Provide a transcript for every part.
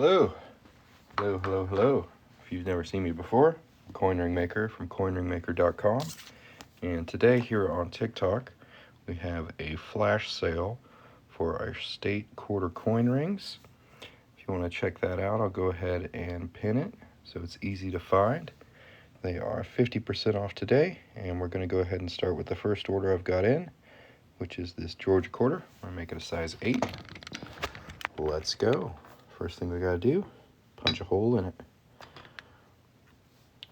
Hello. Hello. If you've never seen me before, Coin Ring Maker from coinringmaker.com. And today here on TikTok, we have a flash sale for our state quarter coin rings. If you want to check that out, I'll go ahead and pin it so it's easy to find. They are 50% off today, and we're going to go ahead and start with the first order I've got in, which is this Georgia quarter. I'm going to make it a size 8. Let's go. First thing we got to do, punch a hole in it.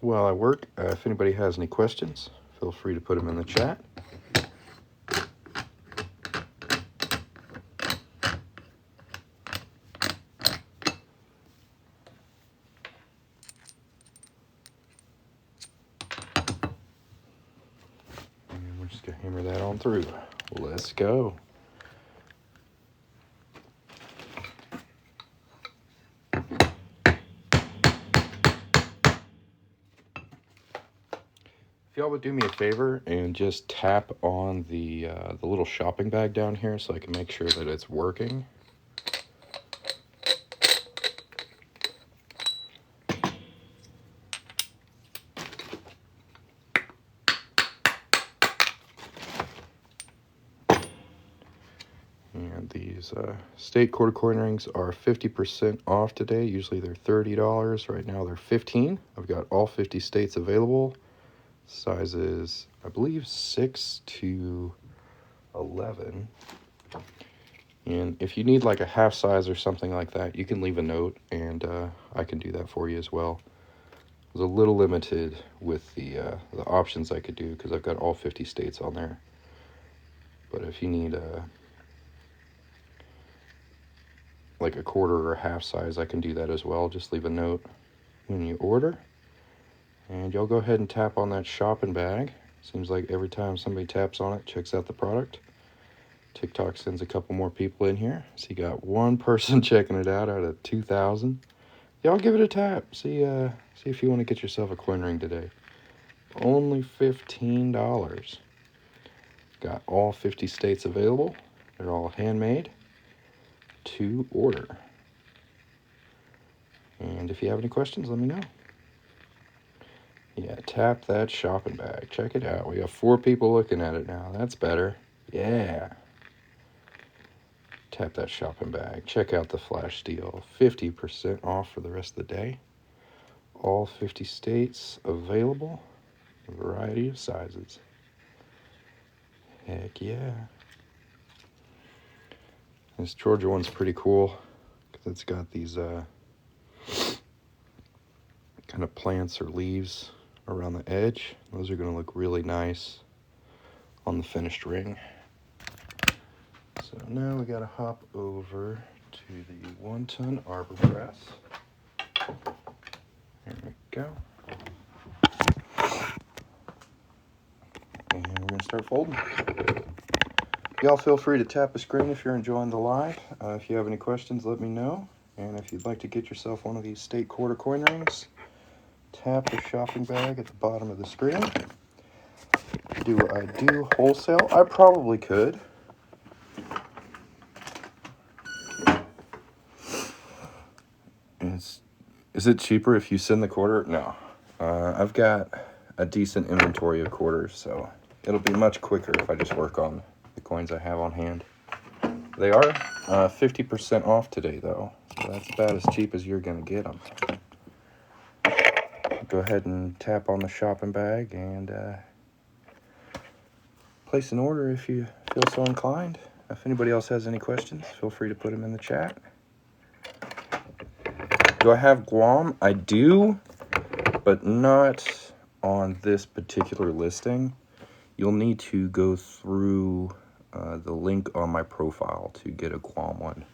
While I work, if anybody has any questions, feel free to put them in the chat. And we're just going to hammer that on through. Let's go. If y'all would do me a favor and just tap on the little shopping bag down here so I can make sure that it's working. And these state quarter coin rings are 50% off today. Usually they're $30. Right now they're $15. I've got all 50 states available. Sizes, I believe, 6 to 11. And if you need like a half size or something like that, you can leave a note and I can do that for you as well. I was a little limited with the options I could do because I've got all 50 states on there. But if you need like a quarter or a half size, I can do that as well. Just leave a note when you order. And y'all go ahead and tap on that shopping bag. Seems like every time somebody taps on it, checks out the product, TikTok sends a couple more people in here. So you got one person checking it out of 2,000. Y'all give it a tap. See if you want to get yourself a coin ring today. Only $15. Got all 50 states available. They're all handmade to order. And if you have any questions, let me know. Yeah, tap that shopping bag. Check it out. We have 4 people looking at it now. That's better. Yeah. Tap that shopping bag. Check out the flash deal. 50% off for the rest of the day. All 50 states available. A variety of sizes. Heck yeah. This Georgia one's pretty cool because it's got these kind of plants or leaves around the edge. Those are going to look really nice on the finished ring. So now we got to hop over to the 1-ton arbor press. There we go. And we're going to start folding. Y'all feel free to tap the screen if you're enjoying the live. If you have any questions, let me know. And if you'd like to get yourself one of these state quarter coin rings, tap the shopping bag at the bottom of the screen. Do I do wholesale? I probably could. Is it cheaper if you send the quarter? No. I've got a decent inventory of quarters, so it'll be much quicker if I just work on the coins I have on hand. They are 50% off today, though, so that's about as cheap as you're going to get them. Go ahead and tap on the shopping bag and place an order if you feel so inclined. If anybody else has any questions, feel free to put them in the chat. Do I have Guam? I do, but not on this particular listing. You'll need to go through the link on my profile to get a Guam one.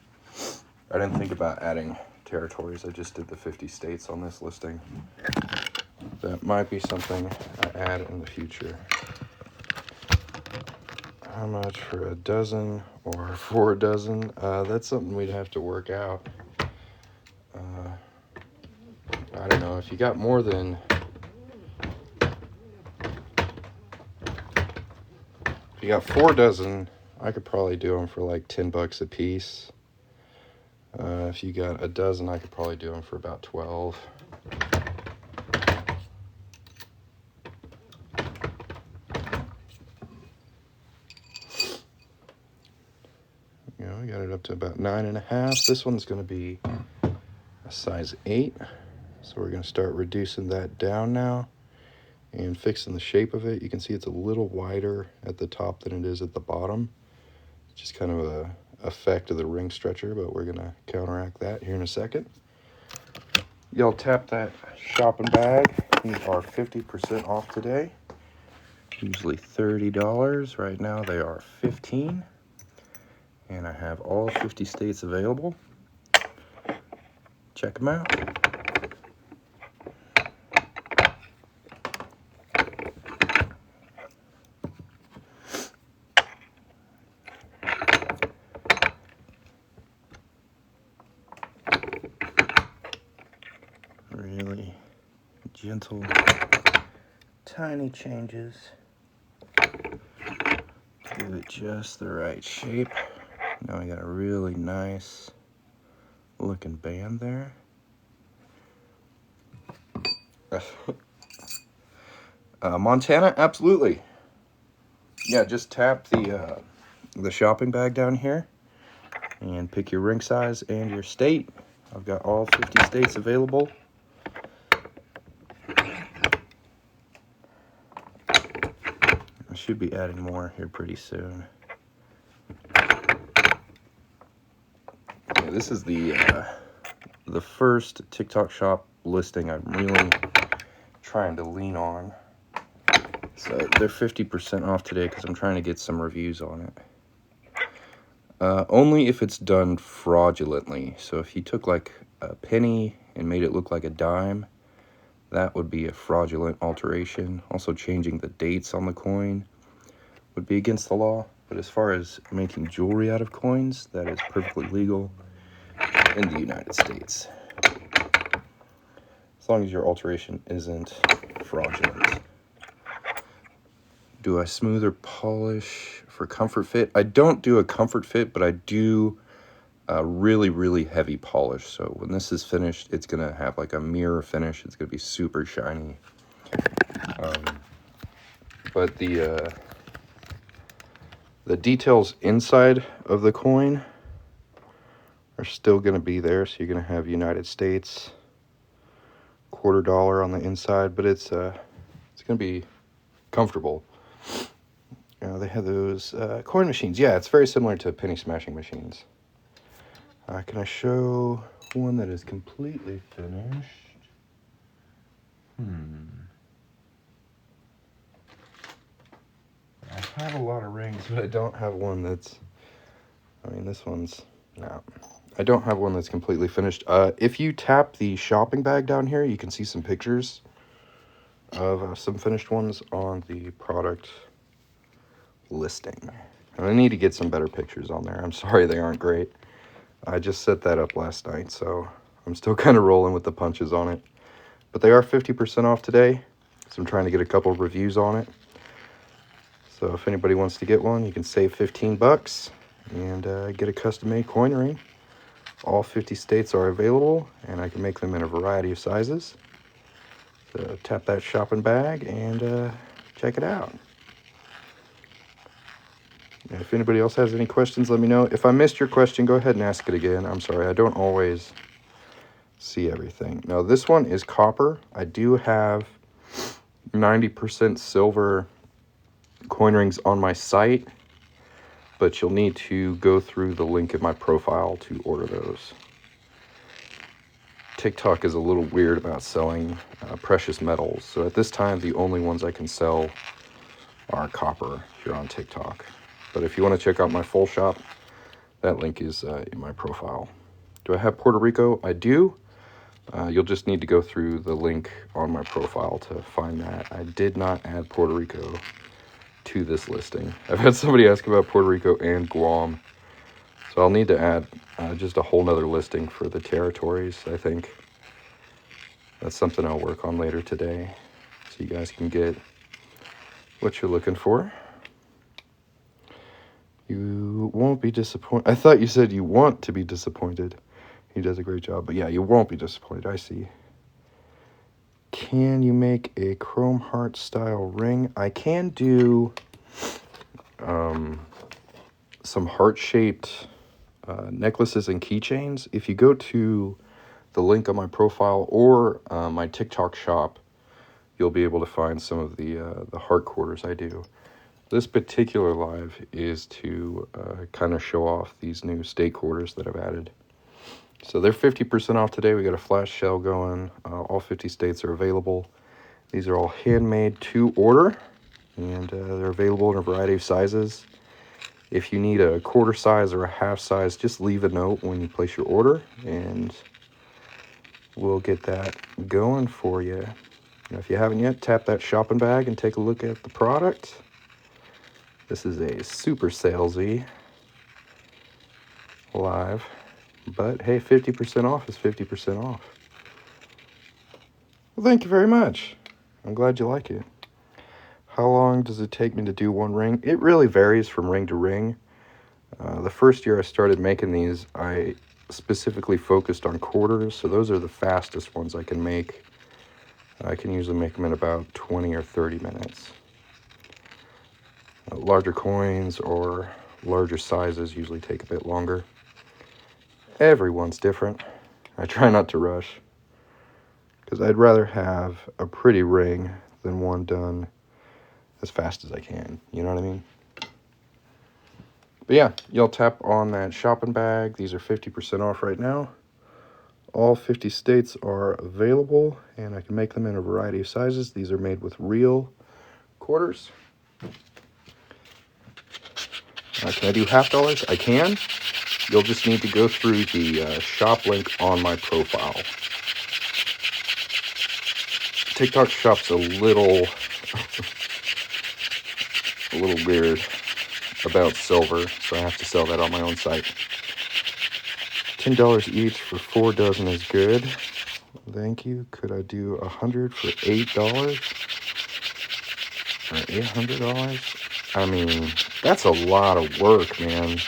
I didn't think about adding territories. I just did the 50 states on this listing. That might be something I add in the future. How much for a dozen or for a dozen? That's something we'd have to work out. I don't know. If you got more than... If you got 4 dozen, I could probably do them for like $10 a piece. If you got a dozen, I could probably do them for about 12. You know, we got it up to about 9.5. This one's going to be a size 8. So we're going to start reducing that down now and fixing the shape of it. You can see it's a little wider at the top than it is at the bottom. It's just kind of a effect of the ring stretcher, but we're going to counteract that here in a second. Y'all tap that shopping bag. These are 50% off today. Usually $30. Right now they are $15. And I have all 50 states available. Check them out. Really gentle, tiny changes. Give it just the right shape. Now I got a really nice looking band there. Montana, absolutely. Yeah, just tap the shopping bag down here and pick your ring size and your state. I've got all 50 states available. I should be adding more here pretty soon. Yeah, this is the first TikTok shop listing I'm really trying to lean on. So they're 50% off today because I'm trying to get some reviews on it. Only if it's done fraudulently. So if you took like a penny and made it look like a dime, that would be a fraudulent alteration. Also changing the dates on the coin would be against the law. But as far as making jewelry out of coins, that is perfectly legal in the United States. As long as your alteration isn't fraudulent. Do I smooth or polish for comfort fit? I don't do a comfort fit, but I do a really, really heavy polish. So when this is finished, it's going to have like a mirror finish. It's going to be super shiny. But the details inside of the coin are still going to be there. So you're going to have United States, $quarter on the inside, but it's going to be comfortable. They have those coin machines. Yeah, it's very similar to penny smashing machines. Can I show one that is completely finished? I have a lot of rings, but I don't have one that's... I mean, this one's... No. I don't have one that's completely finished. If you tap the shopping bag down here, you can see some pictures of some finished ones on the product listing. And I need to get some better pictures on there. I'm sorry they aren't great. I just set that up last night, so I'm still kind of rolling with the punches on it. But they are 50% off today, so I'm trying to get a couple of reviews on it. So if anybody wants to get one, you can save 15 bucks and get a custom-made coin ring. All 50 states are available, and I can make them in a variety of sizes. So tap that shopping bag and check it out. If anybody else has any questions, let me know. If I missed your question, go ahead and ask it again. I'm sorry, I don't always see everything. Now, this one is copper. I do have 90% silver coin rings on my site, but you'll need to go through the link in my profile to order those. TikTok is a little weird about selling precious metals. So at this time, the only ones I can sell are copper here on TikTok. But if you want to check out my full shop, that link is in my profile. Do I have Puerto Rico? I do. You'll just need to go through the link on my profile to find that. I did not add Puerto Rico to this listing. I've had somebody ask about Puerto Rico and Guam. So I'll need to add just a whole nother listing for the territories, I think. That's something I'll work on later today, so you guys can get what you're looking for. You won't be disappointed. I thought you said you want to be disappointed. He does a great job. But yeah, you won't be disappointed. I see. Can you make a chrome heart style ring? I can do some heart-shaped necklaces and keychains. If you go to the link on my profile or my TikTok shop, you'll be able to find some of the heart quarters I do. This particular live is to kind of show off these new state quarters that I've added. So they're 50% off today. We got a flash sale going. All 50 states are available. These are all handmade to order, and they're available in a variety of sizes. If you need a quarter size or a half size, just leave a note when you place your order, and we'll get that going for you. Now, if you haven't yet, tap that shopping bag and take a look at the product. This is a super salesy live, but hey, 50% off is 50% off. Well, thank you very much. I'm glad you like it. How long does it take me to do one ring? It really varies from ring to ring. The first year I started making these, I specifically focused on quarters, so those are the fastest ones I can make. I can usually make them in about 20 or 30 minutes. Larger coins or larger sizes usually take a bit longer. Everyone's different. I try not to rush, because I'd rather have a pretty ring than one done as fast as I can. You know what I mean? But yeah, you'll tap on that shopping bag. These are 50% off right now. All 50 states are available, and I can make them in a variety of sizes. These are made with real quarters. Can I do $50? I can. You'll just need to go through the shop link on my profile. TikTok shop's a little weird about silver, so I have to sell that on my own site. $10 each for 4 dozen is good. Thank you. Could I do 100 for $8 or $800? I mean, that's a lot of work, man.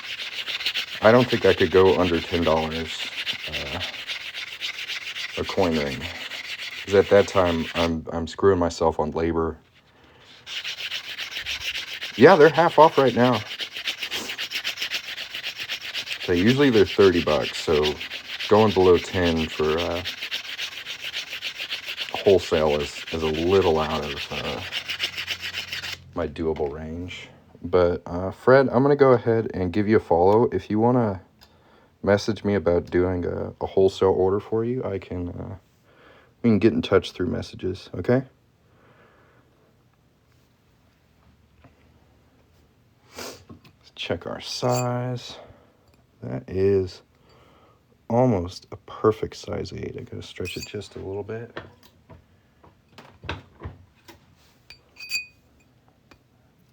I don't think I could go under $10 a coin ring, because at that time I'm screwing myself on labor. Yeah, they're half off right now. So usually they're $30, so going below 10 for wholesale is a little out of my doable range. But Fred, I'm gonna go ahead and give you a follow. If you want to message me about doing a wholesale order for you, we can get in touch through messages, okay? Let's check our size. That is almost a perfect size 8. I gotta stretch it just a little bit.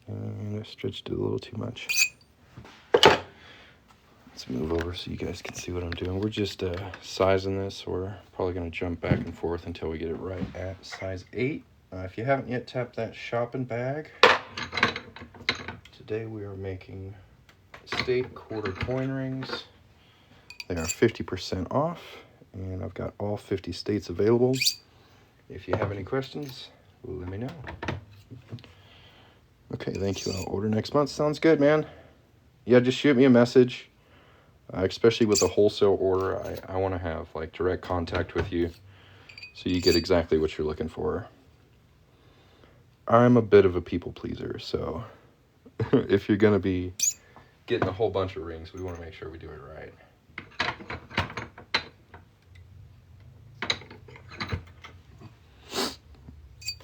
And I stretched it a little too much. Let's move over so you guys can see what I'm doing. We're just sizing this, so we're probably going to jump back and forth until we get it right at size 8. If you haven't yet tapped that shopping bag, today we are making state quarter coin rings. They are 50% off, and I've got all 50 states available. If you have any questions, let me know. Okay, thank you. I'll order next month. Sounds good, man. Yeah, just shoot me a message. Especially with a wholesale order, I want to have like direct contact with you so you get exactly what you're looking for. I'm a bit of a people pleaser, so if you're going to be getting a whole bunch of rings, we want to make sure we do it right.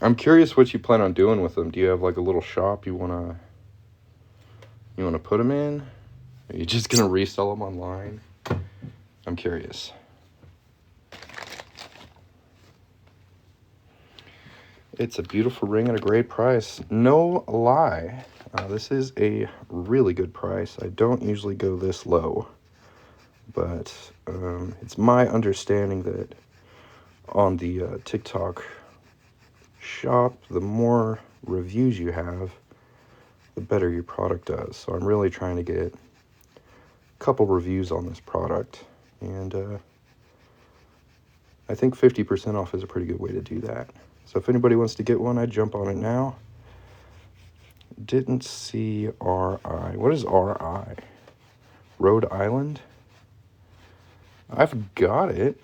I'm curious what you plan on doing with them. Do you have like a little shop you want to put them in? Are you just going to resell them online? I'm curious. It's a beautiful ring at a great price. No lie. This is a really good price. I don't usually go this low. But it's my understanding that on the TikTok shop, the more reviews you have, the better your product does. So I'm really trying to get couple reviews on this product, and I think 50% off is a pretty good way to do that. So if anybody wants to get one, I'd jump on it now. Didn't see RI. What is RI? Rhode Island? I've got it.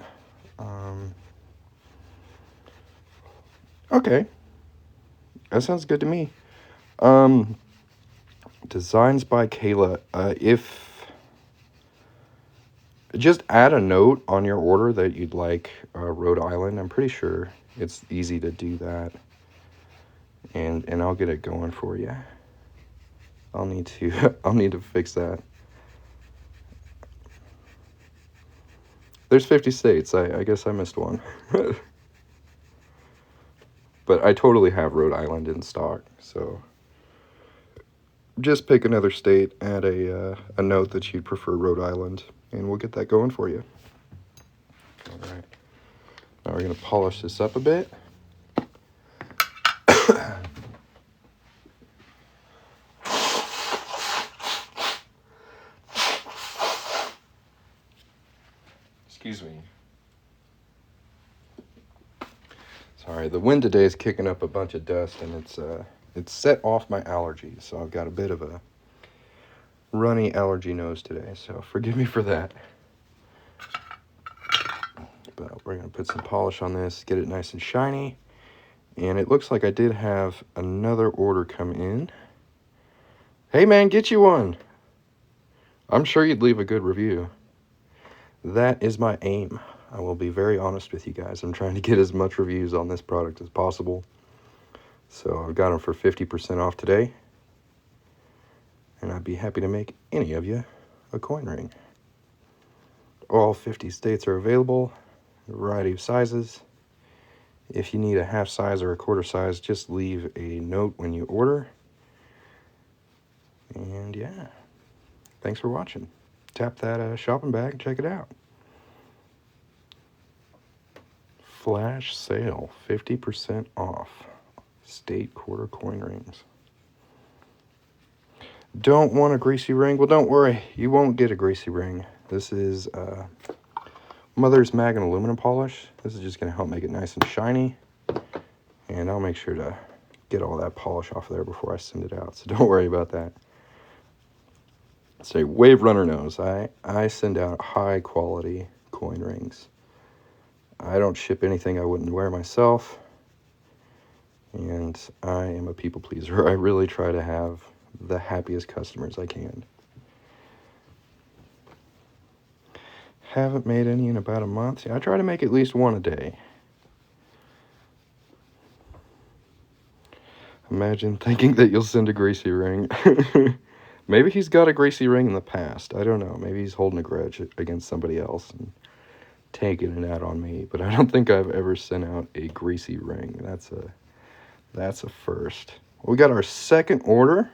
Okay. That sounds good to me. Designs by Kayla. If just add a note on your order that you'd like Rhode Island. I'm pretty sure it's easy to do that. And I'll get it going for you. I'll need to fix that. There's 50 states. I guess I missed one. But I totally have Rhode Island in stock, so just pick another state, add a note that you'd prefer Rhode Island, and we'll get that going for you. All right. Now we're going to polish this up a bit. Excuse me. Sorry, the wind today is kicking up a bunch of dust, and it's set off my allergies, so I've got a bit of a runny allergy nose today, so forgive me for that. But we're going to put some polish on this, get it nice and shiny, and it looks like I did have another order come in. Hey man, get you one! I'm sure you'd leave a good review. That is my aim. I will be very honest with you guys. I'm trying to get as much reviews on this product as possible. So I've got them for 50% off today. And I'd be happy to make any of you a coin ring. All 50 states are available, a variety of sizes. If you need a half size or a quarter size, just leave a note when you order. And yeah, thanks for watching. Tap that shopping bag, check it out. Flash sale, 50% off. State quarter coin rings. Don't want a greasy ring? Well, don't worry. You won't get a greasy ring. This is Mother's Mag and aluminum polish. This is just going to help make it nice and shiny. And I'll make sure to get all that polish off there before I send it out. So don't worry about that. Say Wave Runner knows. I send out high quality coin rings. I don't ship anything I wouldn't wear myself. And I am a people pleaser. I really try to have the happiest customers I can. Haven't made any in about a month. Yeah, I try to make at least one a day. Imagine thinking that you'll send a greasy ring. Maybe he's got a greasy ring in the past. I don't know. Maybe he's holding a grudge against somebody else and taking it out on me. But I don't think I've ever sent out a greasy ring. That's a first. We got our second order.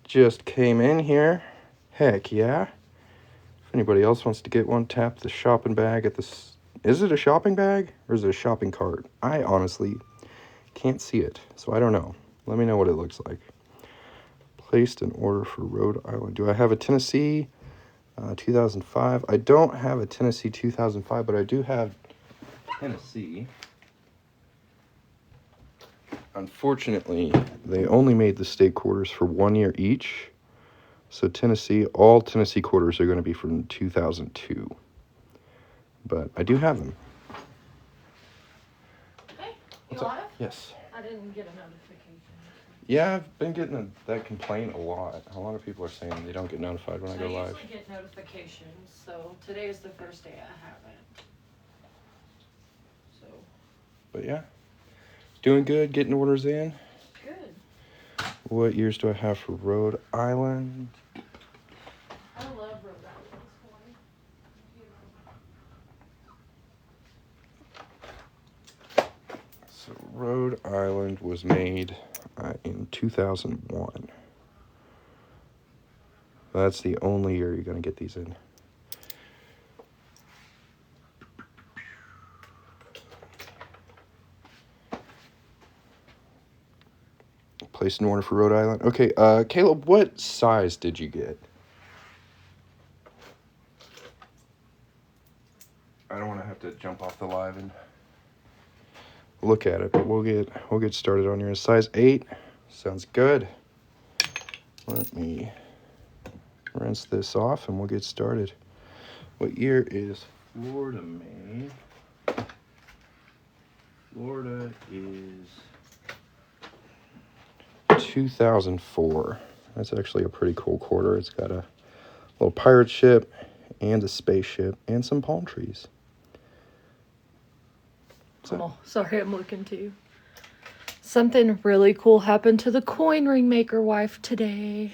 Just came in here. Heck yeah. If anybody else wants to get one, tap the shopping bag at this. Is it a shopping bag or is it a shopping cart? I honestly can't see it, so I don't know. Let me know what it looks like. Placed an order for Rhode Island. Do I have a Tennessee 2005? I don't have a Tennessee 2005, but I do have Tennessee. Unfortunately, they only made the state quarters for 1 year each. So Tennessee, all Tennessee quarters are going to be from 2002. But I do have them. Hey, you live? Yes. I didn't get a notification. Yeah, I've been getting that complaint a lot. A lot of people are saying they don't get notified when I go live. I usually get notifications, so today is the first day I haven't. So. But yeah, doing good, getting orders in. Good. What years do I have for Rhode Island? I love Rhode Island's coin. So Rhode Island was made in 2001. That's the only year you're going to get these in. Placed an order for Rhode Island. Okay, Caleb, what size did you get? I don't want to have have to jump off the live and look at it, but we'll get started on yours. Size 8 sounds good. Let me rinse this off and we'll get started. What year is Florida made? Florida is 2004. That's actually a pretty cool quarter. It's got a little pirate ship and a spaceship and some palm trees. Oh, sorry, I'm looking too. Something really cool happened to the coin ring maker wife today.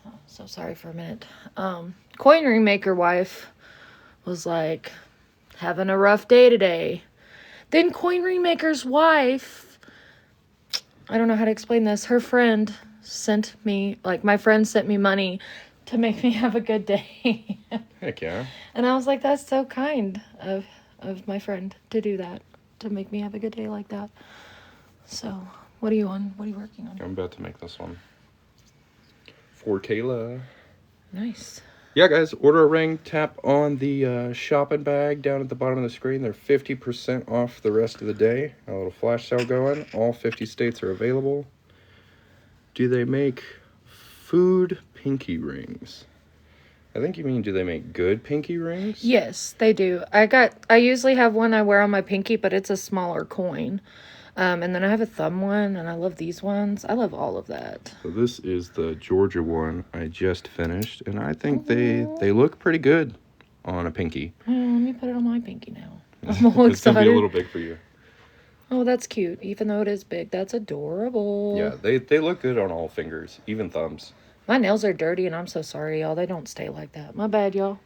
Oh, so sorry for a minute. Coin ring maker wife was like having a rough day today. Then coin ring maker's wife, I don't know how to explain this. Her friend sent me, like my friend sent me money to make me have a good day. Heck yeah. And I was like, that's so kind of my friend to do that, to make me have a good day like that. So, what are you working on? I'm about to make this one for Kayla. Nice. Yeah, guys, order a ring. Tap on the shopping bag down at the bottom of the screen. They're 50% off the rest of the day. A little flash sale going. All 50 states are available. Do they make food pinky rings? I think you mean, do they make good pinky rings? Yes, they do. I usually have one I wear on my pinky, but it's a smaller coin. And then I have a thumb one, and I love these ones. I love all of that. So this is the Georgia one I just finished, and I think they look pretty good on a pinky. Let me put it on my pinky now. I'm all It's excited. gonna be a little big for you. Oh, that's cute. Even though it is big, that's adorable. Yeah, they look good on all fingers, even thumbs. My nails are dirty, and I'm so sorry, y'all. They don't stay like that. My bad, y'all.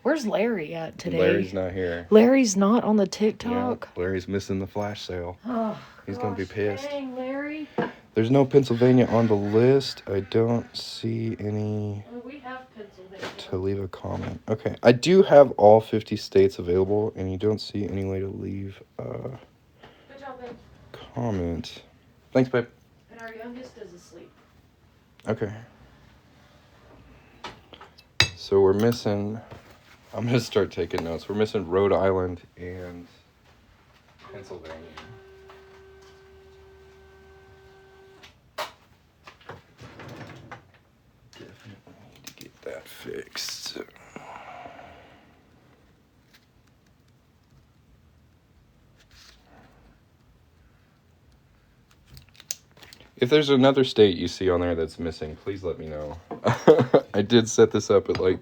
Where's Larry at today? Larry's not here. Larry's not on the TikTok? Yeah, Larry's missing the flash sale. Oh, He's going to be pissed. Dang, Larry. There's no Pennsylvania on the list. I don't see any Well, we have Pennsylvania. to leave a comment. Okay, I do have all 50 states available, and you don't see any way to leave a Good job, babe. comment. Thanks, babe. And our youngest is asleep. Okay. So we're missing... I'm going to start taking notes. We're missing Rhode Island and Pennsylvania. Definitely need to get that fixed. If there's another state you see on there that's missing, please let me know. I did set this up at like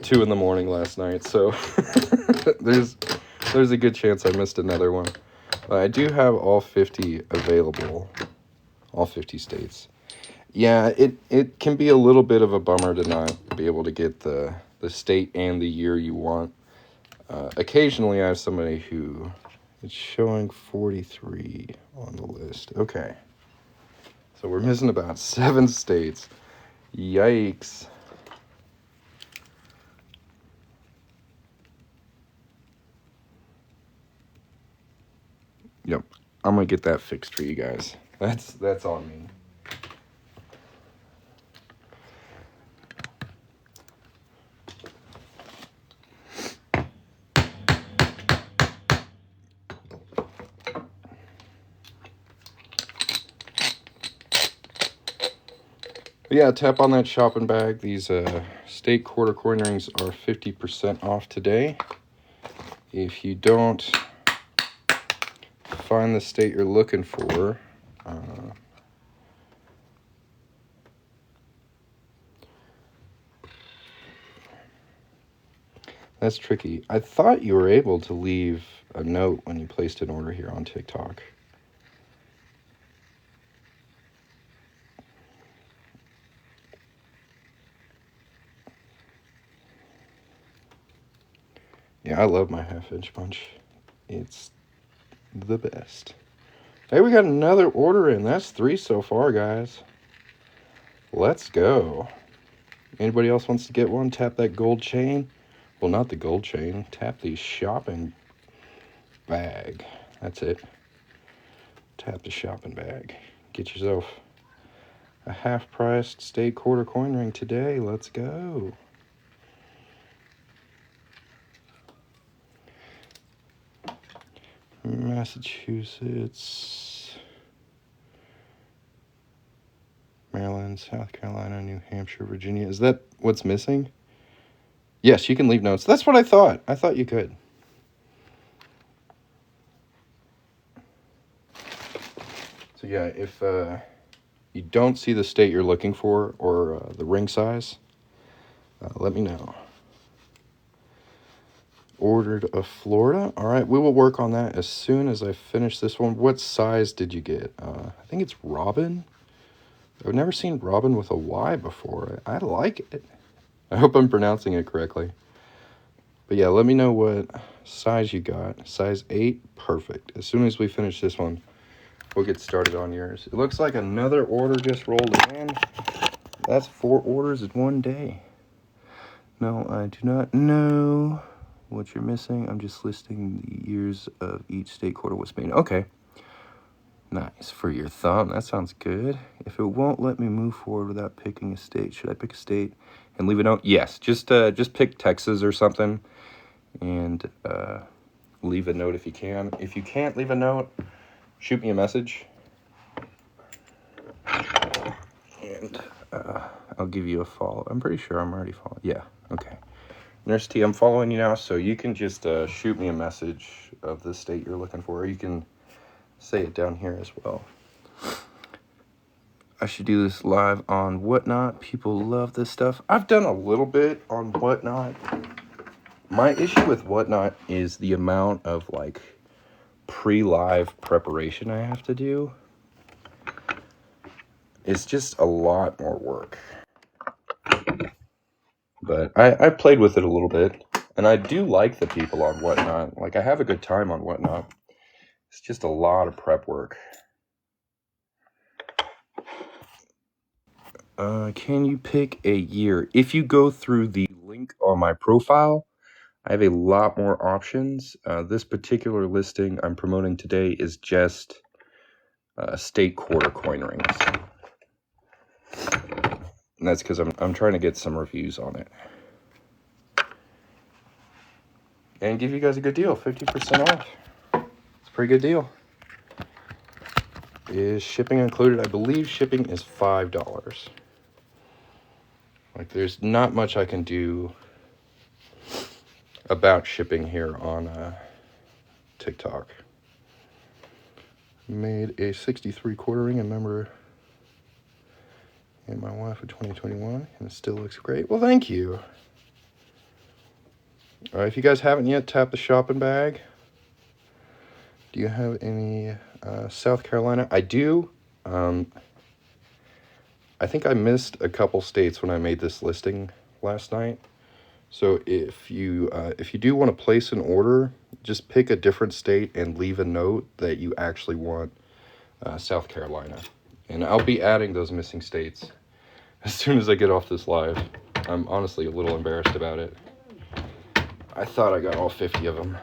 2 in the morning last night, so there's a good chance I missed another one. I do have all 50 available, all 50 states. Yeah, it can be a little bit of a bummer to not be able to get the state and the year you want. Occasionally I have somebody who is showing 43 on the list. Okay. So we're missing about 7 states. Yikes. Yep, I'm gonna get that fixed for you guys. That's on me. Yeah, tap on that shopping bag. These state quarter coin rings are 50% off today. If you don't find the state you're looking for, that's tricky. I thought you were able to leave a note when you placed an order here on TikTok. Yeah, I love my half-inch punch. It's the best. Hey, we got another order in. That's 3 so far, guys. Let's go. Anybody else wants to get one? Tap that gold chain. Well, not the gold chain. Tap the shopping bag. That's it. Tap the shopping bag. Get yourself a half-priced state quarter coin ring today. Let's go. Massachusetts, Maryland, South Carolina, New Hampshire, Virginia. Is that what's missing? Yes, you can leave notes. That's what I thought. I thought you could. So yeah, if you don't see the state you're looking for or the ring size, let me know. Ordered a Florida. All right, we will work on that as soon as I finish this one. What size did you get? I think it's Robin. I've never seen Robin with a Y before. I like it. I hope I'm pronouncing it correctly. But yeah, let me know what size you got. Size 8, perfect. As soon as we finish this one, we'll get started on yours. It looks like another order just rolled in. That's 4 orders in one day. No, I do not know what you're missing. I'm just listing the years of each state quarter with Spain. Okay. Nice. For your thumb. That sounds good. If it won't let me move forward without picking a state, should I pick a state and leave a note? Yes. Just pick Texas or something and leave a note if you can. If you can't leave a note, shoot me a message. And I'll give you a follow. I'm pretty sure I'm already following. Yeah. Okay. Nurse T, I'm following you now, so you can just shoot me a message of the state you're looking for, or you can say it down here as well. I should do this live on Whatnot. People love this stuff. I've done a little bit on Whatnot. My issue with Whatnot is the amount of, like, pre-live preparation I have to do. It's just a lot more work. But I played with it a little bit, and I do like the people on Whatnot. Like, I have a good time on Whatnot. It's just a lot of prep work. Can you pick a year? If you go through the link on my profile, I have a lot more options. This particular listing I'm promoting today is just state quarter coin rings. And that's because I'm trying to get some reviews on it. And give you guys a good deal, 50% off. It's a pretty good deal. Is shipping included? I believe shipping is $5. Like, there's not much I can do about shipping here on TikTok. Made a 63 quarter ring in memory and my wife in 2021, and it still looks great. Well, thank you. All right, if you guys haven't yet, tap the shopping bag. Do you have any South Carolina? I do. I think I missed a couple states when I made this listing last night. So if you do want to place an order, just pick a different state and leave a note that you actually want South Carolina. And I'll be adding those missing states as soon as I get off this live. I'm honestly a little embarrassed about it. I thought I got all 50 of them.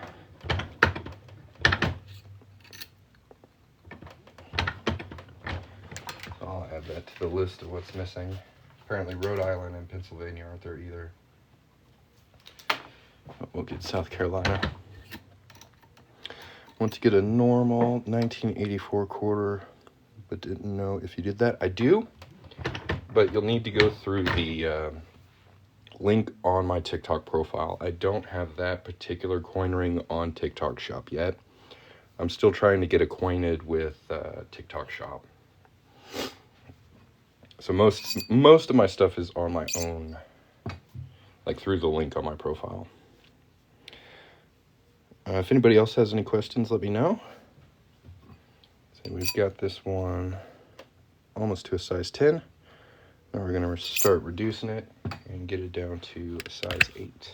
So I'll add that to the list of what's missing. Apparently Rhode Island and Pennsylvania aren't there either. But we'll get South Carolina. Want to get a normal 1984 quarter, but didn't know if you did that. I do, but you'll need to go through the link on my TikTok profile. I don't have that particular coin ring on TikTok Shop yet. I'm still trying to get acquainted with TikTok Shop. So most of my stuff is on my own, like through the link on my profile. If anybody else has any questions, let me know. So we've got this one almost to a size 10. Now we're going to start reducing it and get it down to a size 8.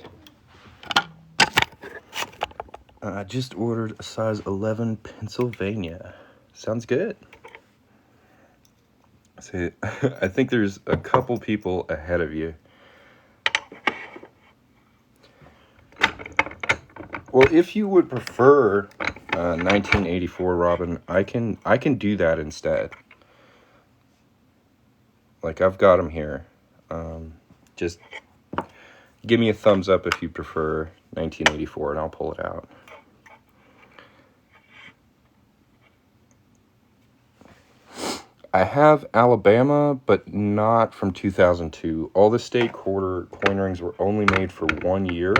I just ordered a size 11 Pennsylvania. Sounds good. See, I think there's a couple people ahead of you. Well, if you would prefer 1984 Robin, I can do that instead. Like, I've got them here. Just give me a thumbs up if you prefer 1984 and I'll pull it out. I have Alabama, but not from 2002. All the state quarter coin rings were only made for 1 year,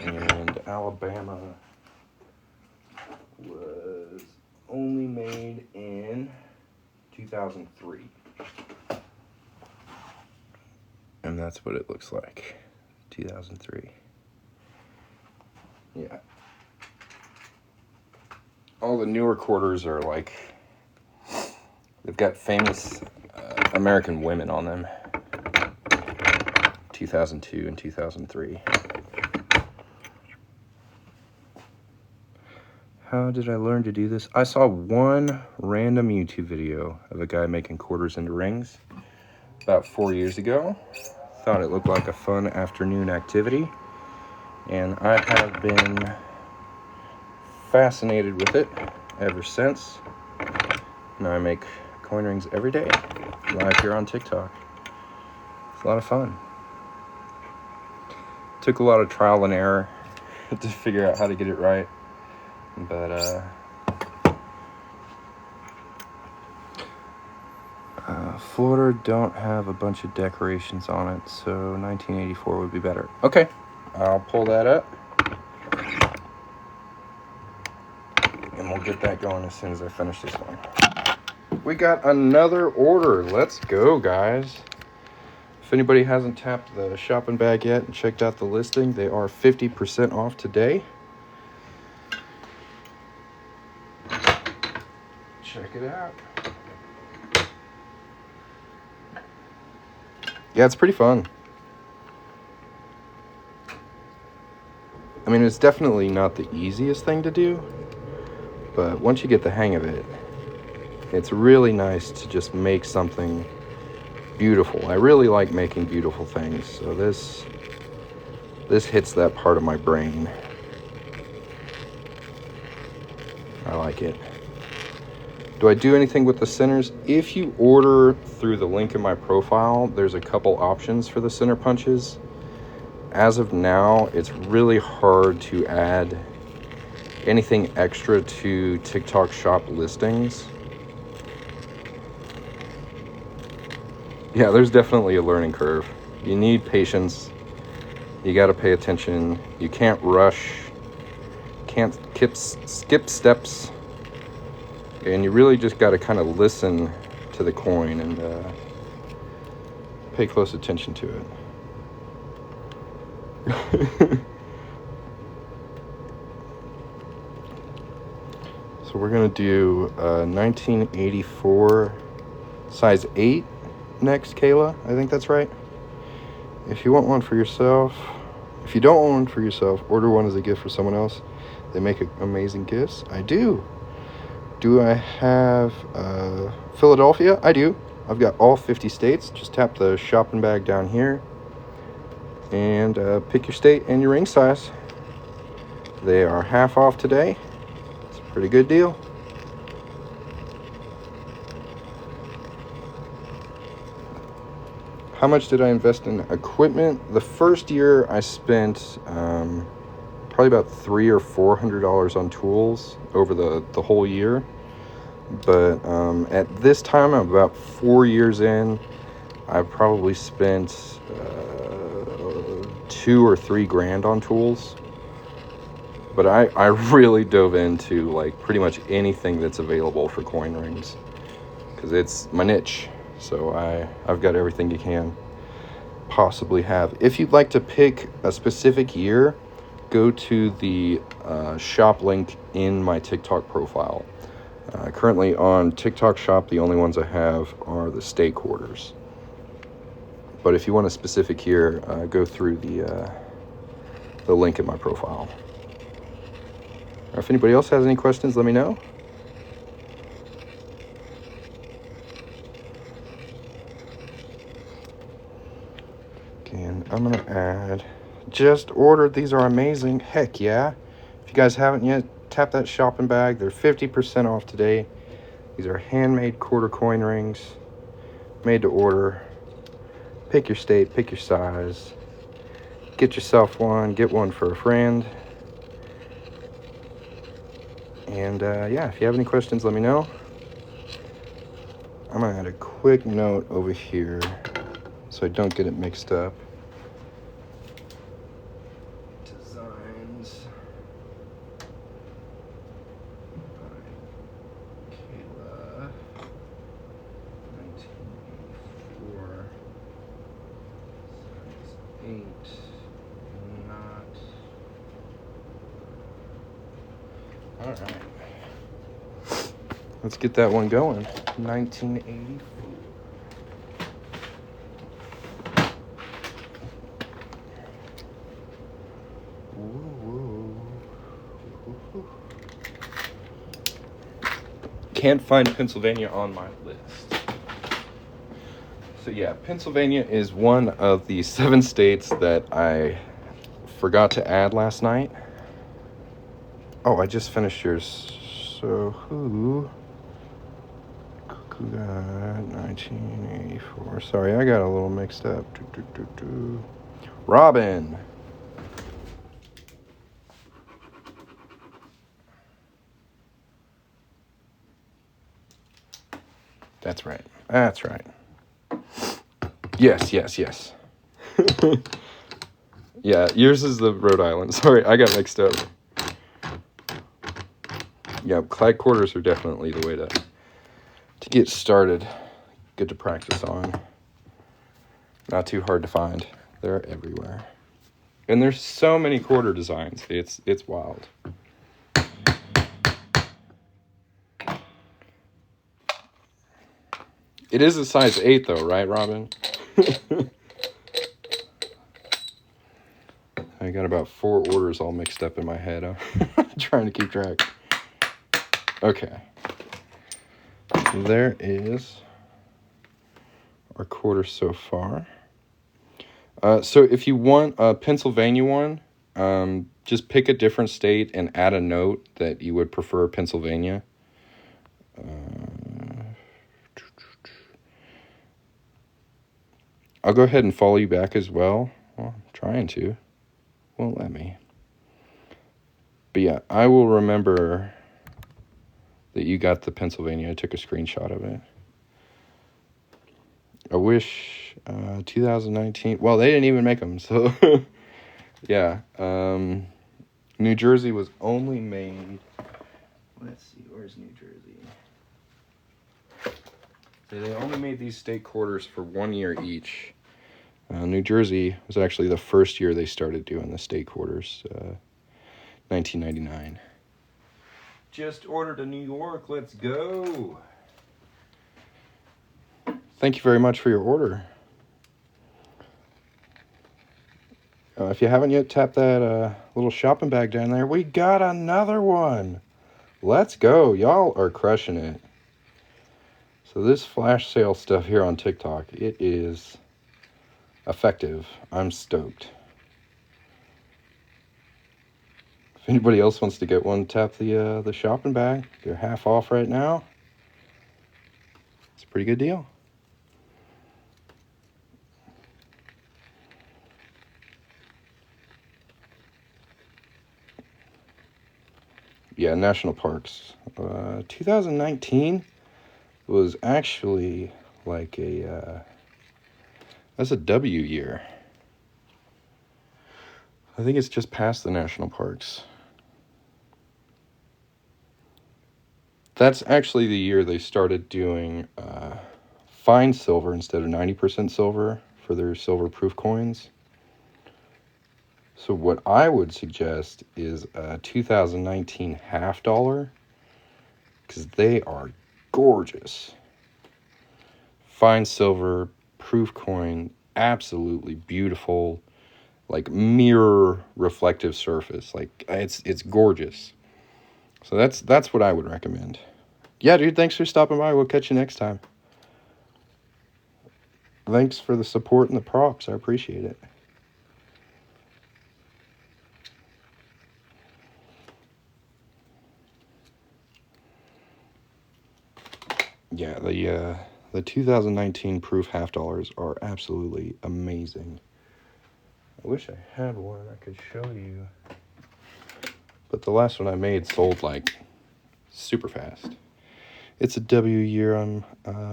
and Alabama was only made in 2003. And that's what it looks like, 2003. Yeah. All the newer quarters are like, they've got famous American women on them. 2002 and 2003. How did I learn to do this? I saw one random YouTube video of a guy making quarters into rings about 4 years ago. Thought it looked like a fun afternoon activity, and I have been fascinated with it ever since. Now I make coin rings every day, live here on TikTok. It's a lot of fun. Took a lot of trial and error to figure out how to get it right, but Florida don't have a bunch of decorations on it, so 1984 would be better. Okay, I'll pull that up, and we'll get that going as soon as I finish this one. We got another order. Let's go, guys. If anybody hasn't tapped the shopping bag yet and checked out the listing, they are 50% off today. Check it out. Yeah, it's pretty fun. I mean, it's definitely not the easiest thing to do, but once you get the hang of it, it's really nice to just make something beautiful. I really like making beautiful things, so this hits that part of my brain. I like it. Do I do anything with the centers? If you order through the link in my profile, there's a couple options for the center punches. As of now, it's really hard to add anything extra to TikTok shop listings. Yeah, there's definitely a learning curve. You need patience. You got to pay attention. You can't rush. Can't skip steps. And you really just got to kind of listen to the coin and pay close attention to it. So we're going to do 1984 size 8 next, Kayla. I think that's right. If you want one for yourself, if you don't want one for yourself, order one as a gift for someone else. They make amazing gifts. I do. Do I have Philadelphia? I do. I've got all 50 states. Just tap the shopping bag down here and pick your state and your ring size. They are half off today. It's a pretty good deal. How much did I invest in equipment? The first year I spent probably about $300 or $400 on tools over the whole year. But at this time, I'm about 4 years in. I've probably spent $2,000 or $3,000 on tools. But I really dove into like pretty much anything that's available for coin rings, because it's my niche. So I've got everything you can possibly have. If you'd like to pick a specific year, go to the shop link in my TikTok profile. Currently on TikTok shop, the only ones I have are the state quarters. But if you want a specific year, go through the link in my profile. Or if anybody else has any questions, let me know. And I'm going to add, just ordered. These are amazing. Heck yeah. If you guys haven't yet, tap that shopping bag. They're 50% off today. These are handmade quarter coin rings, made to order. Pick your state, pick your size. Get yourself one, get one for a friend. And yeah, if you have any questions, let me know. I'm going to add a quick note over here so I don't get it mixed up. Designs by Kayla, 1984, size 8, not. All right. Let's get that one going. 1984. Whoa. Can't find Pennsylvania on my list. So yeah, Pennsylvania is one of the 7 states that I forgot to add last night. Oh, I just finished yours. So who got 1984? Sorry, I got a little mixed up. Robin. That's right. That's right. Yes. Yeah, yours is the Rhode Island. Sorry, I got mixed up. Yeah, clad quarters are definitely the way to get started. Good to practice on. Not too hard to find. They're everywhere. And there's so many quarter designs. It's wild. It is a size 8 though, right, Robin? I got about 4 orders all mixed up in my head. I'm trying to keep track. Okay. There is our quarter so far. So if you want a Pennsylvania one, just pick a different state and add a note that you would prefer Pennsylvania. I'll go ahead and follow you back as well. Well, I'm trying to. Won't let me. But yeah, I will remember that you got the Pennsylvania. I took a screenshot of it. I wish 2019. Well, they didn't even make them, so yeah. New Jersey was only made. Let's see, where's New Jersey? So they only made these state quarters for 1 year each. New Jersey was actually the first year they started doing the state quarters, 1999. Just ordered to New York. Let's go. Thank you very much for your order. If you haven't yet, tap that little shopping bag down there. We got another one. Let's go. Y'all are crushing it. So this flash sale stuff here on TikTok, it is effective. I'm stoked. If anybody else wants to get one, tap the shopping bag. They're half off right now. It's a pretty good deal. Yeah, national parks. 2019 was actually like that's a W year. I think it's just past the national parks. That's actually the year they started doing fine silver instead of 90% silver for their silver proof coins. So what I would suggest is a 2019 half dollar, because they are gorgeous. Fine silver proof coin, absolutely beautiful, like mirror reflective surface. Like it's gorgeous. So that's what I would recommend. Yeah, dude, thanks for stopping by. We'll catch you next time. Thanks for the support and the props. I appreciate it. Yeah, the 2019 proof half dollars are absolutely amazing. I wish I had one I could show you. But the last one I made sold like super fast. It's a W year. I'm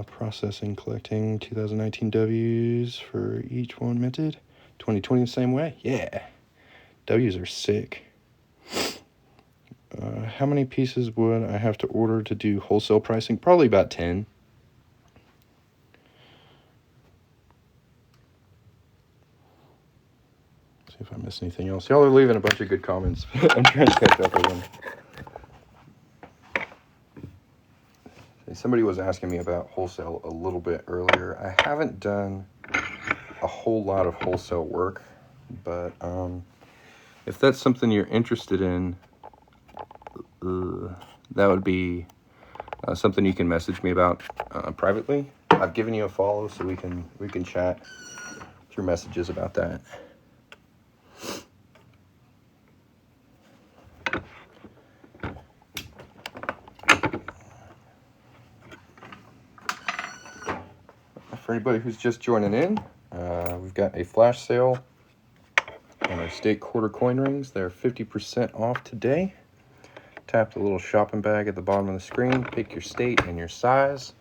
processing, collecting 2019 Ws for each one minted. 2020 the same way. Yeah, Ws are sick. How many pieces would I have to order to do wholesale pricing? Probably about 10. See if I missed anything else. Y'all are leaving a bunch of good comments. I'm trying to catch up with them. Somebody was asking me about wholesale a little bit earlier. I haven't done a whole lot of wholesale work, but if that's something you're interested in, that would be something you can message me about privately. I've given you a follow, so we can chat through messages about that. For anybody who's just joining in, we've got a flash sale on our state quarter coin rings. They're 50% off today. Tap the little shopping bag at the bottom of the screen, pick your state and your size,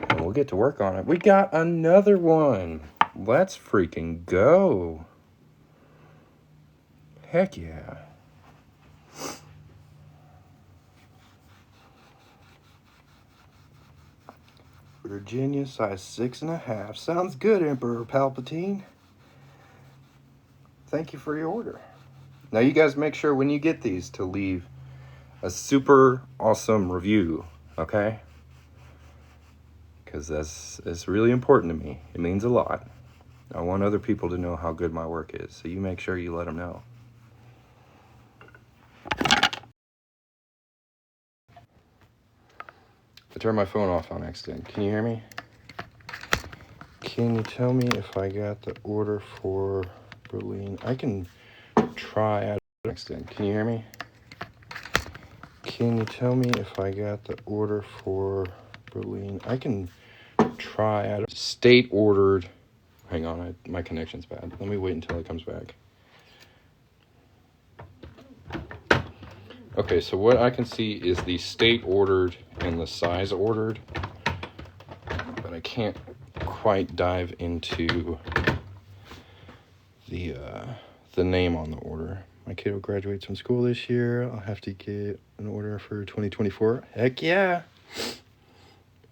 and we'll get to work on it. We got another one. Let's freaking go. Heck yeah. Virginia, size 6.5. Sounds good, Emperor Palpatine. Thank you for your order. Now you guys make sure when you get these to leave a super awesome review, okay? Because that's really important to me. It means a lot. I want other people to know how good my work is, so you make sure you let them know. I turned my phone off on accident. Can you hear me? Can you tell me if I got the order for Berlin? I can try out on accident. Can you hear me? Can you tell me if I got the order for Berlin? I can try out. State ordered. Hang on, my connection's bad. Let me wait until it comes back. Okay, so what I can see is the state ordered and the size ordered, but I can't quite dive into the name on the order. My kiddo graduates from school this year. I'll have to get an order for 2024. Heck yeah!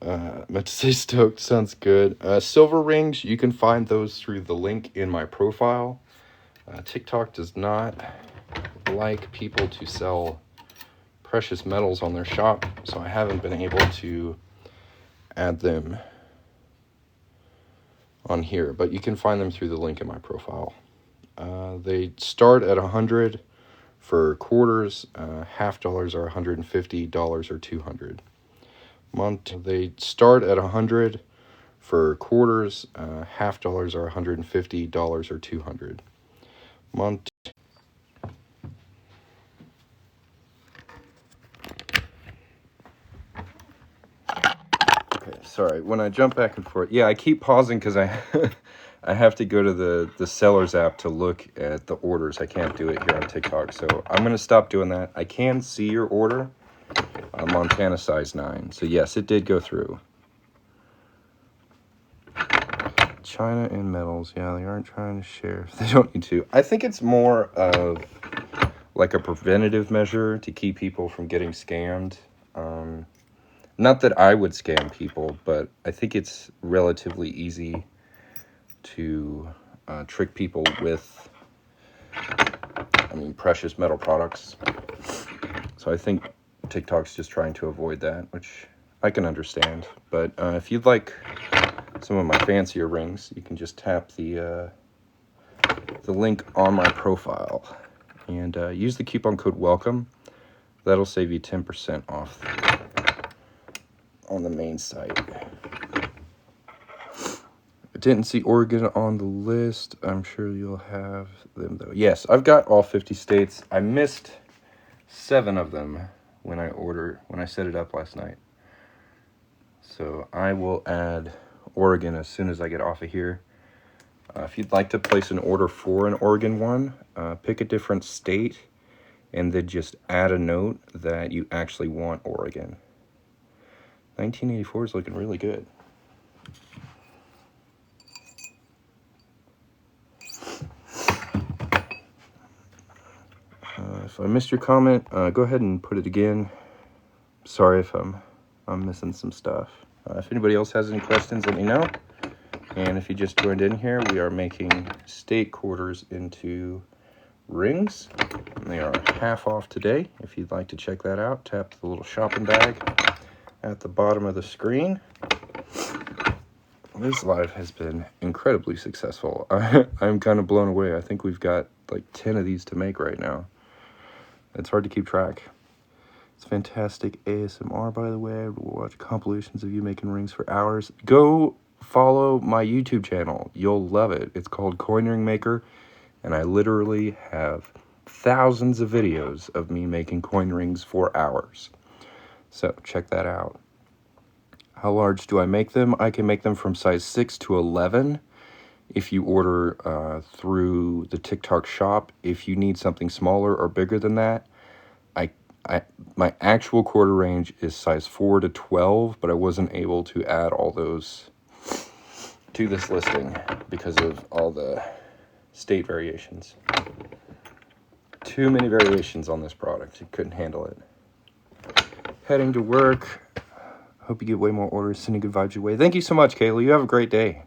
Meant to say stoked. Sounds good. Silver rings, you can find those through the link in my profile. TikTok does not like people to sell precious metals on their shop, so I haven't been able to add them on here, but you can find them through the link in my profile. They start at 100 for quarters, half dollars are $150, or 200. They start at 100 for quarters, half dollars are $150, or 200. Okay, sorry. When I jump back and forth, yeah, I keep pausing because I I have to go to the seller's app to look at the orders. I can't do it here on TikTok, so I'm gonna stop doing that. I can see your order, Montana size 9. So yes, it did go through. China and metals, yeah, they aren't trying to share. They don't need to. I think it's more of like a preventative measure to keep people from getting scammed. Not that I would scam people, but I think it's relatively easy to trick people with, precious metal products. So I think TikTok's just trying to avoid that, which I can understand. But if you'd like some of my fancier rings, you can just tap the link on my profile and use the coupon code WELCOME. That'll save you 10% off on the main site. I didn't see Oregon on the list. I'm sure you'll have them though. Yes, I've got all 50 states. I missed 7 of them when I set it up last night. So I will add Oregon as soon as I get off of here. If you'd like to place an order for an Oregon one, pick a different state and then just add a note that you actually want Oregon. 1984 is looking really good. If I missed your comment, go ahead and put it again. Sorry if I'm missing some stuff. If anybody else has any questions, let me know. And if you just joined in here, we are making steak quarters into rings. And they are half off today. If you'd like to check that out, tap the little shopping bag at the bottom of the screen. This live has been incredibly successful. I'm kind of blown away. I think we've got like 10 of these to make right now. It's hard to keep track. It's fantastic ASMR, by the way. We'll watch compilations of you making rings for hours. Go follow my YouTube channel. You'll love it. It's called Coin Ring Maker, and I literally have thousands of videos of me making coin rings for hours. So check that out. How large do I make them? I can make them from size 6 to 11 if you order through the TikTok shop. If you need something smaller or bigger than that, my actual quarter range is size 4 to 12, but I wasn't able to add all those to this listing because of all the state variations. Too many variations on this product. You couldn't handle it. Heading to work. Hope you get way more orders. Sending good vibes your way. Thank you so much, Kayla. You have a great day.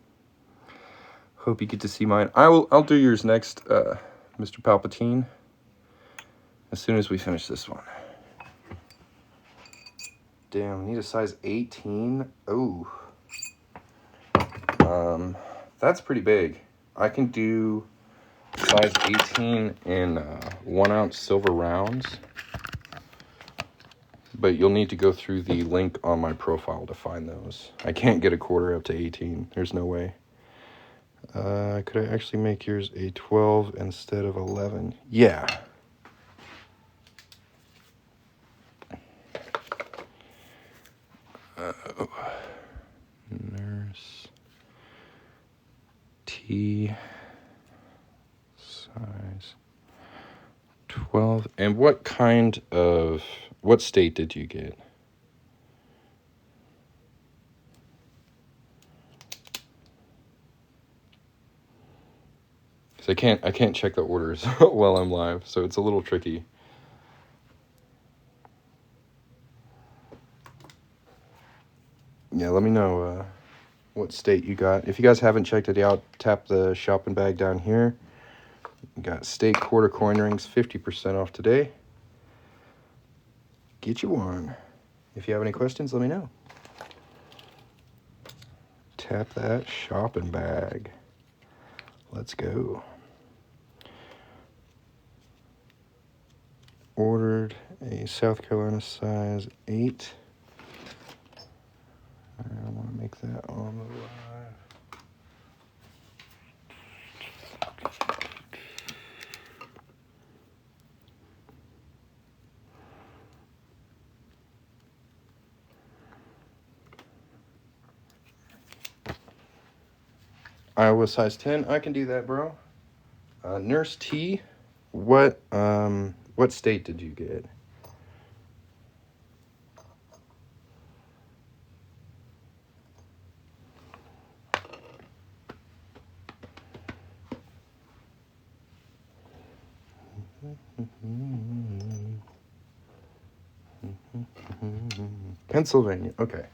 Hope you get to see mine. I'll do yours next, Mr. Palpatine, as soon as we finish this one. Damn, I need a size 18. Oh. That's pretty big. I can do size 18 in 1 ounce silver rounds. But you'll need to go through the link on my profile to find those. I can't get a quarter up to 18. There's no way. Could I actually make yours a 12 instead of 11? Yeah. Nurse T size 12. And what state did you get? So I can't check the orders while I'm live, so it's a little tricky. Yeah, let me know what state you got. If you guys haven't checked it out, tap the shopping bag down here. You got steak quarter coin rings, 50% off today. Get you one. If you have any questions, let me know. Tap that shopping bag. Let's go. Ordered a South Carolina size 8. I want to make that on the live. Iowa size 10. I can do that, bro. Nurse T, what state did you get? Pennsylvania. Okay.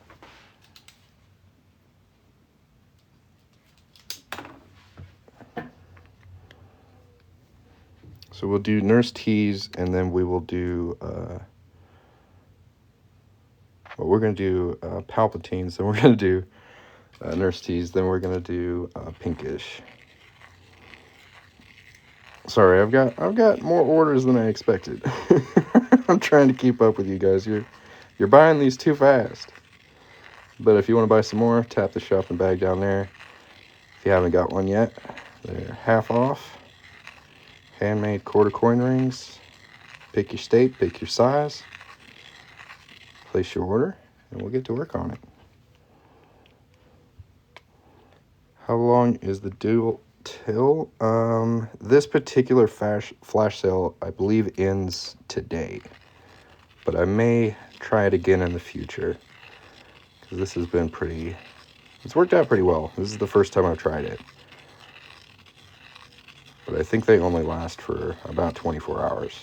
So we'll do Nurse T's, and then we will do, we're going to do Palpatines, then we're going to do Nurse T's, then we're going to do Pinkish. Sorry, I've got more orders than I expected. I'm trying to keep up with you guys. You're buying these too fast. But if you want to buy some more, tap the shopping bag down there. If you haven't got one yet, they're half off. Handmade quarter coin rings. Pick your state, pick your size. Place your order, and we'll get to work on it. How long is the dual till? This particular flash sale, I believe, ends today. But I may try it again in the future. This has been it's worked out pretty well. This is the first time I've tried it. But I think they only last for about 24 hours.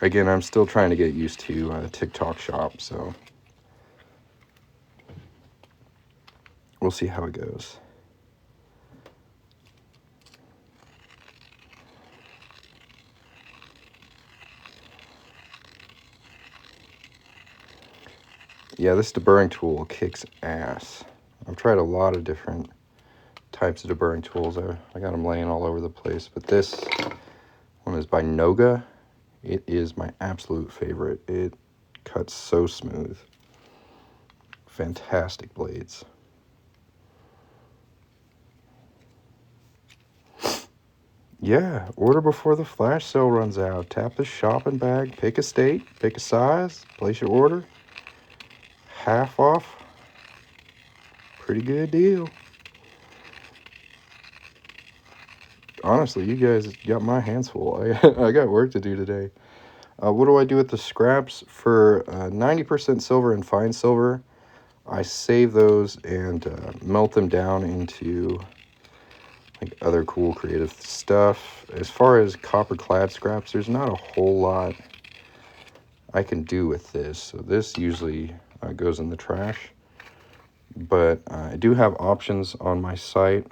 Again, I'm still trying to get used to TikTok Shop, so we'll see how it goes. Yeah, this deburring tool kicks ass. I've tried a lot of different types of deburring tools. I got them laying all over the place, but this one is by Noga. It is my absolute favorite. It cuts so smooth. Fantastic blades. Yeah, order before the flash sale runs out. Tap the shopping bag, pick a state, pick a size, place your order. Half off. Pretty good deal. Honestly, you guys got my hands full. I got work to do today. What do I do with the scraps? For 90% silver and fine silver, I save those and melt them down into like other cool creative stuff. As far as copper clad scraps, there's not a whole lot I can do with this. So this usually goes in the trash. But I do have options on my site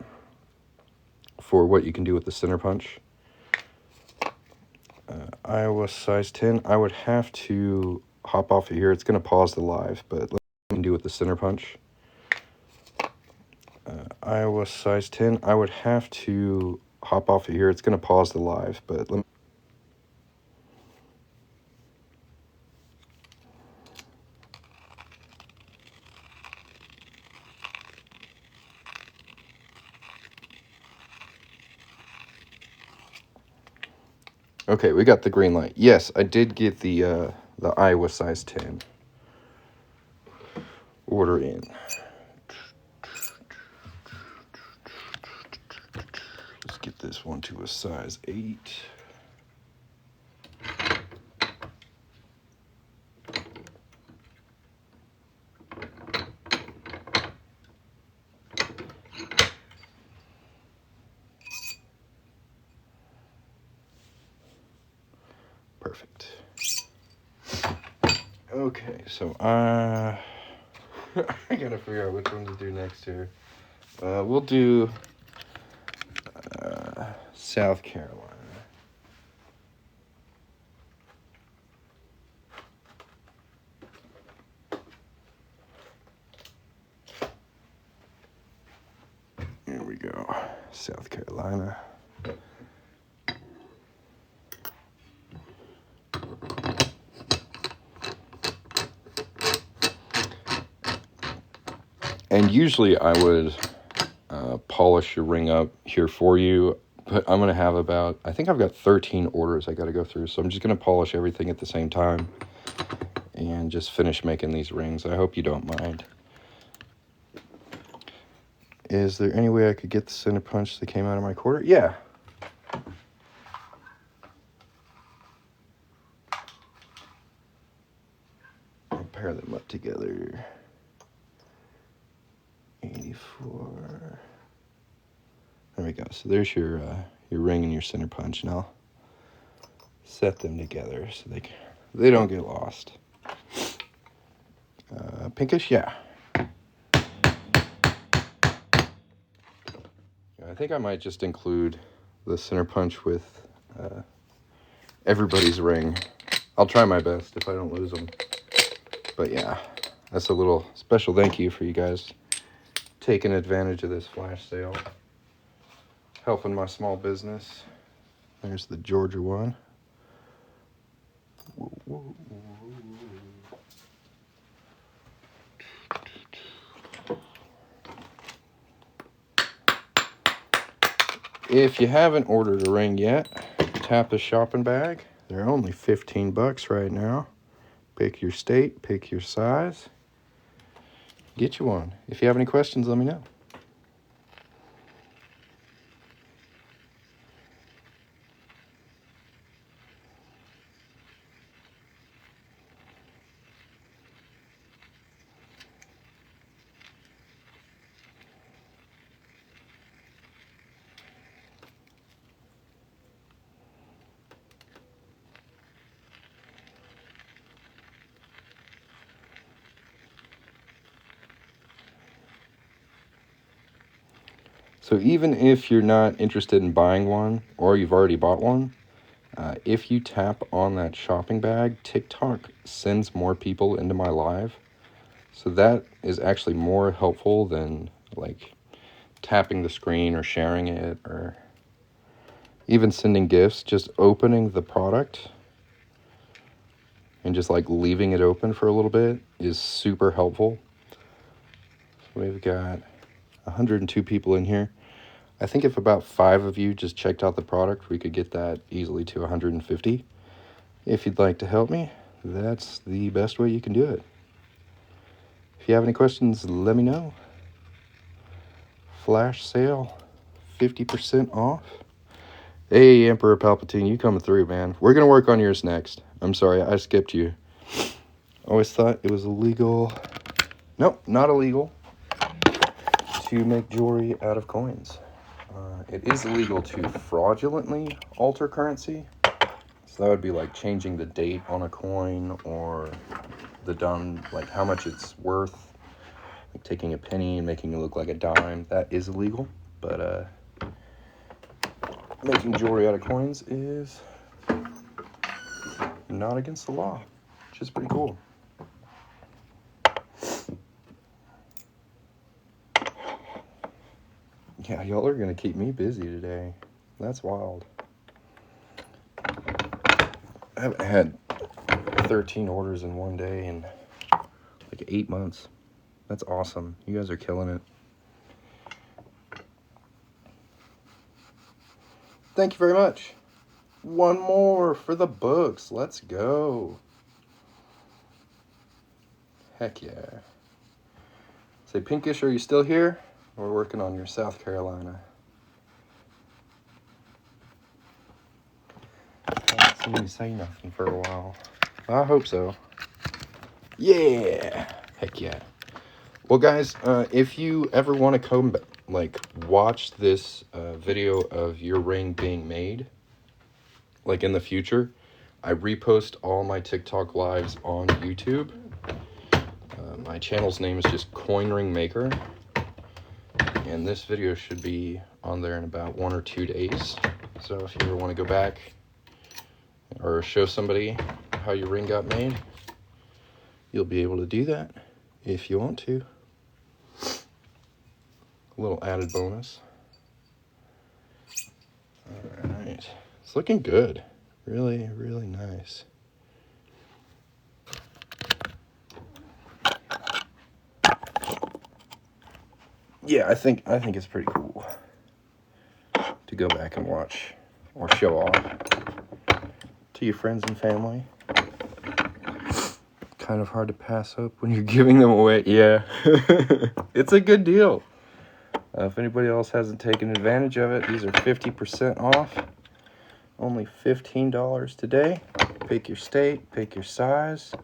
for what you can do with the center punch. Iowa size 10. I would have to hop off of here. It's going to pause the live, but let's see what we can do with the center punch. Iowa size 10. I would have to hop off of here. It's going to pause the live, but let me. Okay, we got the green light. Yes, I did get the Iowa size 10 order in. Let's get this one to a size 8. Perfect. Okay, so I gotta figure out which one to do next here. We'll do South Carolina. Here we go, South Carolina. And usually I would polish your ring up here for you, but I'm going to have I think I've got 13 orders I got to go through, so I'm just going to polish everything at the same time and just finish making these rings. I hope you don't mind. Is there any way I could get the center punch that came out of my quarter? Yeah. I'll pair them up together. 84. There we go. So there's your ring and your center punch, and I'll set them together so they don't get lost. Pinkish, yeah. I think I might just include the center punch with everybody's ring. I'll try my best if I don't lose them. But yeah, that's a little special thank you for you guys taking advantage of this flash sale. Helping my small business. There's the Georgia one. Whoa, whoa, whoa. If you haven't ordered a ring yet, tap the shopping bag. They're only 15 bucks right now. Pick your state, pick your size. Get you one. If you have any questions, let me know. So even if you're not interested in buying one, or you've already bought one, if you tap on that shopping bag, TikTok sends more people into my live. So that is actually more helpful than like tapping the screen or sharing it or even sending gifts. Just opening the product and just like leaving it open for a little bit is super helpful. So we've got 102 people in here. I think if about 5 of you just checked out the product, we could get that easily to 150. If you'd like to help me, that's the best way you can do it. If you have any questions, let me know. Flash sale, 50% off. Hey, Emperor Palpatine, you coming through, man. We're going to work on yours next. I'm sorry, I skipped you. Always thought it was illegal. Nope, not illegal to make jewelry out of coins. It is illegal to fraudulently alter currency. So that would be like changing the date on a coin or like how much it's worth. Like taking a penny and making it look like a dime. That is illegal. But making jewelry out of coins is not against the law, which is pretty cool. Yeah, y'all are gonna keep me busy today. That's wild. I haven't had 13 orders in one day in like 8 months. That's awesome. You guys are killing it. Thank you very much. One more for the books. Let's go. Heck yeah. Say, Pinkish, are you still here? We're working on your South Carolina. I haven't seen you say nothing for a while. I hope so. Yeah. Heck yeah. Well, guys, if you ever want to come, like, watch this video of your ring being made, like in the future, I repost all my TikTok lives on YouTube. My channel's name is just Coin Ring Maker. And this video should be on there in about 1 or 2 days. So if you ever want to go back or show somebody how your ring got made, you'll be able to do that if you want to. A little added bonus. All right. It's looking good. Really, really nice. Yeah, I think it's pretty cool to go back and watch or show off to your friends and family. Kind of hard to pass up when you're giving them away. Yeah, it's a good deal. If anybody else hasn't taken advantage of it, these are 50% off. Only $15 today. Pick your state, pick your size,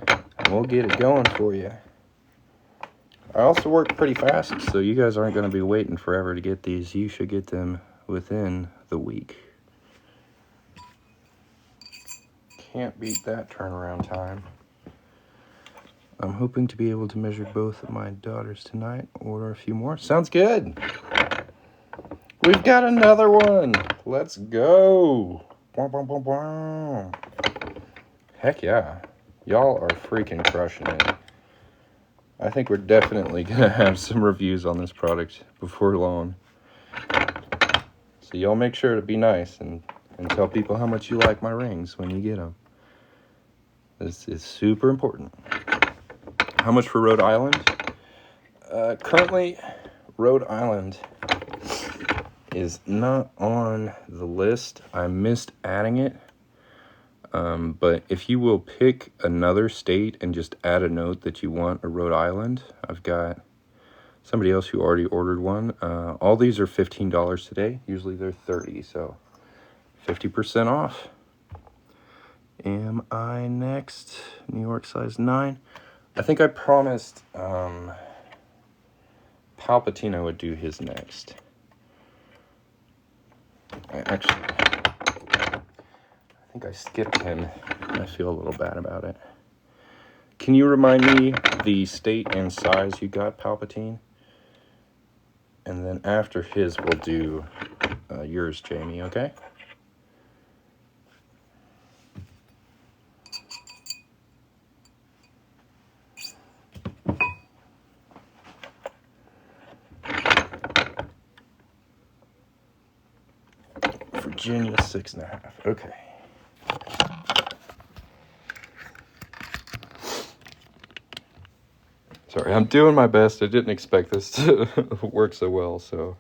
and we'll get it going for you. I also work pretty fast, so you guys aren't going to be waiting forever to get these. You should get them within the week. Can't beat that turnaround time. I'm hoping to be able to measure both of my daughters tonight. Order a few more. Sounds good. We've got another one. Let's go. Heck yeah. Y'all are freaking crushing it. I think we're definitely going to have some reviews on this product before long. So y'all make sure to be nice and tell people how much you like my rings when you get them. This is super important. How much for Rhode Island? Currently, Rhode Island is not on the list. I missed adding it. But if you will pick another state and just add a note that you want a Rhode Island, I've got somebody else who already ordered one. All these are $15 today. Usually they're $30, so 50% off. Am I next? New York size 9. I think I promised Palpatine I would do his next. I think I skipped him. I feel a little bad about it. Can you remind me the state and size you got, Palpatine? And then after his, we'll do yours, Jamie, okay? Virginia, 6.5. Okay. Sorry, I'm doing my best. I didn't expect this to work so well, so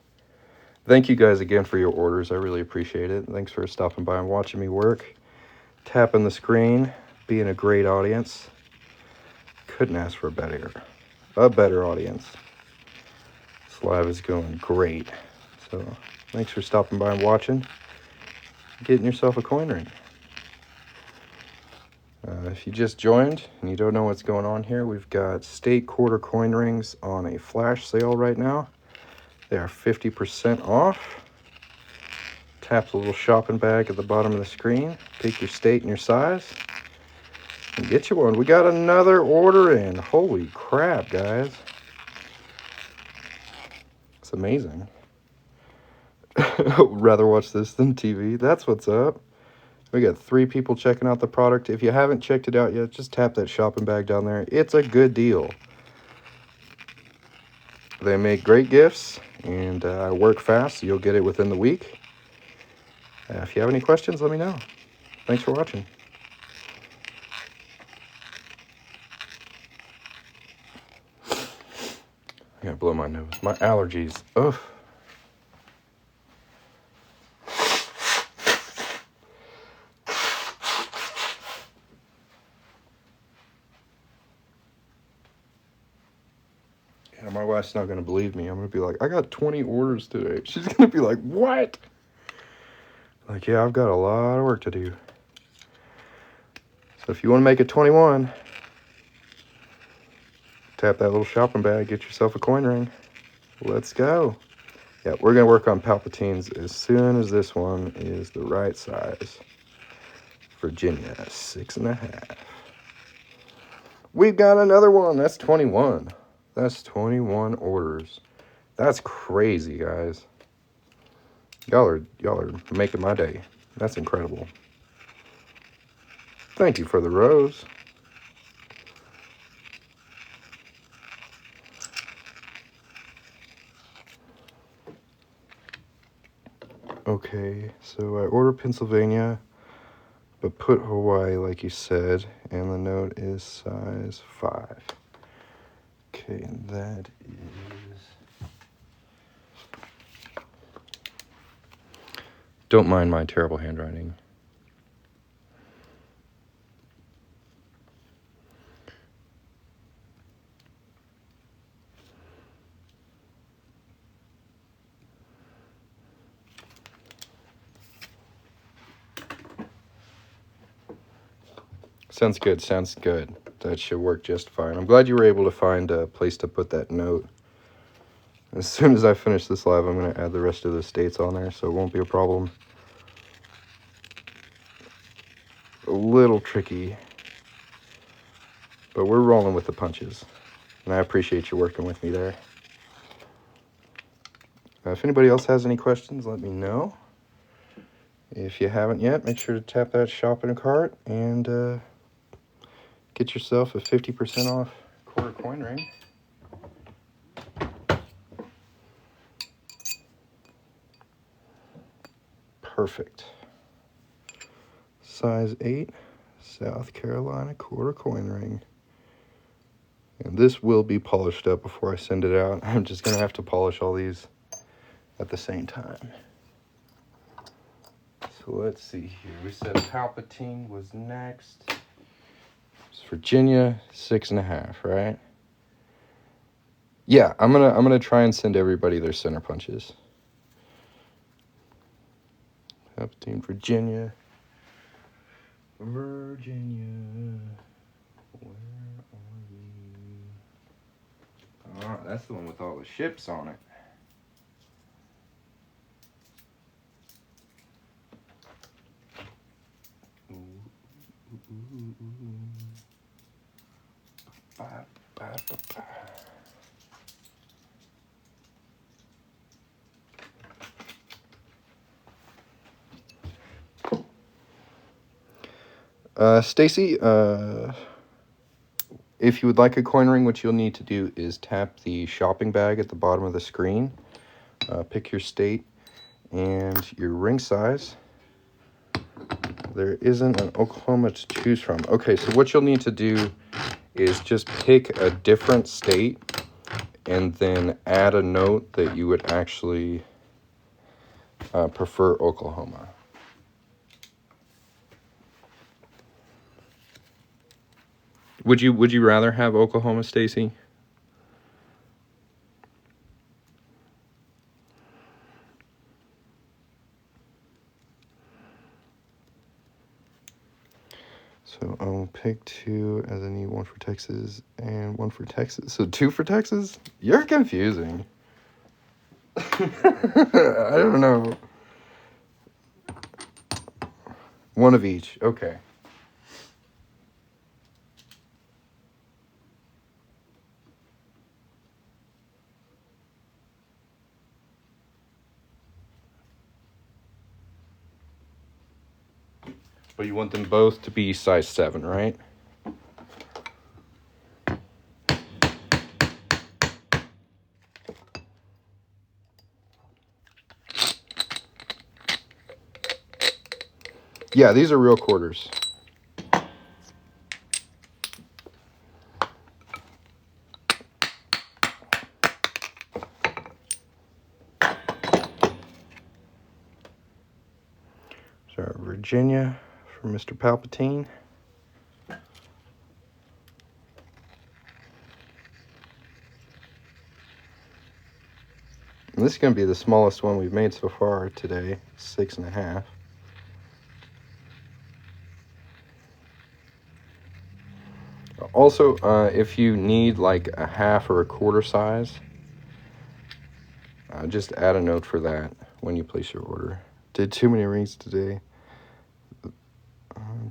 thank you guys again for your orders. I really appreciate it. Thanks for stopping by and watching me work, tapping the screen, being a great audience. Couldn't ask for a better audience. This live is going great. So thanks for stopping by and watching. Getting yourself a coin ring. If you just joined and you don't know what's going on here, we've got state quarter coin rings on a flash sale right now. They are 50% off. Tap the little shopping bag at the bottom of the screen. Pick your state and your size. And get you one. We got another order in. Holy crap, guys. It's amazing. Rather watch this than TV. That's what's up. We got 3 people checking out the product. If you haven't checked it out yet, just tap that shopping bag down there. It's a good deal. They make great gifts, and I work fast, so you'll get it within the week. If you have any questions, let me know. Thanks for watching. I gotta blow my nose. My allergies. Ugh. Yeah, my wife's not gonna believe me. I'm gonna be like, I got 20 orders today. She's gonna be like, what? Like, yeah, I've got a lot of work to do. So if you want to make it 21, tap that little shopping bag, get yourself a coin ring. Let's go. Yeah, we're going to work on Palpatines as soon as this one is the right size. Virginia, 6.5. We've got another one. That's 21. That's 21 orders. That's crazy, guys. Y'all are making my day. That's incredible. Thank you for the rose. Okay, so I ordered Pennsylvania, but put Hawaii like you said, and the note is size 5. Okay, and that is... Don't mind my terrible handwriting. Sounds good, sounds good. That should work just fine. I'm glad you were able to find a place to put that note. As soon as I finish this live, I'm going to add the rest of the states on there, so it won't be a problem. A little tricky, but we're rolling with the punches. And I appreciate you working with me there. If anybody else has any questions, let me know. If you haven't yet, make sure to tap that shopping cart and get yourself a 50% off quarter coin ring. Perfect. Size 8, South Carolina quarter coin ring. And this will be polished up before I send it out. I'm just going to have to polish all these at the same time. So let's see here. We said Palpatine was next. It's Virginia, 6.5, right? Yeah, I'm gonna try and send everybody their center punches. Palpatine, Virginia. Virginia. Where are you? Oh, that's the one with all the ships on it. Ba, ba, ba, ba. Stacy, if you would like a coin ring, what you'll need to do is tap the shopping bag at the bottom of the screen, pick your state and your ring size. There isn't an Oklahoma to choose from. Okay, so what you'll need to do is just pick a different state and then add a note that you would actually prefer Oklahoma. Would you rather have Oklahoma, Stacy? So I'll pick 2 as I need 1 for Texas and 1 for Texas. So 2 for Texas? You're confusing. I don't know. 1 of each. Okay. But you want them both to be size 7, right? Yeah, these are real quarters. So Virginia for Mr. Palpatine. And this is going to be the smallest one we've made so far today, 6.5. Also, if you need like a half or a quarter size, just add a note for that when you place your order. Did too many rings today.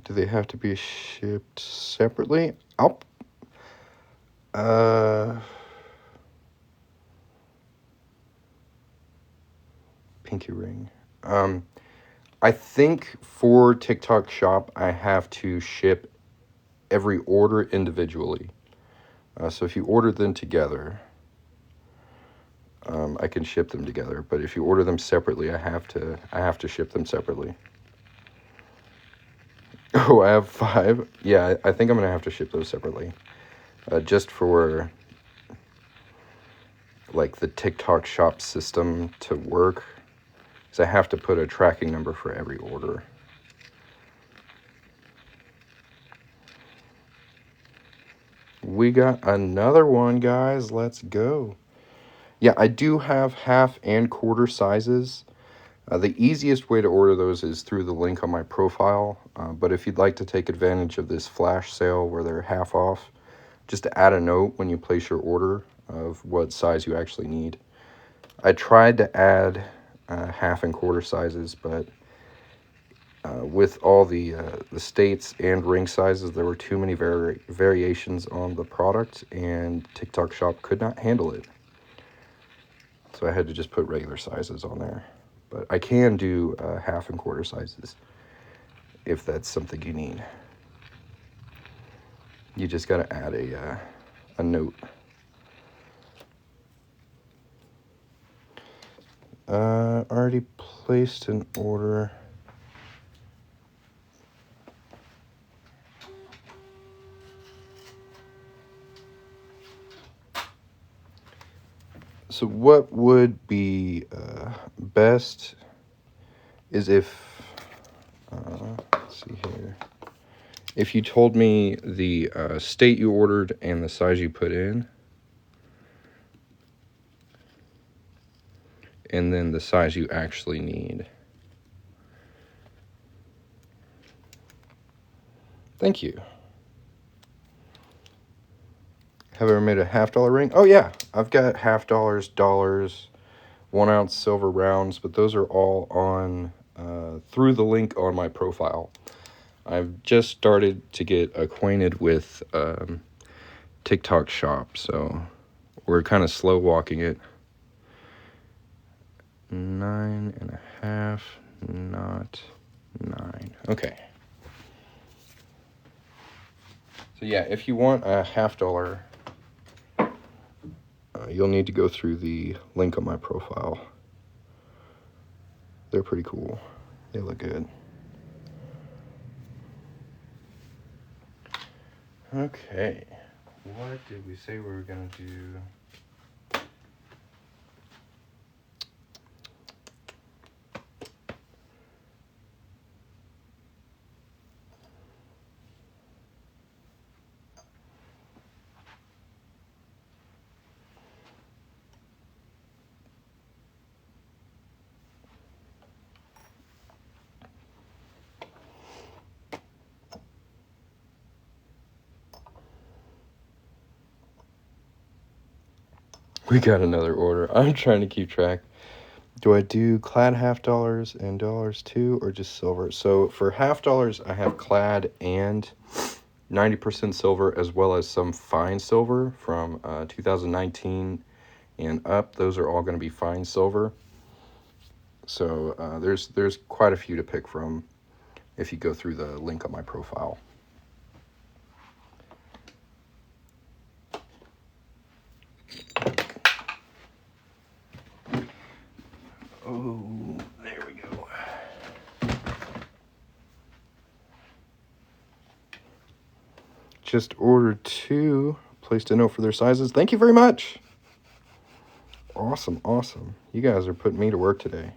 Do they have to be shipped separately? Pinky ring. I think for TikTok Shop, I have to ship every order individually. So if you order them together, I can ship them together. But if you order them separately, I have to ship them separately. Oh, I have 5. Yeah, I think I'm gonna have to ship those separately, just for like the TikTok Shop system to work. Because I have to put a tracking number for every order. We got another one, guys. Let's go. Yeah, I do have half and quarter sizes. The easiest way to order those is through the link on my profile. But if you'd like to take advantage of this flash sale where they're half off, just to add a note when you place your order of what size you actually need. I tried to add half and quarter sizes, but with all the states and ring sizes, there were too many variations on the product, and TikTok Shop could not handle it. So I had to just put regular sizes on there. But I can do half and quarter sizes if that's something you need. You just got to add a note. Already placed an order. So what would be best is if, let's see here, if you told me the state you ordered and the size you put in, and then the size you actually need. Thank you. Have I ever made a $1/2 ring? Oh yeah, I've got $1/2, dollars, 1 ounce silver rounds, but those are all on through the link on my profile. I've just started to get acquainted with TikTok Shop, so we're kind of slow walking it. 9.5, not 9. Okay. So yeah, if you want a $50, you'll need to go through the link on my profile. They're pretty cool. They look good. Okay, what did we say we were gonna do? We got another order. I'm trying to keep track. Do I do clad $50 and dollars too, or just silver? So for $50, I have clad and 90% silver, as well as some fine silver from 2019 and up. Those are all going to be fine silver. So there's quite a few to pick from if you go through the link on my profile. Oh, there we go. Just ordered 2, placed a note for their sizes. Thank you very much. Awesome, awesome. You guys are putting me to work today.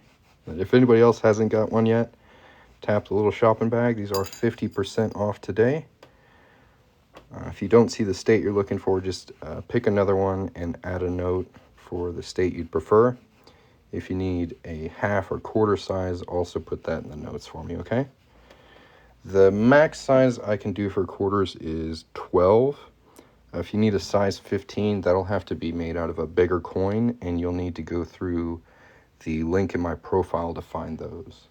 If anybody else hasn't got one yet, tap the little shopping bag. These are 50% off today. If you don't see the state you're looking for, just pick another one and add a note for the state you'd prefer. If you need a half or quarter size, also put that in the notes for me, okay? The max size I can do for quarters is 12. If you need a size 15, that'll have to be made out of a bigger coin, and you'll need to go through the link in my profile to find those.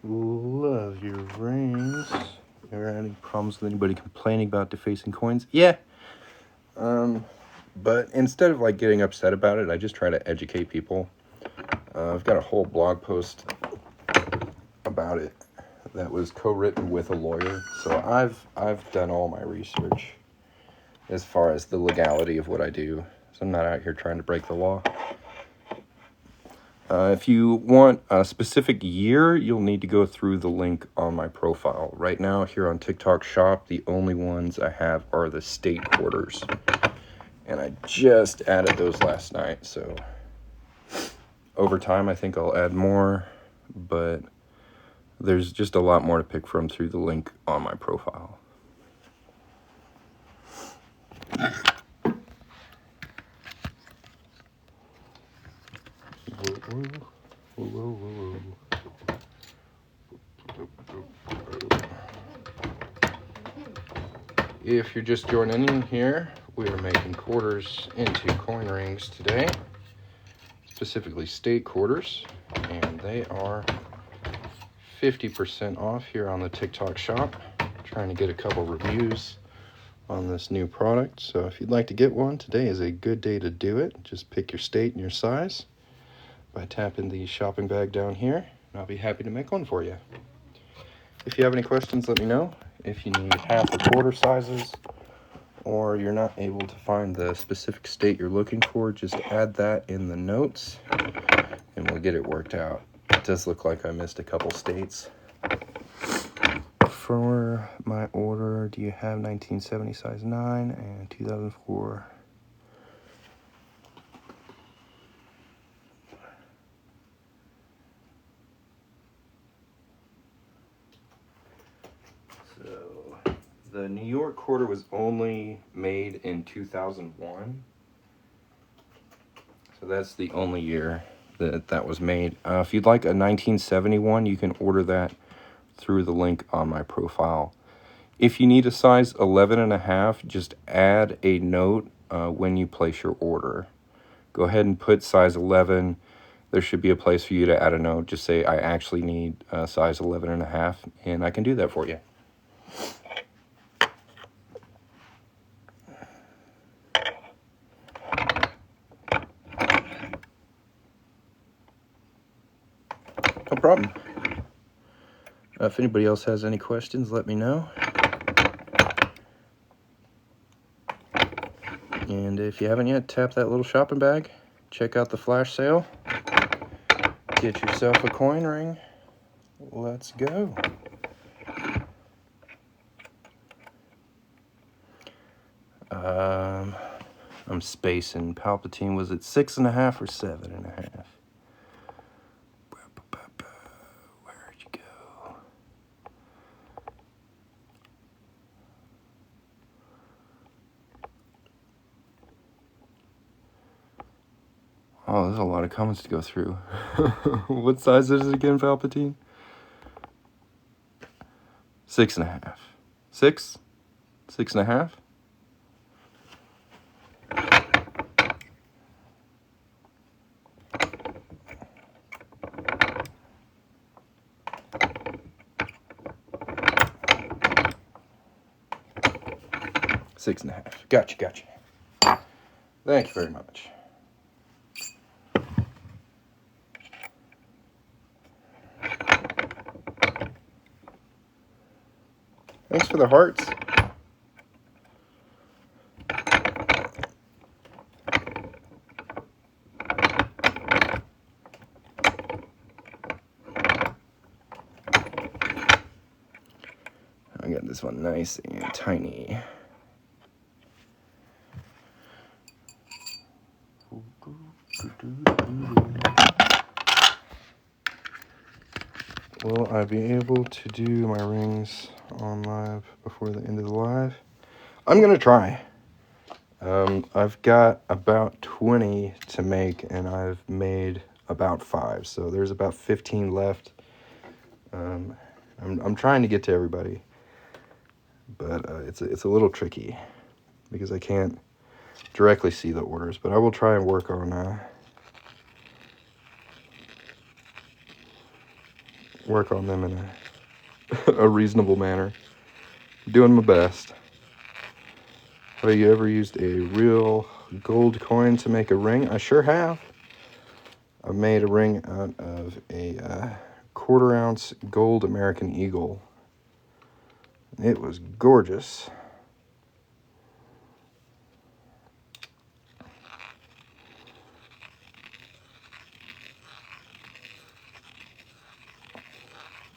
Love your rings. Ever had any problems with anybody complaining about defacing coins? Yeah. But instead of like getting upset about it, I just try to educate people. I've got a whole blog post about it that was co-written with a lawyer. So I've done all my research as far as the legality of what I do. So I'm not out here trying to break the law. If you want a specific year, you'll need to go through the link on my profile. Right now, here on TikTok Shop, the only ones I have are the state quarters. And I just added those last night, so over time I think I'll add more, but there's just a lot more to pick from through the link on my profile. If you're just joining in here, we are making quarters into coin rings today, specifically state quarters, and they are 50% off here on the TikTok Shop. Trying to get a couple reviews on this new product, so if you'd like to get one, today is a good day to do it. Just pick your state and your size by tapping the shopping bag down here, and I'll be happy to make one for you. If you have any questions, let me know. If you need half or quarter sizes, or you're not able to find the specific state you're looking for, just add that in the notes and we'll get it worked out. It does look like I missed a couple states. For my order, do you have 1970 size 9 and 2004? The New York quarter was only made in 2001. So that's the only year that was made. If you'd like a 1971, you can order that through the link on my profile. If you need a size 11.5, just add a note when you place your order. Go ahead and put size 11. There should be a place for you to add a note. Just say, I actually need a size 11.5, and I can do that for you. problem. If anybody else has any questions, let me know. And if you haven't yet, tap that little shopping bag. Check out the flash sale. Get yourself a coin ring. Let's go. I'm spacing. Palpatine was at 6.5 or 7.5. Where'd you go? Oh, there's a lot of comments to go through. What size is it again, Palpatine? 6.5. 6? 6.5? Six and a half. Gotcha. Thank you very much. Thanks for the hearts. I got this one nice and tiny. Will I be able to do my rings on live before the end of the live? I'm gonna try. I've got about 20 to make, and I've made about 5, so there's about 15 left. I'm trying to get to everybody, but it's a little tricky because I can't directly see the orders. But I will try and work on them in a reasonable manner. I'm doing my best. Have you ever used a real gold coin to make a ring? I sure have. I made a ring out of a 1/4 ounce gold American Eagle. It was gorgeous.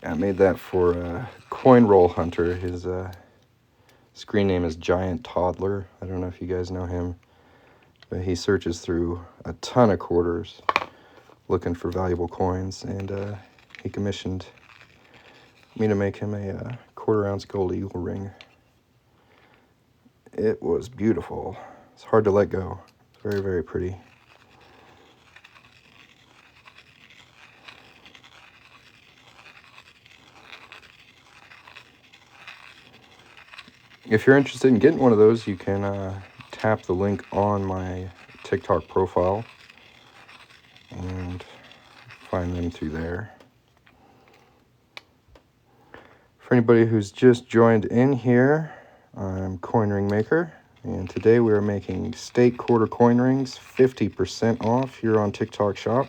I made that for Coin Roll Hunter. His screen name is Giant Toddler. I don't know if you guys know him, but he searches through a ton of quarters looking for valuable coins, and he commissioned me to make him a 1/4 ounce gold eagle ring. It was beautiful. It's hard to let go. It's very, very pretty. If you're interested in getting one of those, you can tap the link on my TikTok profile and find them through there. For anybody who's just joined in here, I'm Coin Ring Maker, and today we are making state quarter coin rings 50% off here on TikTok Shop.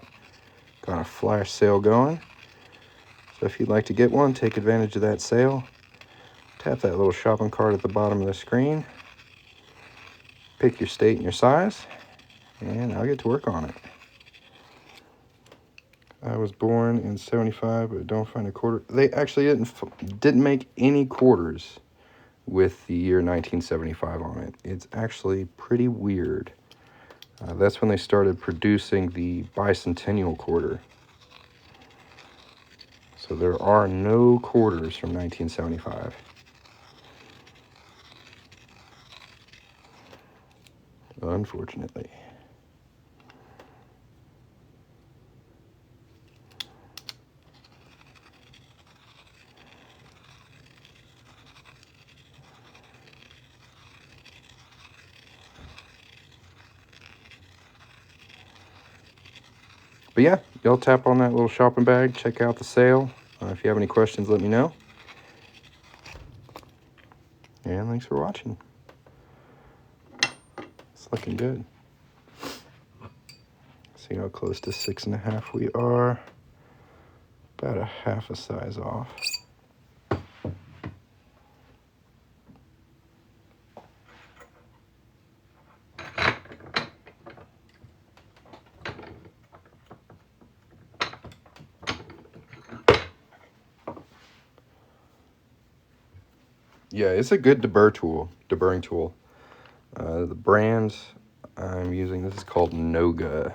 Got a flash sale going, so if you'd like to get one, take advantage of that sale. Tap that little shopping cart at the bottom of the screen, pick your state and your size, and I'll get to work on it. I was born in 75, but don't find a quarter. They actually didn't make any quarters with the year 1975 on it. It's actually pretty weird. That's when they started producing the bicentennial quarter. So there are no quarters from 1975. Unfortunately. But yeah, y'all tap on that little shopping bag, check out the sale. If you have any questions, let me know. And thanks for watching. It's looking good. See how close to 6.5 we are. about a half a size off. Yeah, it's a good deburring tool. The brand I'm using, this is called Noga.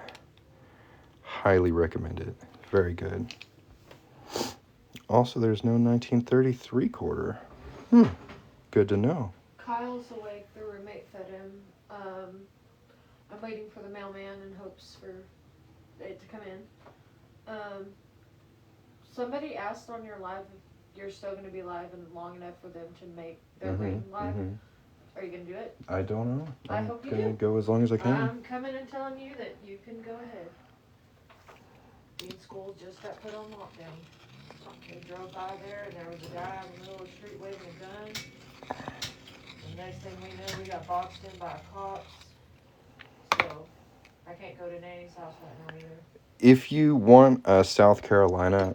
Highly recommend it. Very good. Also, there's no 1933 quarter. Good to know. Kyle's awake. The roommate fed him. I'm waiting for the mailman in hopes for it to come in. Somebody asked on your live if you're still going to be live and long enough for them to make their ring live. Are you going to do it? I don't know. I hope you do. I'm going to go as long as I can. I'm coming and telling you that you can go ahead. Dean School just got put on lockdown. They drove by there and there was a guy in the middle of the street waving a gun. The next thing we know, we got boxed in by cops. So I can't go to Nanny's house right now either. If you want South Carolina,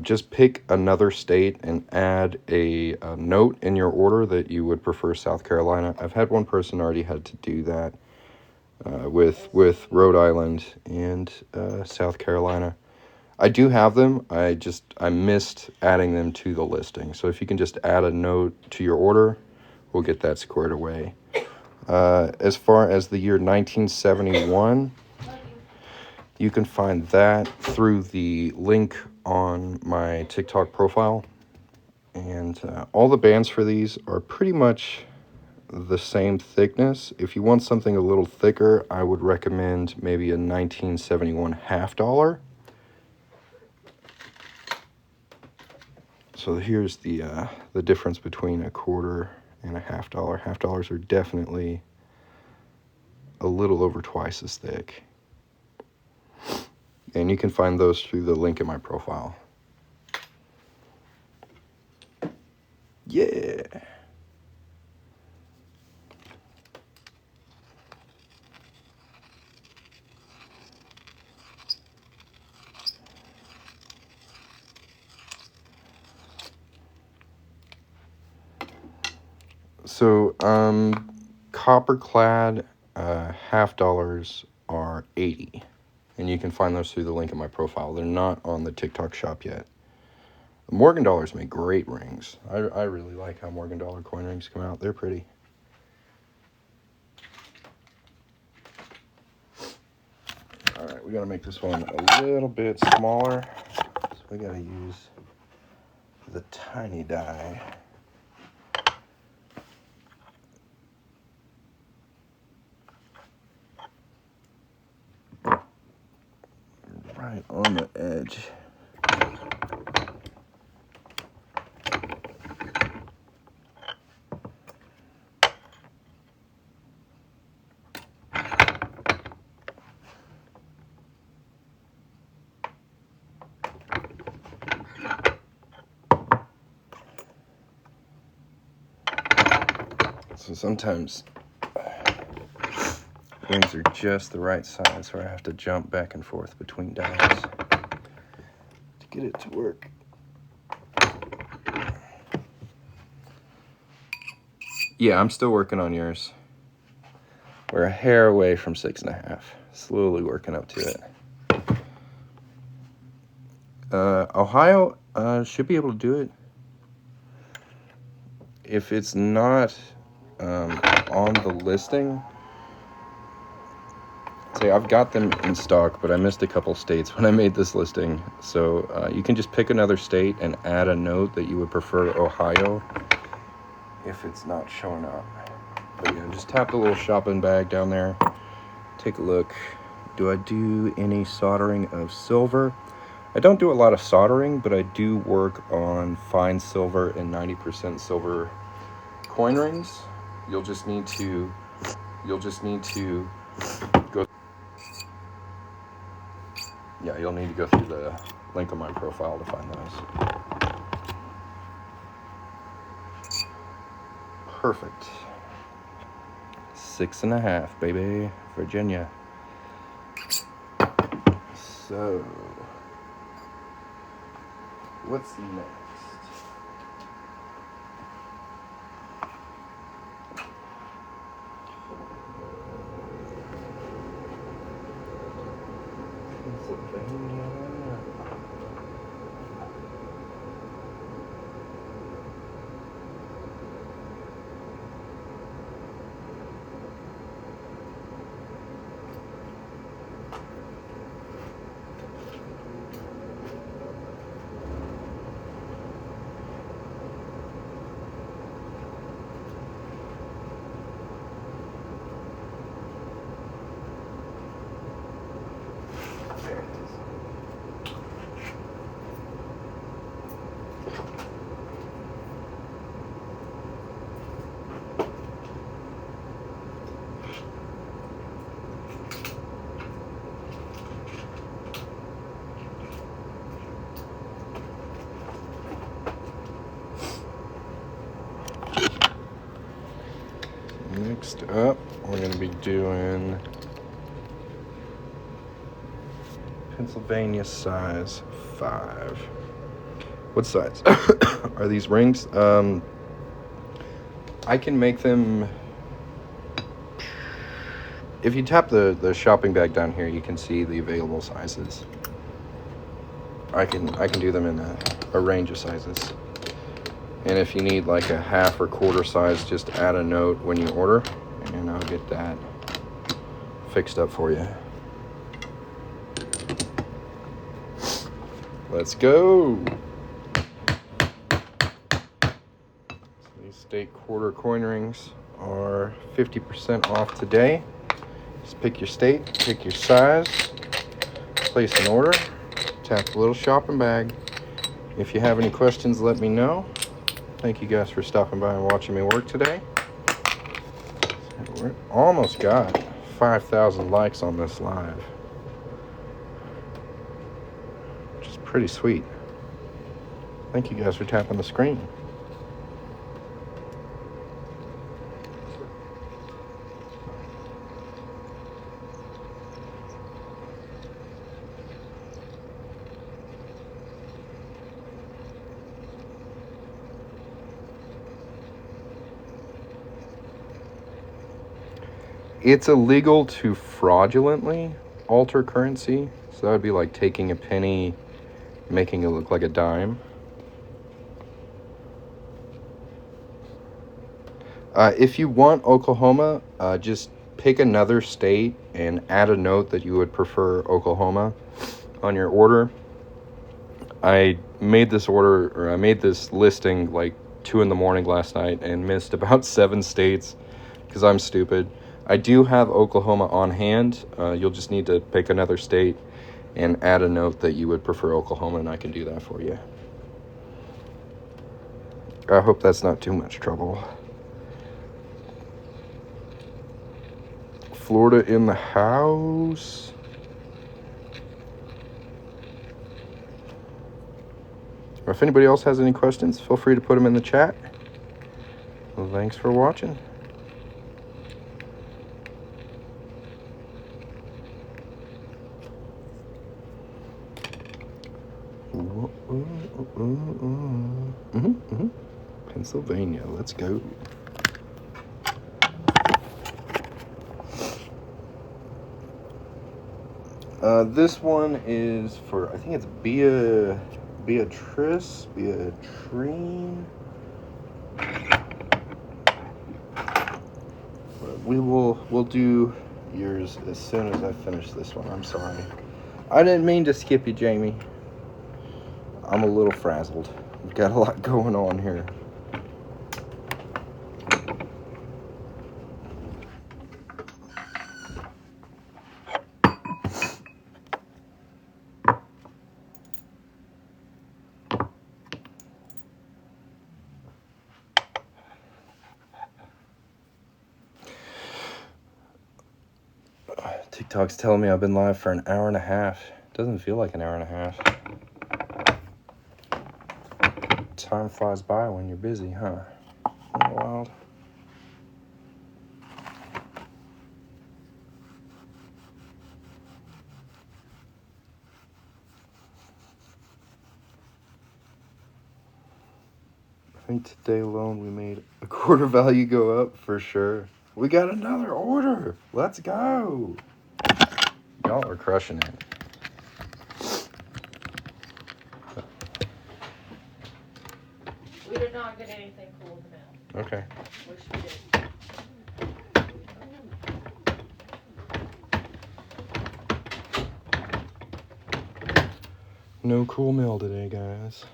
just pick another state and add a note in your order that you would prefer South Carolina. I've had one person already had to do that with Rhode Island and South Carolina. I do have them. I missed adding them to the listing. So if you can just add a note to your order, we'll get that squared away. As far as the year 1971, you can find that through the link on my TikTok profile. And all the bands for these are pretty much the same thickness. If you want something a little thicker, I would recommend maybe a 1971 half dollar. So here's the difference between a quarter and a half dollar. Half dollars are definitely a little over twice as thick. And you can find those through the link in my profile. Yeah. So, copper clad half dollars are 80. And you can find those through the link in my profile. They're not on the TikTok shop yet. Morgan dollars make great rings. I really like how Morgan dollar coin rings come out. They're pretty. Alright, we gotta make this one a little bit smaller. So we gotta use the tiny die. Right on the edge. So sometimes rings are just the right size where I have to jump back and forth between dies to get it to work. Yeah, I'm still working on yours. We're a hair away from 6.5. Slowly working up to it. Ohio should be able to do it. If it's not on the listing, say I've got them in stock, but I missed a couple states when I made this listing. So you can just pick another state and add a note that you would prefer Ohio if it's not showing up. But yeah, just tap the little shopping bag down there. Take a look. Do I do any soldering of silver? I don't do a lot of soldering, but I do work on fine silver and 90% silver coin rings. You'll just need to go. Yeah, you'll need to go through the link on my profile to find those. Perfect. 6.5, baby. Virginia. So what's next? Pennsylvania. There it is. Next up, we're going to be doing Pennsylvania size 5. What size are these rings? I can make them. If you tap the shopping bag down here, you can see the available sizes. I can do them in a range of sizes. And if you need like a half or quarter size, just add a note when you order, and I'll get that fixed up for you. Let's go. So these state quarter coin rings are 50% off today. Just pick your state, pick your size, place an order, tap the little shopping bag. If you have any questions, let me know. Thank you guys for stopping by and watching me work today. We're almost got 5,000 likes on this live, which is pretty sweet. Thank you guys for tapping the screen. It's illegal to fraudulently alter currency. So that would be like taking a penny, making it look like a dime. If you want Oklahoma, just pick another state and add a note that you would prefer Oklahoma on your order. I made this listing like 2 a.m. last night and missed about 7 states because I'm stupid. I do have Oklahoma on hand. You'll just need to pick another state and add a note that you would prefer Oklahoma, and I can do that for you. I hope that's not too much trouble. Florida in the house. Or if anybody else has any questions, feel free to put them in the chat. Well, thanks for watching. Pennsylvania, let's go. This one is for, I think it's Beatrice. We'll do yours as soon as I finish this one. I'm sorry. I didn't mean to skip you, Jamie. I'm a little frazzled. We've got a lot going on here. TikTok's telling me I've been live for an hour and a half. Doesn't feel like an hour and a half. Time flies by when you're busy, huh? Isn't that wild? I think today alone we made a quarter value go up for sure. We got another order. Let's go. Y'all are crushing it. We did not get anything cool in the mail. Okay. Wish we did. No cool mail today, guys.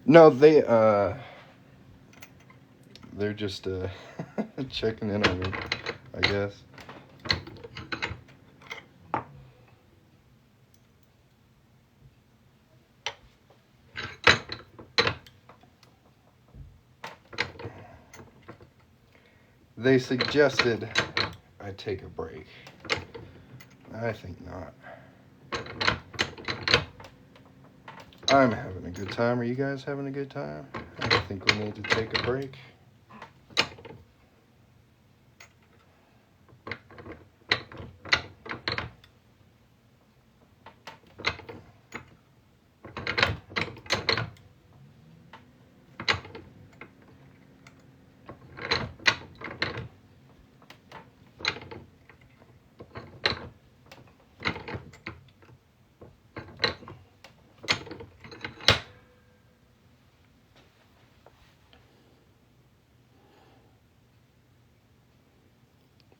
No, they're just checking in on me, I guess. They suggested I take a break. I think not. I'm having a good time. Are you guys having a good time? I think we need to take a break.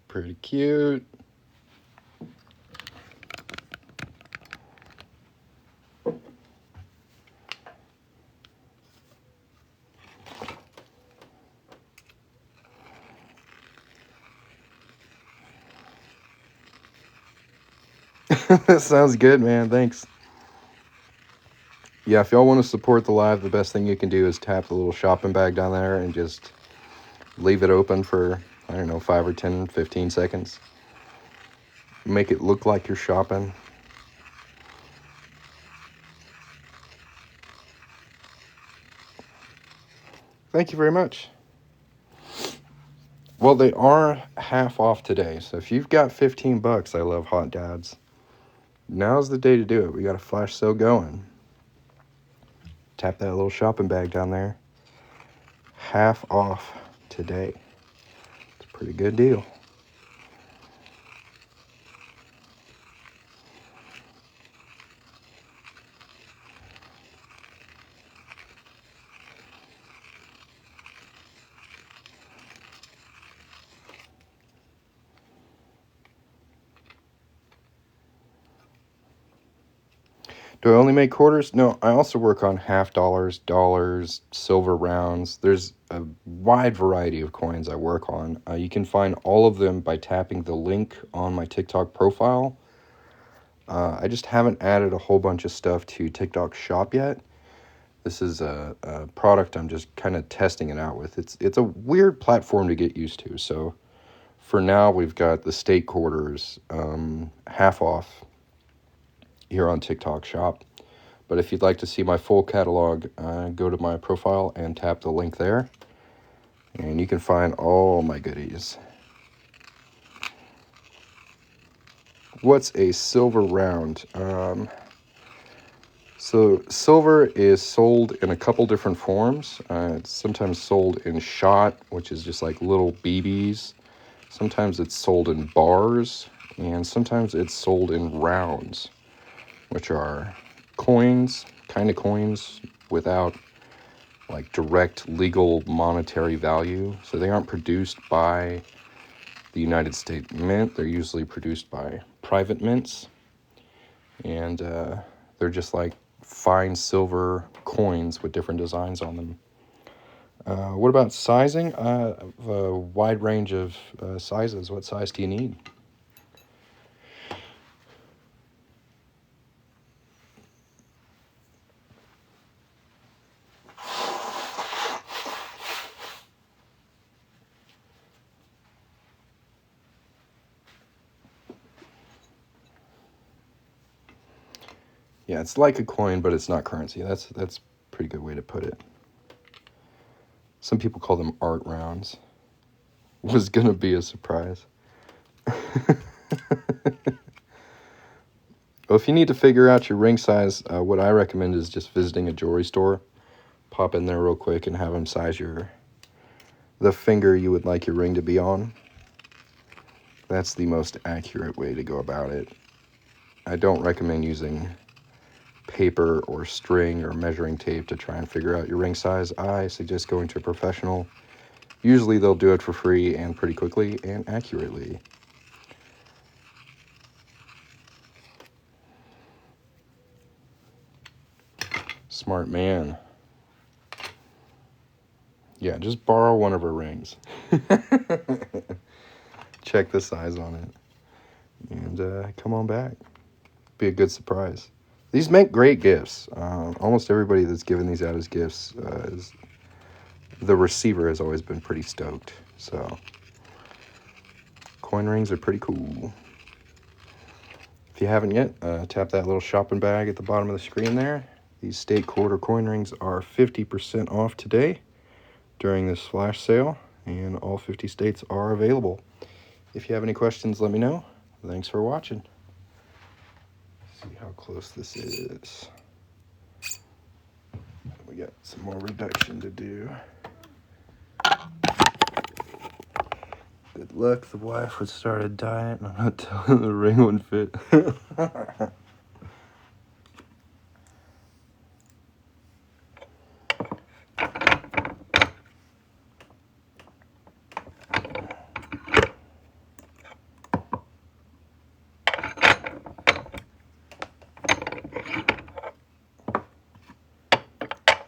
Pretty cute. That sounds good, man. Thanks. Yeah, if y'all want to support the live, the best thing you can do is tap the little shopping bag down there and just leave it open for, I don't know, 5 or 10, 15 seconds. Make it look like you're shopping. Thank you very much. Well, they are half off today, so if you've got 15 bucks, I love hot dads. Now's the day to do it. We got a flash sale going. Tap that little shopping bag down there. Half off today. It's a pretty good deal. Do I only make quarters? No, I also work on half dollars, dollars, silver rounds. There's a wide variety of coins I work on. You can find all of them by tapping the link on my TikTok profile. I just haven't added a whole bunch of stuff to TikTok Shop yet. This is a product I'm just kind of testing it out with. It's a weird platform to get used to. So for now, we've got the state quarters half off here on TikTok Shop. But if you'd like to see my full catalog, go to my profile and tap the link there. And you can find all my goodies. What's a silver round? So silver is sold in a couple different forms. It's sometimes sold in shot, which is just like little BBs. Sometimes it's sold in bars. And sometimes it's sold in rounds, which are coins, kind of coins without like direct legal monetary value. So they aren't produced by the United States Mint. They're usually produced by private mints. And they're just like fine silver coins with different designs on them. What about sizing? A wide range of sizes. What size do you need? Yeah, it's like a coin, but it's not currency. That's a pretty good way to put it. Some people call them art rounds. Was gonna be a surprise. Well, if you need to figure out your ring size, what I recommend is just visiting a jewelry store. pop in there real quick and have them size the finger you would like your ring to be on. That's the most accurate way to go about it. I don't recommend using paper or string or measuring tape to try and figure out your ring size. I suggest going to a professional. Usually they'll do it for free and pretty quickly and accurately. Smart man. Yeah, just borrow one of her rings. Check the size on it. And come on back. Be a good surprise. These make great gifts. Almost everybody that's given these out as gifts, the receiver has always been pretty stoked. So, coin rings are pretty cool. If you haven't yet, tap that little shopping bag at the bottom of the screen there. These state quarter coin rings are 50% off today during this flash sale, and all 50 states are available. If you have any questions, let me know. Thanks for watching. See how close this is. We got some more reduction to do. Good luck, the wife would start a diet, and I'm not telling the ring wouldn't fit.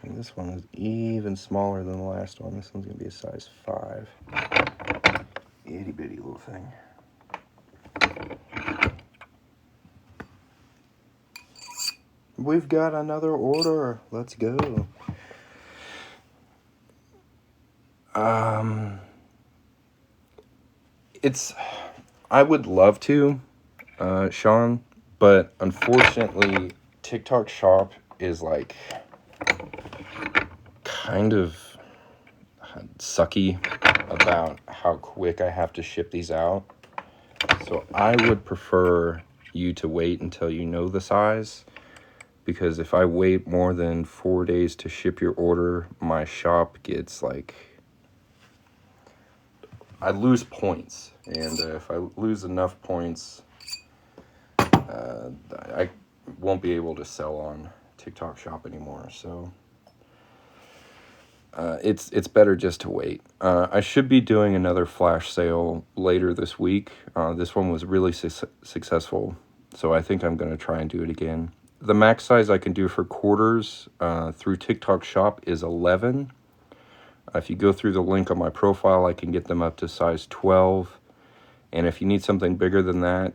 This one is even smaller than the last one. This one's going to be a size 5. Itty bitty little thing. We've got another order. Let's go. I would love to, Sean, but unfortunately, TikTok Shop is like kind of sucky about how quick I have to ship these out. So I would prefer you to wait until you know the size, because if I wait more than 4 days to ship your order, my shop gets like, I lose points, and if I lose enough points, I won't be able to sell on TikTok Shop anymore. So it's better just to wait. I should be doing another flash sale later this week. This one was really successful, so I think I'm going to try and do it again. The max size I can do for quarters through TikTok Shop is 11. If you go through the link on my profile, I can get them up to size 12. And if you need something bigger than that,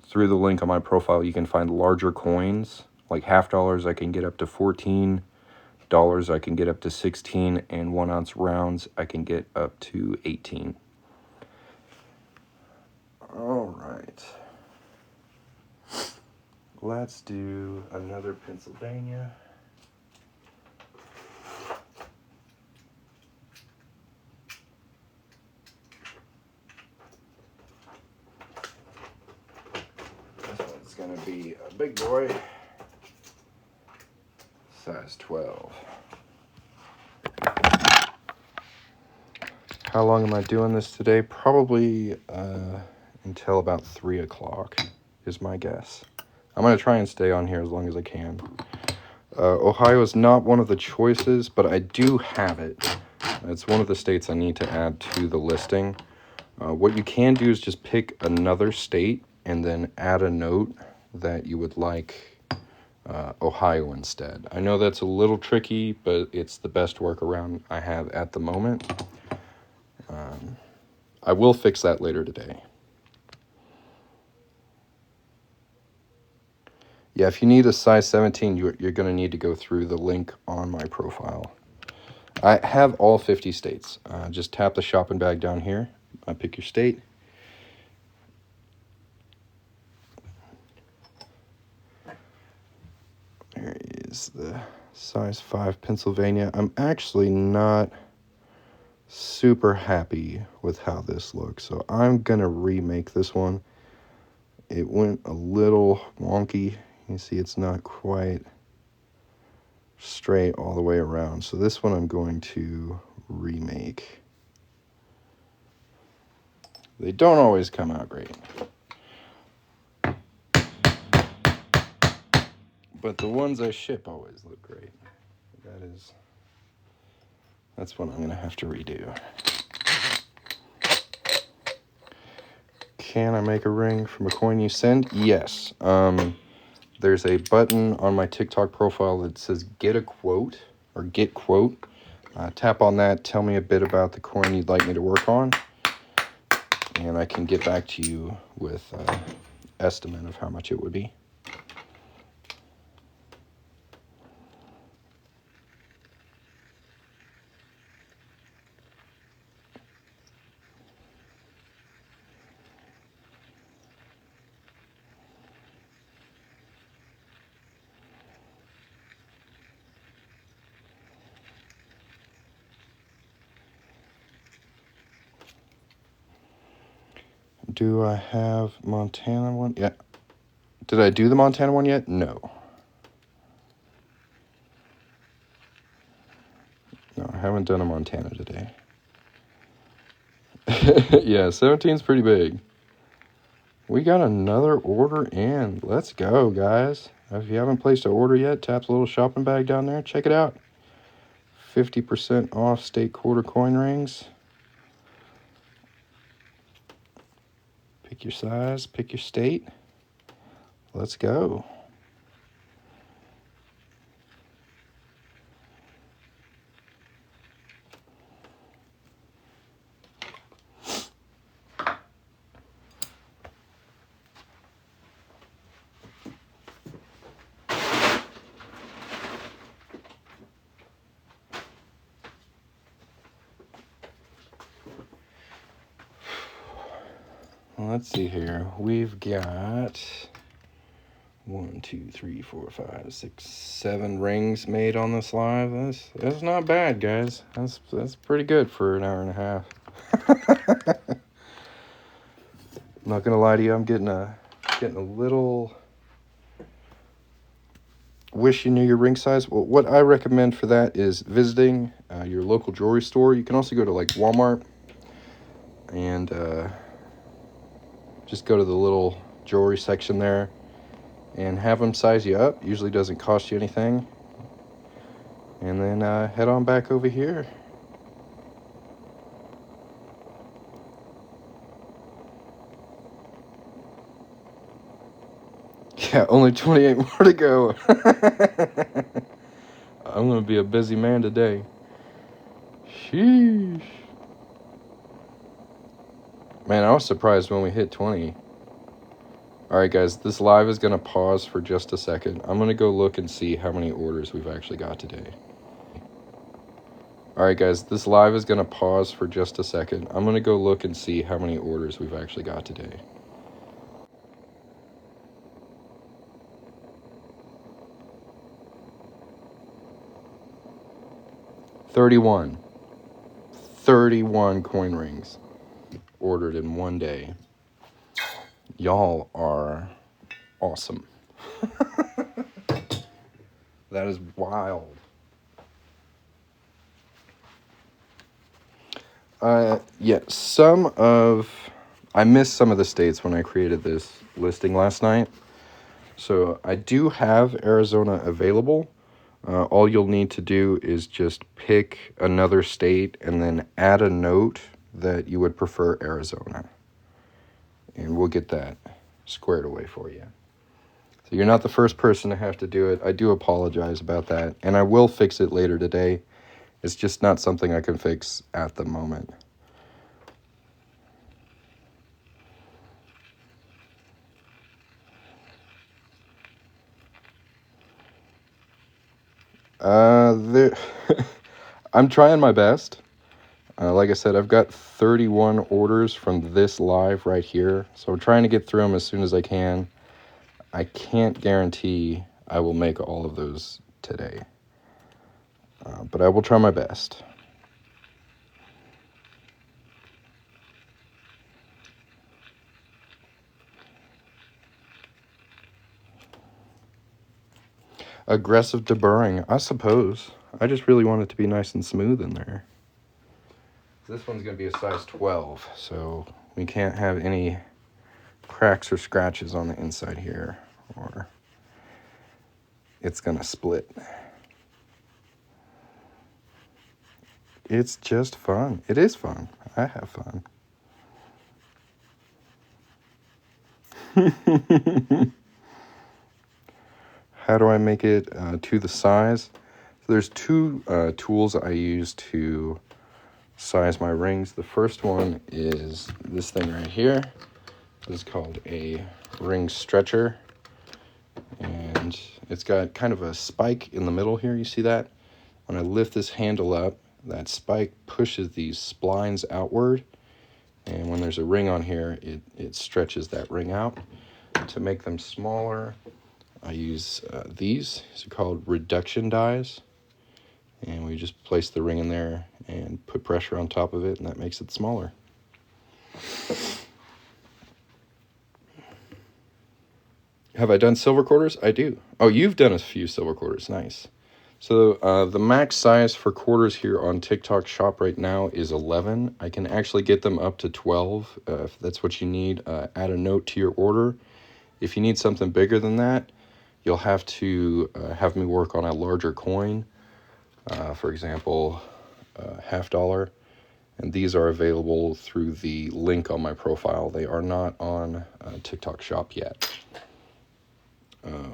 through the link on my profile, you can find larger coins. Like $half I can get up to 14. Dollars I can get up to 16, and 1 ounce rounds I can get up to 18. All right. Let's do another Pennsylvania. This one's going to be a big boy. Size 12. How long am I doing this today? Probably until about 3 o'clock is my guess. I'm going to try and stay on here as long as I can. Ohio is not one of the choices, but I do have it. It's one of the states I need to add to the listing. What you can do is just pick another state and then add a note that you would like Ohio instead. I know that's a little tricky, but it's the best workaround I have at the moment. I will fix that later today. Yeah, if you need a size 17, you're going to need to go through the link on my profile. I have all 50 states. Just tap the shopping bag down here. Pick your state. There is the size 5 Pennsylvania. I'm actually not super happy with how this looks, so I'm gonna remake this one. It went a little wonky. You see it's not quite straight all the way around. So this one I'm going to remake. They don't always come out great. But the ones I ship always look great. That's what I'm going to have to redo. Can I make a ring from a coin you send? Yes. There's a button on my TikTok profile that says get a quote or get quote. Tap on that, tell me a bit about the coin you'd like me to work on, and I can get back to you with an estimate of how much it would be. Do I have Montana one? Yeah. Did I do the Montana one yet? No. No, I haven't done a Montana today. Yeah, 17's pretty big. We got another order in. Let's go, guys. If you haven't placed an order yet, tap the little shopping bag down there. Check it out. 50% off state quarter coin rings. Pick your size, pick your state. Let's go. Let's see here. We've got 1, 2, 3, 4, 5, 6, 7 rings made on this live. That's not bad, guys. That's pretty good for an hour and a half. I'm not gonna lie to you. I'm getting a little. Wish you knew your ring size. Well, what I recommend for that is visiting your local jewelry store. You can also go to like Walmart and just go to the little jewelry section there and have them size you up. Usually doesn't cost you anything. And then head on back over here. Yeah, only 28 more to go. I'm going to be a busy man today. Sheesh. Man, I was surprised when we hit 20. Alright guys, this live is going to pause for just a second. I'm going to go look and see how many orders we've actually got today. Alright guys, this live is going to pause for just a second. I'm going to go look and see how many orders we've actually got today. $31 coin rings ordered in one day. Y'all are awesome. That is wild. Yeah, I missed some of the states when I created this listing last night. So I do have Arizona available. All you'll need to do is just pick another state and then add a note that you would prefer Arizona. And we'll get that squared away for you. So you're not the first person to have to do it. I do apologize about that. And I will fix it later today. It's just not something I can fix at the moment. I'm trying my best. Like I said, I've got 31 orders from this live right here. So I'm trying to get through them as soon as I can. I can't guarantee I will make all of those today. But I will try my best. Aggressive deburring, I suppose. I just really want it to be nice and smooth in there. This one's going to be a size 12, so we can't have any cracks or scratches on the inside here, or it's going to split. It's just fun. It is fun. I have fun. How do I make it to the size? So there's two tools I use to size my rings. The first one is this thing right here. This is called a ring stretcher, and it's got kind of a spike in the middle here. You see that? When I lift this handle up, that spike pushes these splines outward, and when there's a ring on here, it stretches that ring out. To make them smaller, I use these. These are called reduction dies, and we just place the ring in there and put pressure on top of it, and that makes it smaller. Have I done silver quarters? I do. Oh, you've done a few silver quarters. Nice. So the max size for quarters here on TikTok Shop right now is 11. I can actually get them up to 12 if that's what you need. Add a note to your order. If you need something bigger than that, you'll have to have me work on a larger coin. For example, $50. And these are available through the link on my profile. They are not on TikTok Shop yet.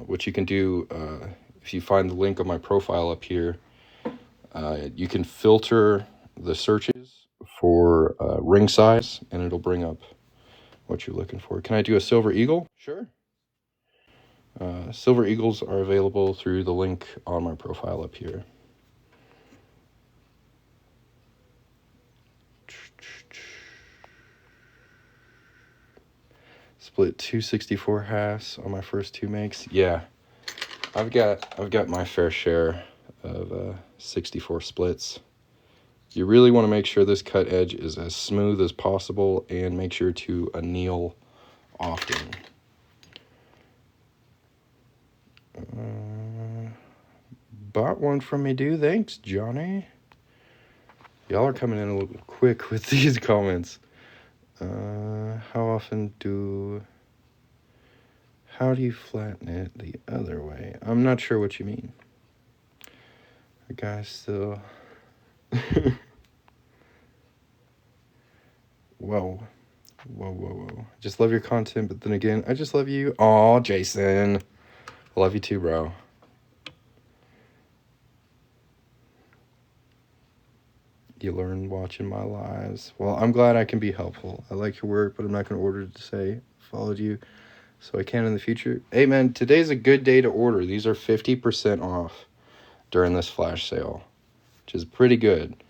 What you can do, if you find the link on my profile up here, you can filter the searches for ring size, and it'll bring up what you're looking for. Can I do a silver eagle? Sure. Silver eagles are available through the link on my profile up here. Split 264 halves on my first two makes. Yeah, I've got my fair share of 64 splits. You really want to make sure this cut edge is as smooth as possible, and make sure to anneal often. Bought one from me, dude. Thanks, Johnny. Y'all are coming in a little quick with these comments. How do you flatten it the other way? I'm not sure what you mean. The guy's still... Whoa. Just love your content, but then again, I just love you. Aw, Jason. I love you too, bro. You learn watching my lives. Well, I'm glad I can be helpful. I like your work, but I'm not going to order to say followed you, so I can in the future. Hey, man, today's a good day to order. These are 50% off during this flash sale, which is pretty good.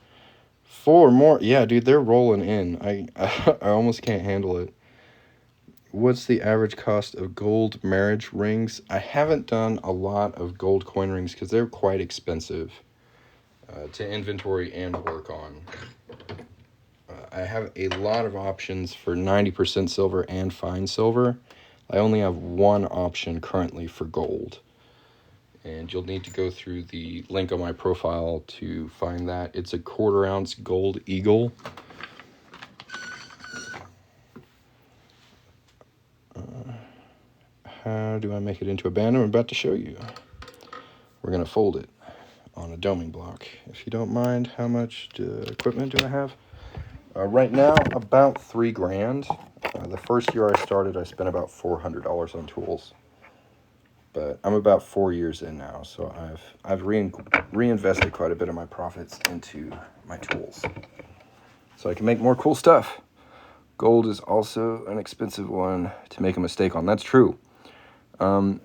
4 more. Yeah, dude, they're rolling in. I almost can't handle it. What's the average cost of gold marriage rings? I haven't done a lot of gold coin rings because they're quite expensive to inventory and work on. I have a lot of options for 90% silver and fine silver. I only have one option currently for gold. And you'll need to go through the link on my profile to find that. It's a 1/4 ounce gold eagle. How do I make it into a band? I'm about to show you. We're going to fold it on a doming block. If you don't mind, how much equipment do I have? Right now, about $3,000. The first year I started, I spent about $400 on tools. But I'm about 4 years in now, so I've reinvested quite a bit of my profits into my tools, so I can make more cool stuff. Gold is also an expensive one to make a mistake on. That's true. I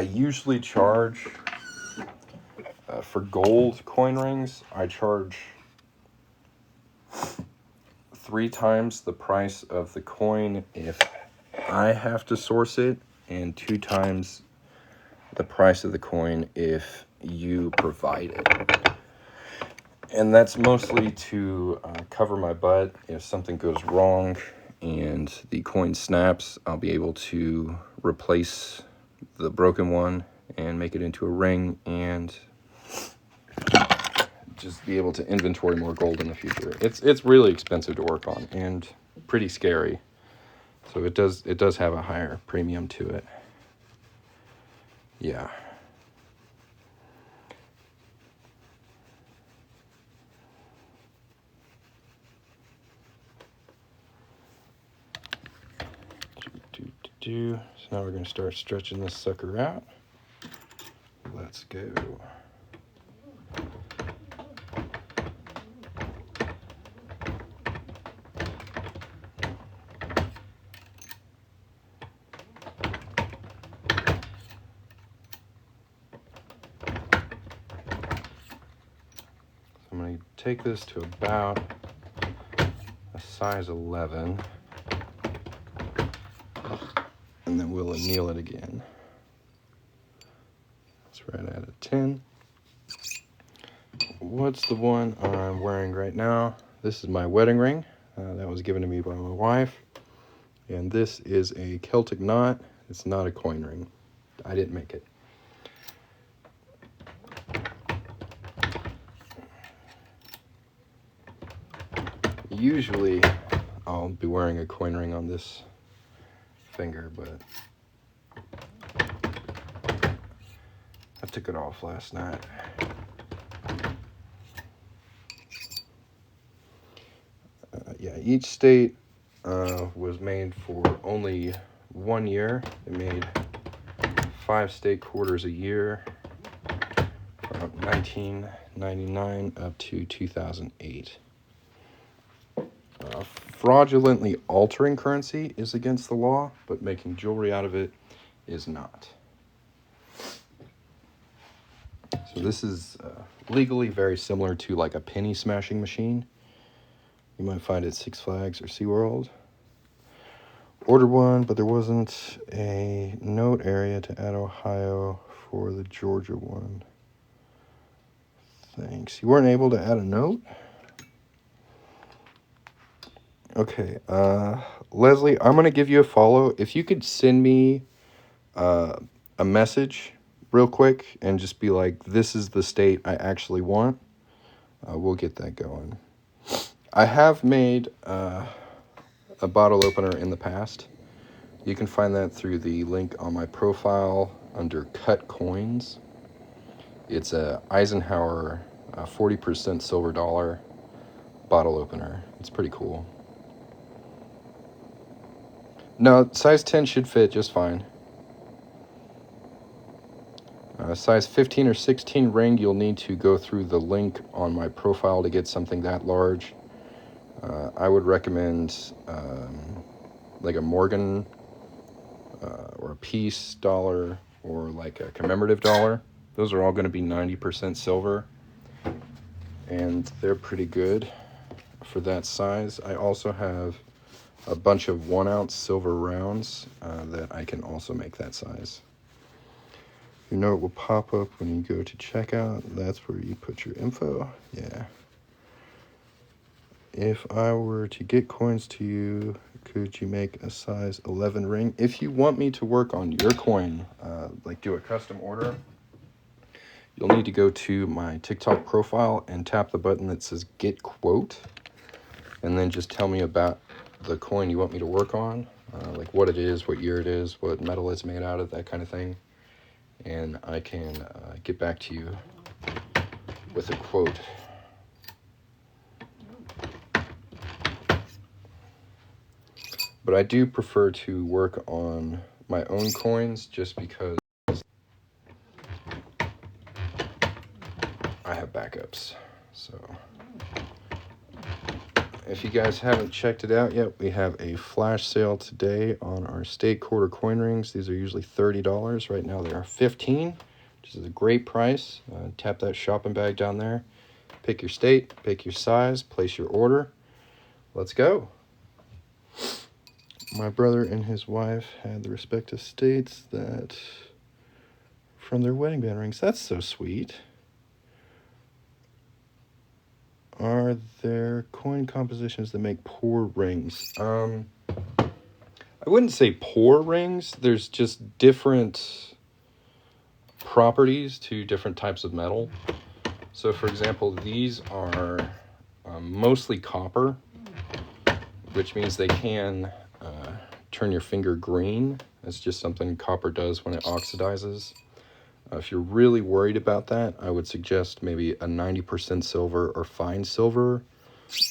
usually charge for gold coin rings. I charge 3 times the price of the coin if I have to source it, and 2 times the price of the coin if you provide it. And that's mostly to cover my butt. If something goes wrong and the coin snaps, I'll be able to replace the broken one and make it into a ring and just be able to inventory more gold in the future. It's really expensive to work on and pretty scary. So it does have a higher premium to it. Yeah. So now we're going to start stretching this sucker out. Let's go. I'm going to take this to about a size 11, and then we'll anneal it again. It's right at a 10. What's the one I'm wearing right now? This is my wedding ring. That was given to me by my wife. And this is a Celtic knot. It's not a coin ring. I didn't make it. Usually I'll be wearing a coin ring on this finger, but I took it off last night. Yeah, each state was made for only 1 year. They made 5 state quarters a year from 1999 up to 2008. Fraudulently altering currency is against the law, but making jewelry out of it is not. So this is legally very similar to like a penny smashing machine. You might find it at Six Flags or SeaWorld. Ordered one, but there wasn't a note area to add Ohio for the Georgia one. Thanks. You weren't able to add a note? Okay, Leslie, I'm going to give you a follow. If you could send me a message real quick and just be like, this is the state I actually want, we'll get that going. I have made a bottle opener in the past. You can find that through the link on my profile under Cut Coins. It's a Eisenhower 40% silver dollar bottle opener. It's pretty cool. No, size 10 should fit just fine. Size 15 or 16 ring, you'll need to go through the link on my profile to get something that large. I would recommend like a Morgan or a Peace dollar or like a commemorative dollar. Those are all going to be 90% silver, and they're pretty good for that size. I also have a bunch of 1 ounce silver rounds that I can also make that size. Your note will pop up when you go to checkout. That's where you put your info. Yeah. If I were to get coins to you, could you make a size 11 ring? If you want me to work on your coin, like do a custom order, you'll need to go to my TikTok profile and tap the button that says Get Quote, and then just tell me about the coin you want me to work on, like what it is, what year it is, what metal it's made out of, that kind of thing, and I can get back to you with a quote. But I do prefer to work on my own coins just because I have backups. So if you guys haven't checked it out yet, we have a flash sale today on our state quarter coin rings. These are usually $30. Right now they are $15, which is a great price. Tap that shopping bag down there. Pick your state, pick your size, place your order. Let's go. My brother and his wife had the respective states that from their wedding band rings. That's so sweet. Are there coin compositions that make poor rings? I wouldn't say poor rings. There's just different properties to different types of metal. So for example, these are mostly copper, which means they can turn your finger green. That's just something copper does when it oxidizes. If you're really worried about that, I would suggest maybe a 90% silver or fine silver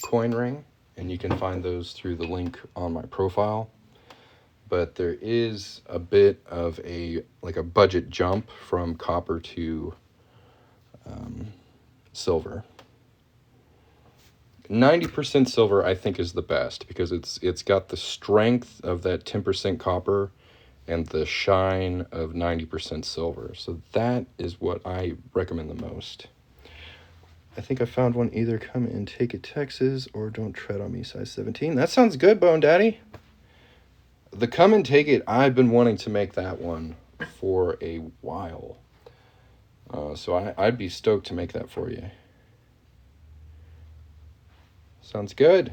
coin ring, and you can find those through the link on my profile. But there is a bit of a budget jump from copper to silver. 90% silver I think is the best because it's got the strength of that 10% copper and the shine of 90% silver. So that is what I recommend the most. I think I found one. Either come and take it Texas or don't tread on me, size 17. That sounds good, Bone Daddy. The come and take it, I've been wanting to make that one for a while. So I'd be stoked to make that for you. Sounds good.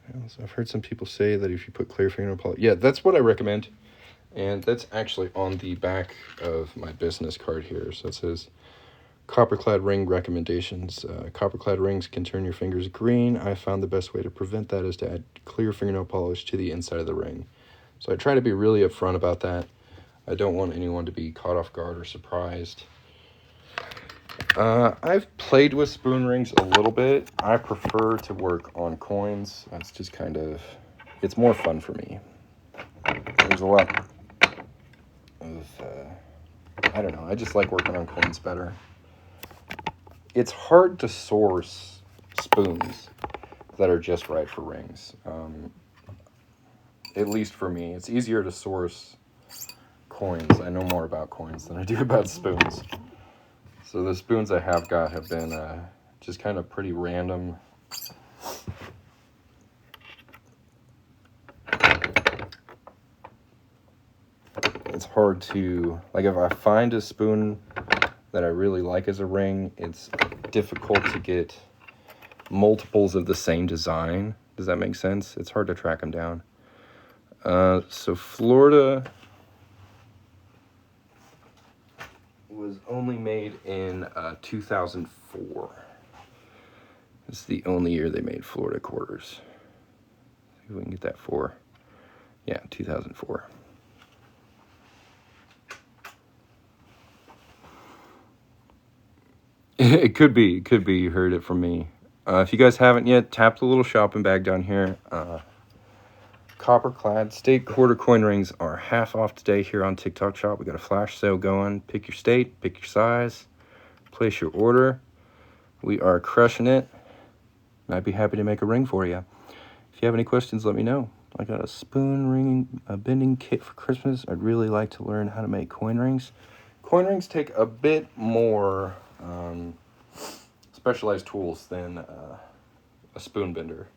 What else? I've heard some people say that if you put clear fingernail polish... Yeah, that's what I recommend. And that's actually on the back of my business card here. So it says, copper-clad ring recommendations. Copper-clad rings can turn your fingers green. I found the best way to prevent that is to add clear fingernail polish to the inside of the ring. So I try to be really upfront about that. I don't want anyone to be caught off guard or surprised. I've played with spoon rings a little bit. I prefer to work on coins. That's just kind of... It's more fun for me. There's a lot of... I don't know. I just like working on coins better. It's hard to source spoons that are just right for rings. At least for me. It's easier to source coins. I know more about coins than I do about spoons. So the spoons I have got have been just kind of pretty random. It's hard to, if I find a spoon that I really like as a ring, it's difficult to get multiples of the same design. Does that make sense? It's hard to track them down. So Florida was only made in 2004. This is the only year they made Florida quarters. See if we can get that for. Yeah, 2004. It could be you heard it from me. If you guys haven't yet, tap the little shopping bag down here. Copper-clad state quarter coin rings are half off today here on TikTok Shop. We got a flash sale going. Pick your state, pick your size, place your order. We are crushing it. And I'd be happy to make a ring for you. If you have any questions, let me know. I got a spoon ring, a bending kit for Christmas. I'd really like to learn how to make coin rings. Coin rings take a bit more specialized tools than a spoon bender.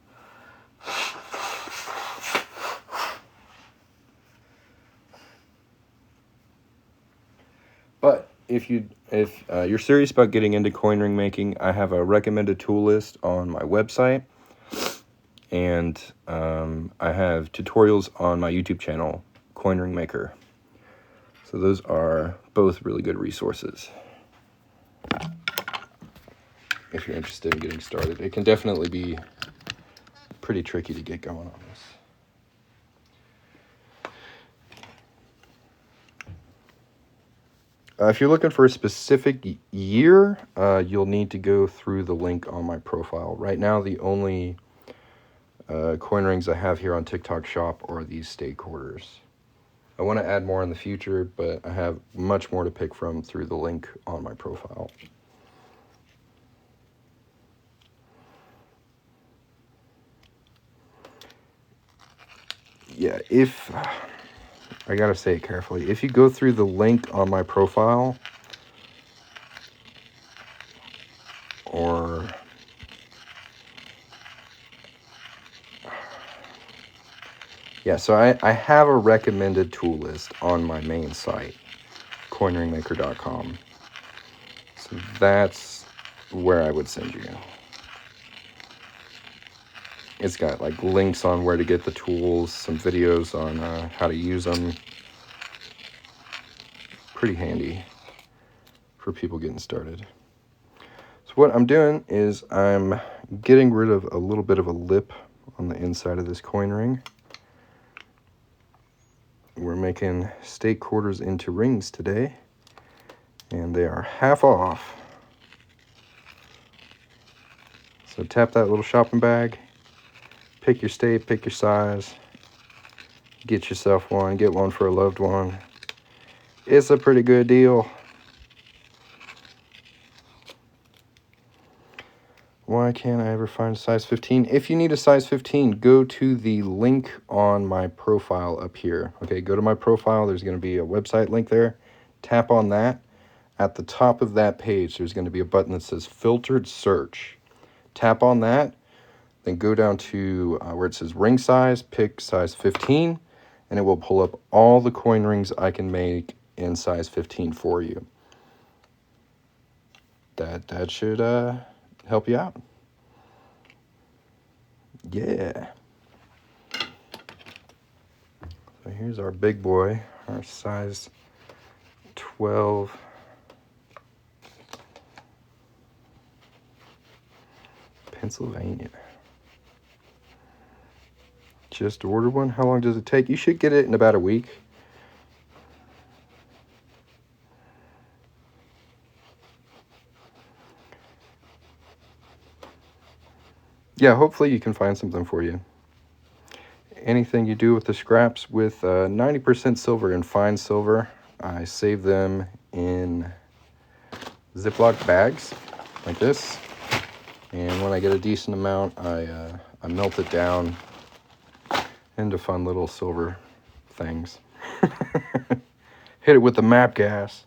But if you're serious about getting into coin ring making, I have a recommended tool list on my website, and I have tutorials on my YouTube channel, Coin Ring Maker. So those are both really good resources if you're interested in getting started. It can definitely be pretty tricky to get going on this. If you're looking for a specific year, you'll need to go through the link on my profile. Right now, the only coin rings I have here on TikTok Shop are these state quarters. I want to add more in the future, but I have much more to pick from through the link on my profile. Yeah, I gotta say it carefully. If you go through the link on my profile, or yeah, so I have a recommended tool list on my main site, coinringmaker.com. So that's where I would send you. It's got like links on where to get the tools, some videos on how to use them. Pretty handy for people getting started. So what I'm doing is I'm getting rid of a little bit of a lip on the inside of this coin ring. We're making steak quarters into rings today, and they are half off. So tap that little shopping bag, pick your steak, pick your size, get yourself one, get one for a loved one. It's a pretty good deal. Why can't I ever find a size 15? If you need a size 15, go to the link on my profile up here. Okay, go to my profile. There's going to be a website link there. Tap on that. At the top of that page, there's going to be a button that says Filtered Search. Tap on that. Then go down to where it says ring size, pick size 15, and it will pull up all the coin rings I can make in size 15 for you. That should help you out. Yeah. So here's our big boy, our size 12. Pennsylvania. Just ordered one. How long does it take? You should get it in about a week. Yeah, hopefully you can find something for you. Anything you do with the scraps with 90% silver and fine silver, I save them in Ziploc bags like this. And when I get a decent amount, I melt it down into fun little silver things. Hit it with the map gas.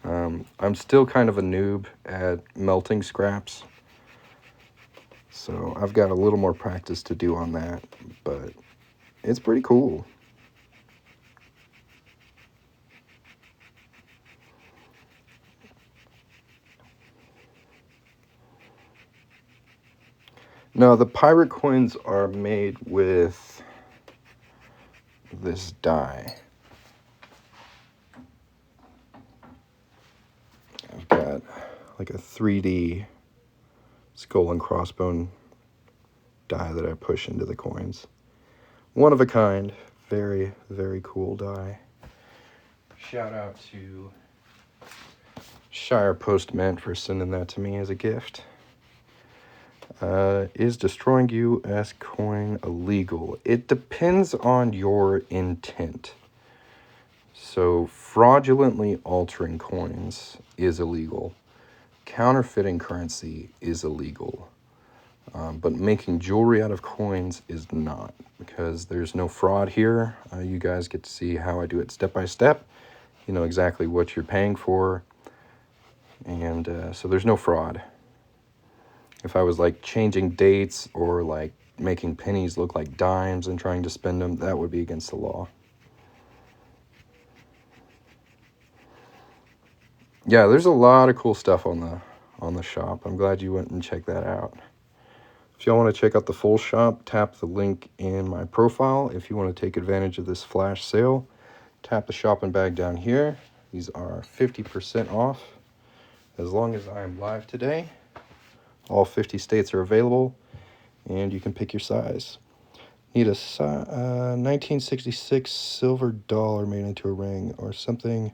I'm still kind of a noob at melting scraps, so I've got a little more practice to do on that, but it's pretty cool. No, the pirate coins are made with this die. I've got like a 3D skull and crossbone die that I push into the coins. One of a kind. Very, very cool die. Shout out to Shire Postment for sending that to me as a gift. Is destroying U.S. coin illegal? It depends on your intent. So fraudulently altering coins is illegal. Counterfeiting currency is illegal. But making jewelry out of coins is not, because there's no fraud here. You guys get to see how I do it step by step. You know exactly what you're paying for. And so there's no fraud. If I was like changing dates or like making pennies look like dimes and trying to spend them, that would be against the law. Yeah, there's a lot of cool stuff on the shop. I'm glad you went and checked that out. If y'all want to check out the full shop, tap the link in my profile. If you want to take advantage of this flash sale, tap the shopping bag down here. These are 50% off as long as I'm live today. All 50 states are available, and you can pick your size. Need a 1966 silver dollar made into a ring or something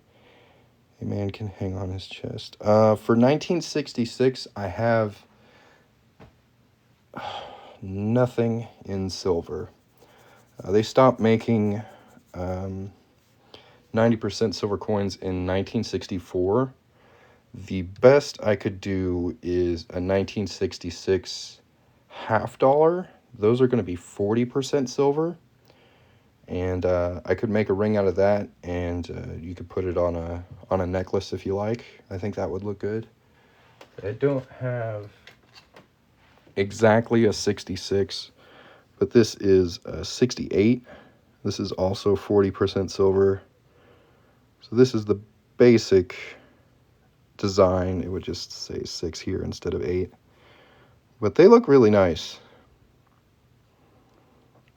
a man can hang on his chest. For 1966, I have nothing in silver. They stopped making 90% silver coins in 1964. The best I could do is a 1966 half dollar. Those are going to be 40% silver. And I could make a ring out of that, and you could put it on a necklace if you like. I think that would look good. I don't have exactly a 66, but this is a 68. This is also 40% silver. So this is the basic design. It would just say 6 here instead of 8. But they look really nice.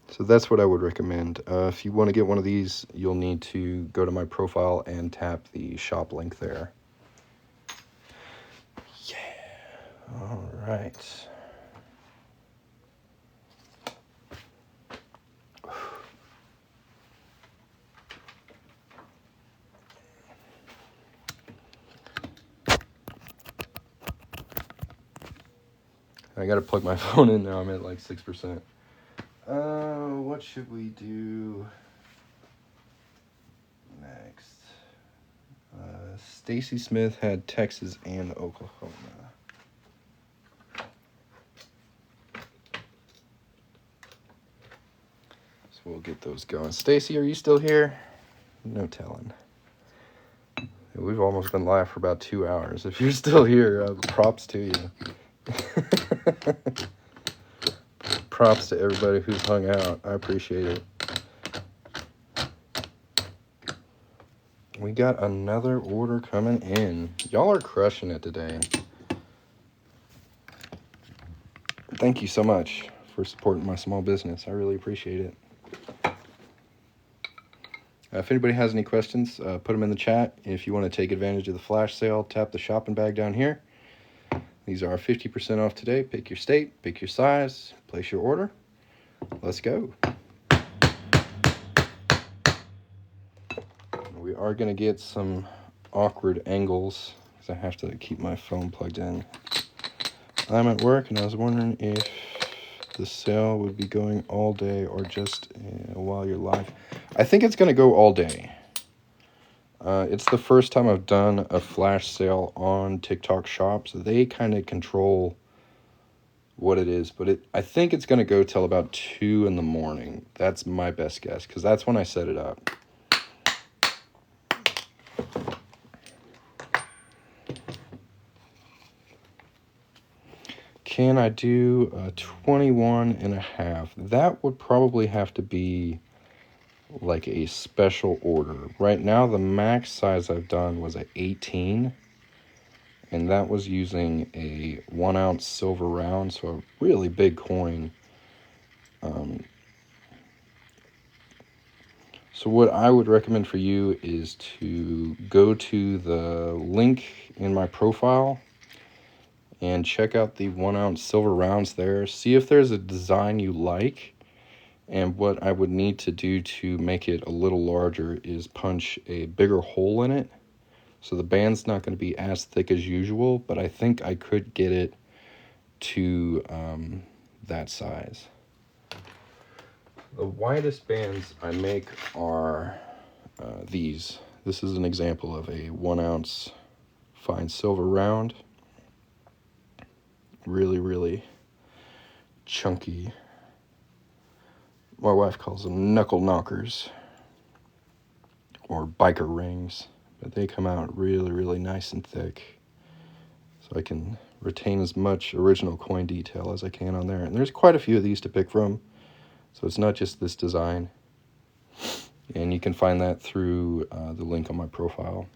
So that's what I would recommend. If you want to get one of these, you'll need to go to my profile and tap the shop link there. Yeah. All right. I gotta plug my phone in now. I'm at like 6%. What should we do next? Stacy Smith had Texas and Oklahoma. So we'll get those going. Stacy, are you still here? No telling. We've almost been live for about 2 hours. If you're still here, props to you. Props to everybody who's hung out. I appreciate it. We got another order coming in. Y'all are crushing it today. Thank you so much for supporting my small business. I really appreciate it. If anybody has any questions, put them in the chat. If you want to take advantage of the flash sale, tap the shopping bag down here. These are 50% off today. Pick your state, pick your size, place your order. Let's go. We are going to get some awkward angles because I have to keep my phone plugged in. I'm at work and I was wondering if the sale would be going all day or just while you're live. I think it's going to go all day. It's the first time I've done a flash sale on TikTok Shop, so they kind of control what it is, but I think it's going to go till about 2 in the morning. That's my best guess, because that's when I set it up. Can I do a 21 and a half? That would probably have to be like a special order. Right now, the max size I've done was a 18, and that was using a 1 ounce silver round, so a really big coin. So what I would recommend for you is to go to the link in my profile and check out the 1 ounce silver rounds there. See if there's a design you like. And what I would need to do to make it a little larger is punch a bigger hole in it. So the band's not going to be as thick as usual, but I think I could get it to that size. The widest bands I make are these. This is an example of a 1 ounce fine silver round. Really, really chunky. My wife calls them knuckle knockers or biker rings, but they come out really, really nice and thick. So I can retain as much original coin detail as I can on there. And there's quite a few of these to pick from. So it's not just this design. And you can find that through the link on my profile.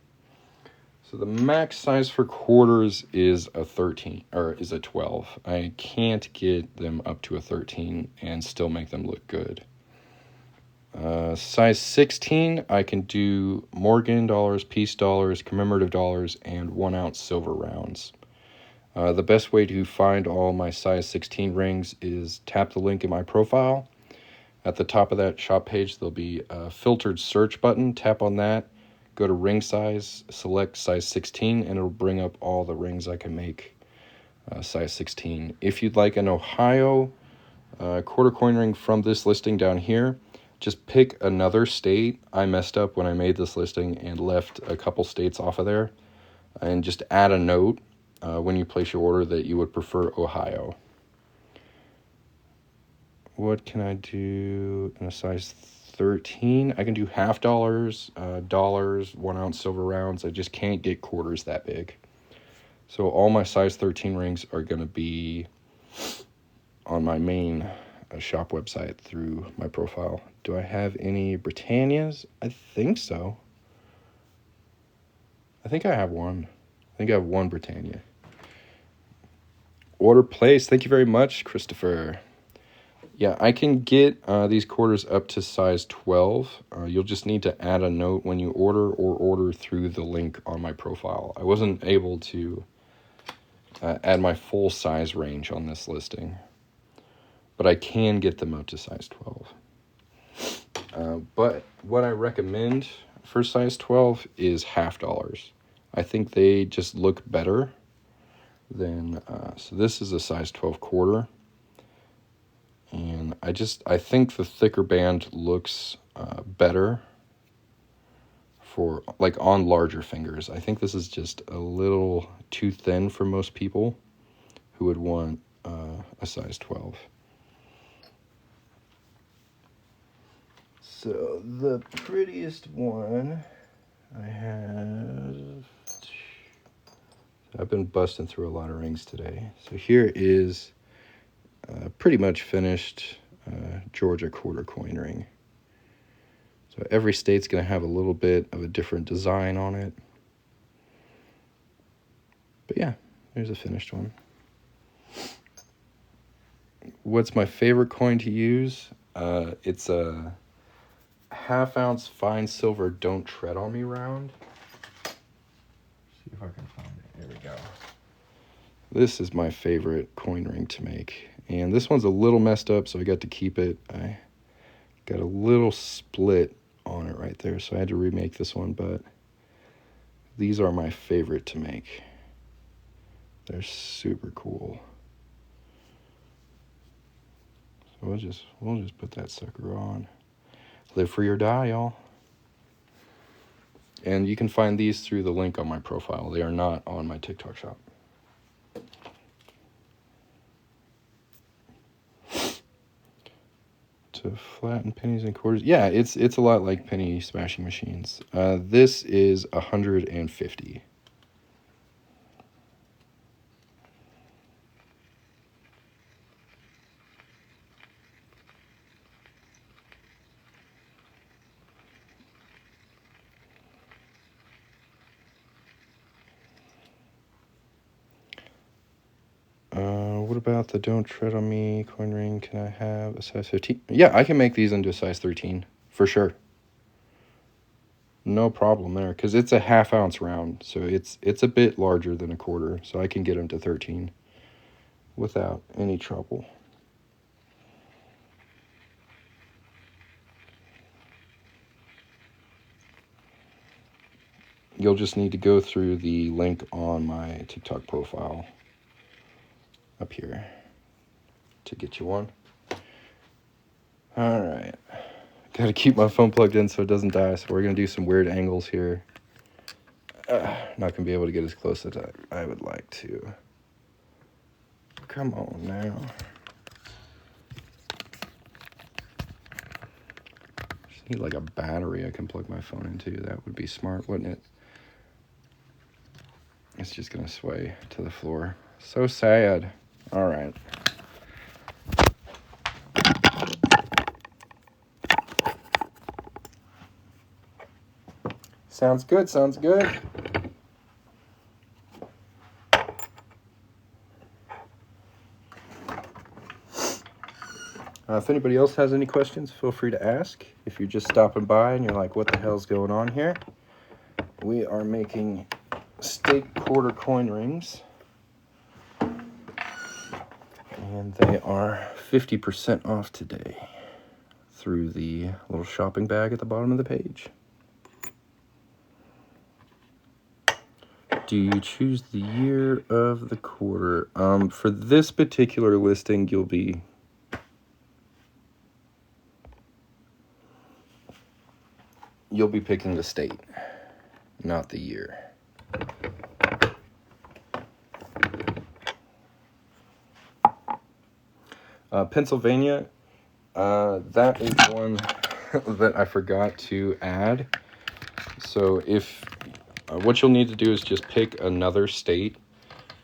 So the max size for quarters is a 13, or is a 12. I can't get them up to a 13 and still make them look good. Size 16, I can do Morgan dollars, piece dollars, commemorative dollars, and 1 ounce silver rounds. The best way to find all my size 16 rings is tap the link in my profile. At the top of that shop page, there'll be a filtered search button. Tap on that, go to ring size, select size 16, and it'll bring up all the rings I can make size 16. If you'd like an Ohio quarter coin ring from this listing down here, just pick another state. I messed up when I made this listing and left a couple states off of there. And just add a note when you place your order that you would prefer Ohio. What can I do in a size 13? I can do half dollars, dollars, 1 ounce silver rounds. I just can't get quarters that big. So all my size 13 rings are going to be on my main shop website through my profile. Do I have any Britannias? I think so. I think I have one. I think I have one Britannia. Order placed. Thank you very much, Christopher. Yeah, I can get these quarters up to size 12. You'll just need to add a note when you order or order through the link on my profile. I wasn't able to add my full size range on this listing, but I can get them up to size 12. But what I recommend for size 12 is $half. I think they just look better than, so this is a size 12 quarter. And I think the thicker band looks better for, like, on larger fingers. I think this is just a little too thin for most people who would want a size 12. So the prettiest one I have, I've been busting through a lot of rings today. So here is pretty much finished Georgia quarter coin ring. So every state's going to have a little bit of a different design on it. But yeah, there's a finished one. What's my favorite coin to use? It's a half-ounce fine silver Don't Tread on Me round. See if I can find it. There we go. This is my favorite coin ring to make. And this one's a little messed up, so I got to keep it. I got a little split on it right there, so I had to remake this one, but these are my favorite to make. They're super cool. So we'll just put that sucker on. Live free or die, y'all. And you can find these through the link on my profile. They are not on my TikTok shop. To flatten pennies and quarters. Yeah, it's a lot like penny smashing machines. This is 150. What about the Don't Tread on Me coin ring? Can I have a size 15? Yeah, I can make these into a size 13 for sure. No problem there, because it's a half-ounce round, so it's a bit larger than a quarter, so I can get them to 13 without any trouble. You'll just need to go through the link on my TikTok profile up here to get you one. All right. Got to keep my phone plugged in so it doesn't die, so we're going to do some weird angles here. Not going to be able to get as close as I would like to. Come on now. Just need like a battery I can plug my phone into. That would be smart, wouldn't it? It's just going to sway to the floor. So sad. All right. Sounds good, sounds good. If anybody else has any questions, feel free to ask. If you're just stopping by and you're like, what the hell's going on here? We are making state quarter coin rings. And they are 50% off today through the little shopping bag at the bottom of the page. Do you choose the year of the quarter? For this particular listing, you'll be picking the state, not the year. Pennsylvania, that is one that I forgot to add. So if what you'll need to do is just pick another state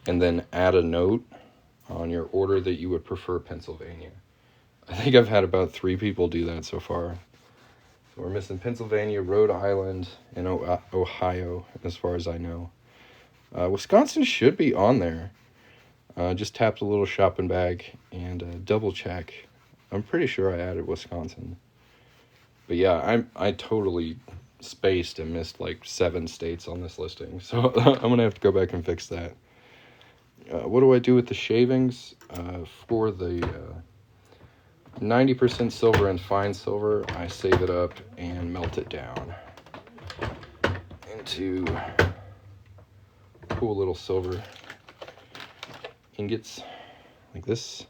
and then add a note on your order that you would prefer Pennsylvania. I think I've had about 3 people do that so far. So we're missing Pennsylvania, Rhode Island, and Ohio, as far as I know. Wisconsin should be on there. Just tap the little shopping bag and double check. I'm pretty sure I added Wisconsin. But yeah, I totally spaced and missed like 7 states on this listing. So I'm going to have to go back and fix that. What do I do with the shavings? For the 90% silver and fine silver, I save it up and melt it down into cool little silver ingots like this.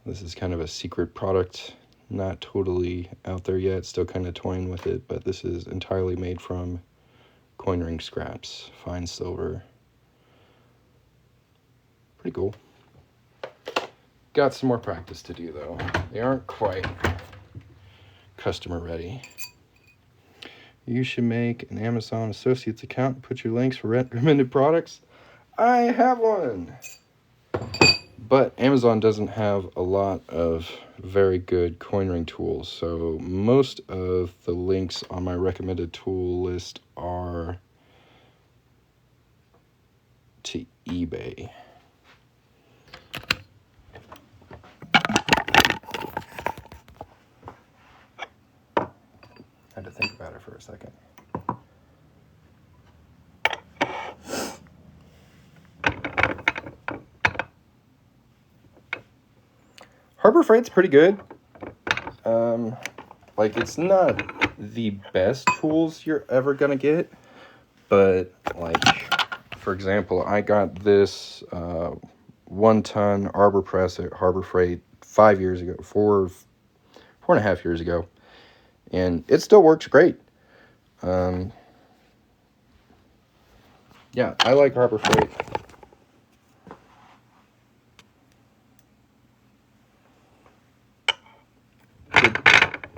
This is kind of a secret product, not totally out there yet, still kind of toying with it, but this is entirely made from coin ring scraps, fine silver. Pretty cool. Got some more practice to do though. They aren't quite customer ready. You should make an Amazon Associates account and put your links for recommended products. I have one! But Amazon doesn't have a lot of very good coin ring tools, so most of the links on my recommended tool list are to eBay. Had to think about it for a second. Harbor Freight's pretty good. Like, it's not the best tools you're ever gonna get, but like, for example, I got this 1-ton arbor press at Harbor Freight 5 years ago, 4.5 years ago, and it still works great. Yeah, I like Harbor Freight.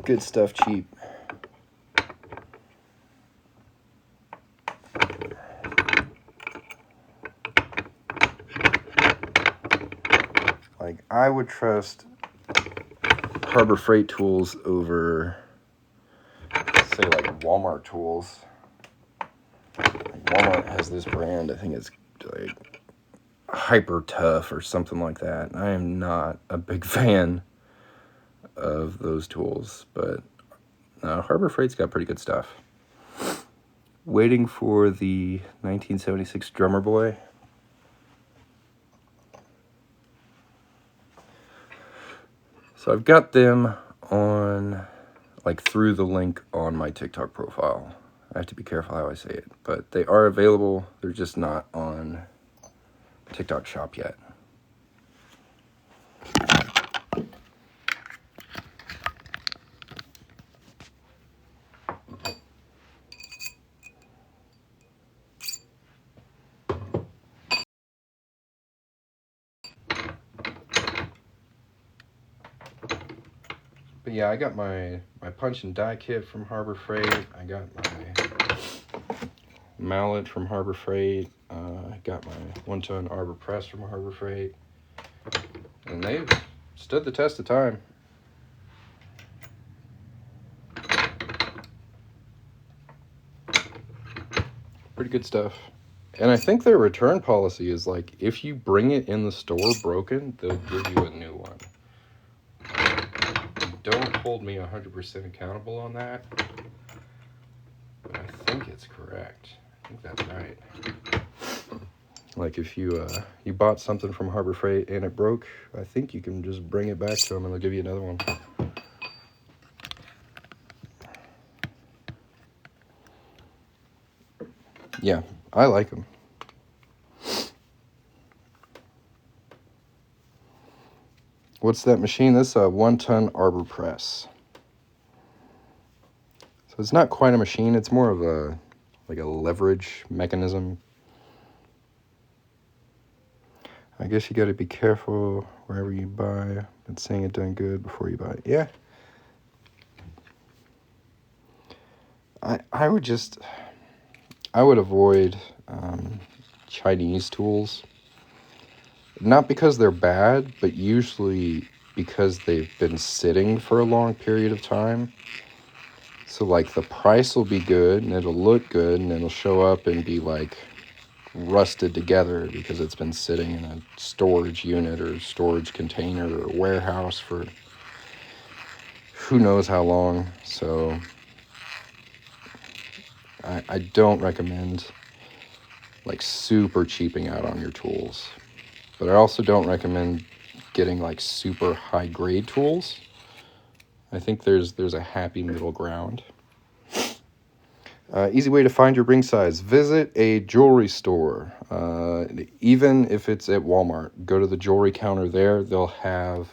Good stuff, cheap. Like, I would trust Harbor Freight tools over, say, like Walmart tools. Like, Walmart has this brand, I think it's like Hyper Tough or something like that. I am not a big fan of those tools, but Harbor Freight's got pretty good stuff. Waiting for the 1976 Drummer Boy. So I've got them on, like, through the link on my TikTok profile. I have to be careful how I say it, but they are available. They're just not on TikTok Shop yet. But yeah, I got my punch and die kit from Harbor Freight. I got my mallet from Harbor Freight. I got my 1-ton arbor press from Harbor Freight. And they've stood the test of time. Pretty good stuff. And I think their return policy is like, if you bring it in the store broken, they'll give you a new one. Don't hold me 100% accountable on that, but I think it's correct. I think that's right. Like, if you bought something from Harbor Freight and it broke, I think you can just bring it back to them and they'll give you another one. Yeah, I like them. What's that machine? This is a 1-ton arbor press. So it's not quite a machine. It's more of a, like a leverage mechanism. I guess you got to be careful wherever you buy. It's saying it done good before you buy it. Yeah. I would avoid Chinese tools. Not because they're bad, but usually because they've been sitting for a long period of time. So, like, the price will be good and it'll look good and it'll show up and be like rusted together because it's been sitting in a storage unit or storage container or warehouse for who knows how long. So I don't recommend like super cheaping out on your tools. But I also don't recommend getting like super high grade tools. I think there's a happy middle ground. Easy way to find your ring size. Visit a jewelry store. Even if it's at Walmart, go to the jewelry counter there. They'll have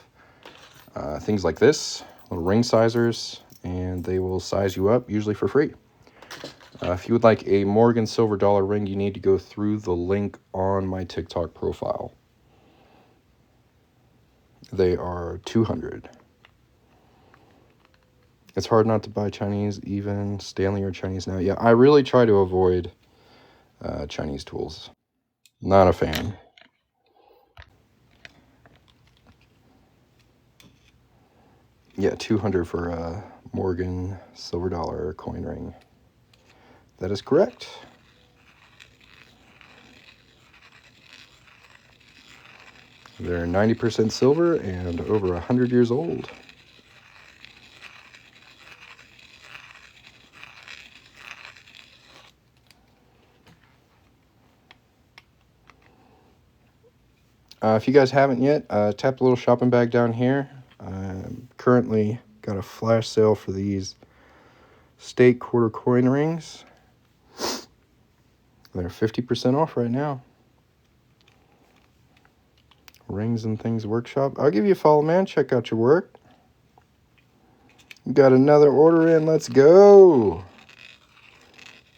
things like this, little ring sizers, and they will size you up, usually for free. If you would like a Morgan silver dollar ring, you need to go through the link on my TikTok profile. They are $200. It's hard not to buy Chinese, even Stanley or Chinese now. Yeah, I really try to avoid Chinese tools. Not a fan. Yeah, $200 for a Morgan silver dollar coin ring. That is correct. They're 90% silver and over 100 years old. If you guys haven't yet, tap the little shopping bag down here. Currently got a flash sale for these state quarter coin rings. They're 50% off right now. Rings and Things Workshop. I'll give you a follow, man. Check out your work. Got another order in. Let's go.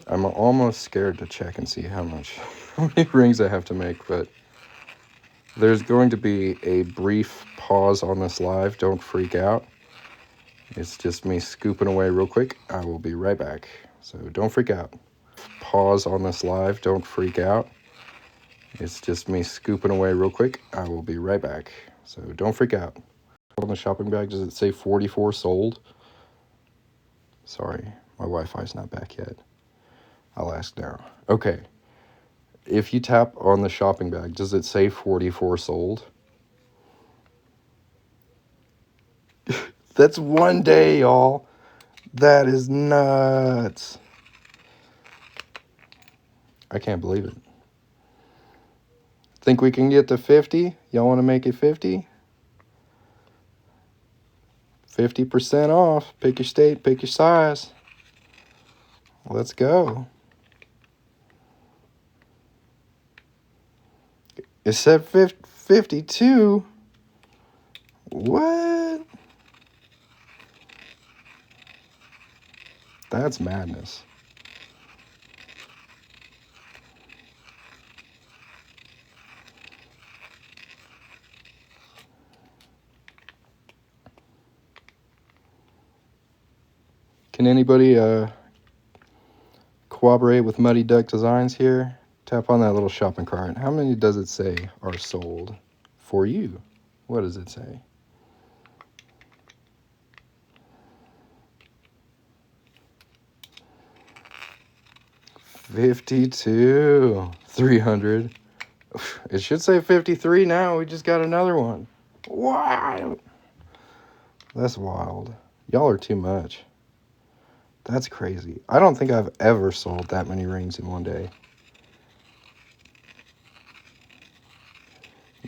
I'm almost scared to check and see how many rings I have to make, but there's going to be a brief pause on this live. Don't freak out. It's just me scooping away real quick. I will be right back. So don't freak out. Pause on this live. Don't freak out. It's just me scooping away real quick. I will be right back. So don't freak out. On the shopping bag, does it say 44 sold? Sorry, my Wi-Fi's not back yet. I'll ask now. Okay. If you tap on the shopping bag, does it say 44 sold? That's one day, y'all. That is nuts. I can't believe it. Think we can get to 50? Y'all want to make it 50? 50% off. Pick your state, pick your size. Let's go. It said 52. What? That's madness. Can anybody cooperate with Muddy Duck Designs here? Tap on that little shopping cart. How many does it say are sold for you? What does it say? $52. $300. It should say 53 now. We just got another one. Wow. That's wild. Y'all are too much. That's crazy. I don't think I've ever sold that many rings in one day.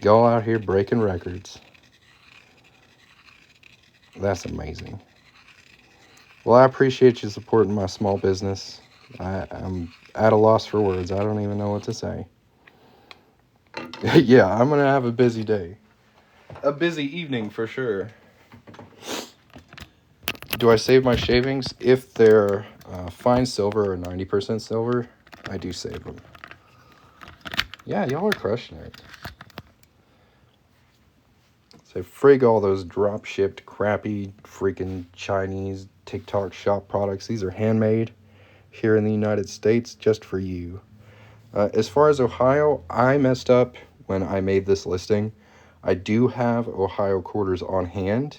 Y'all out here breaking records. That's amazing. Well, I appreciate you supporting my small business. I'm at a loss for words. I don't even know what to say. Yeah, I'm going to have a busy day. A busy evening for sure. Do I save my shavings? If they're fine silver or 90% silver, I do save them. Yeah, y'all are crushing it. So frig all those drop-shipped, crappy, freaking Chinese TikTok shop products. These are handmade here in the United States just for you. As far as Ohio, I messed up when I made this listing. I do have Ohio quarters on hand.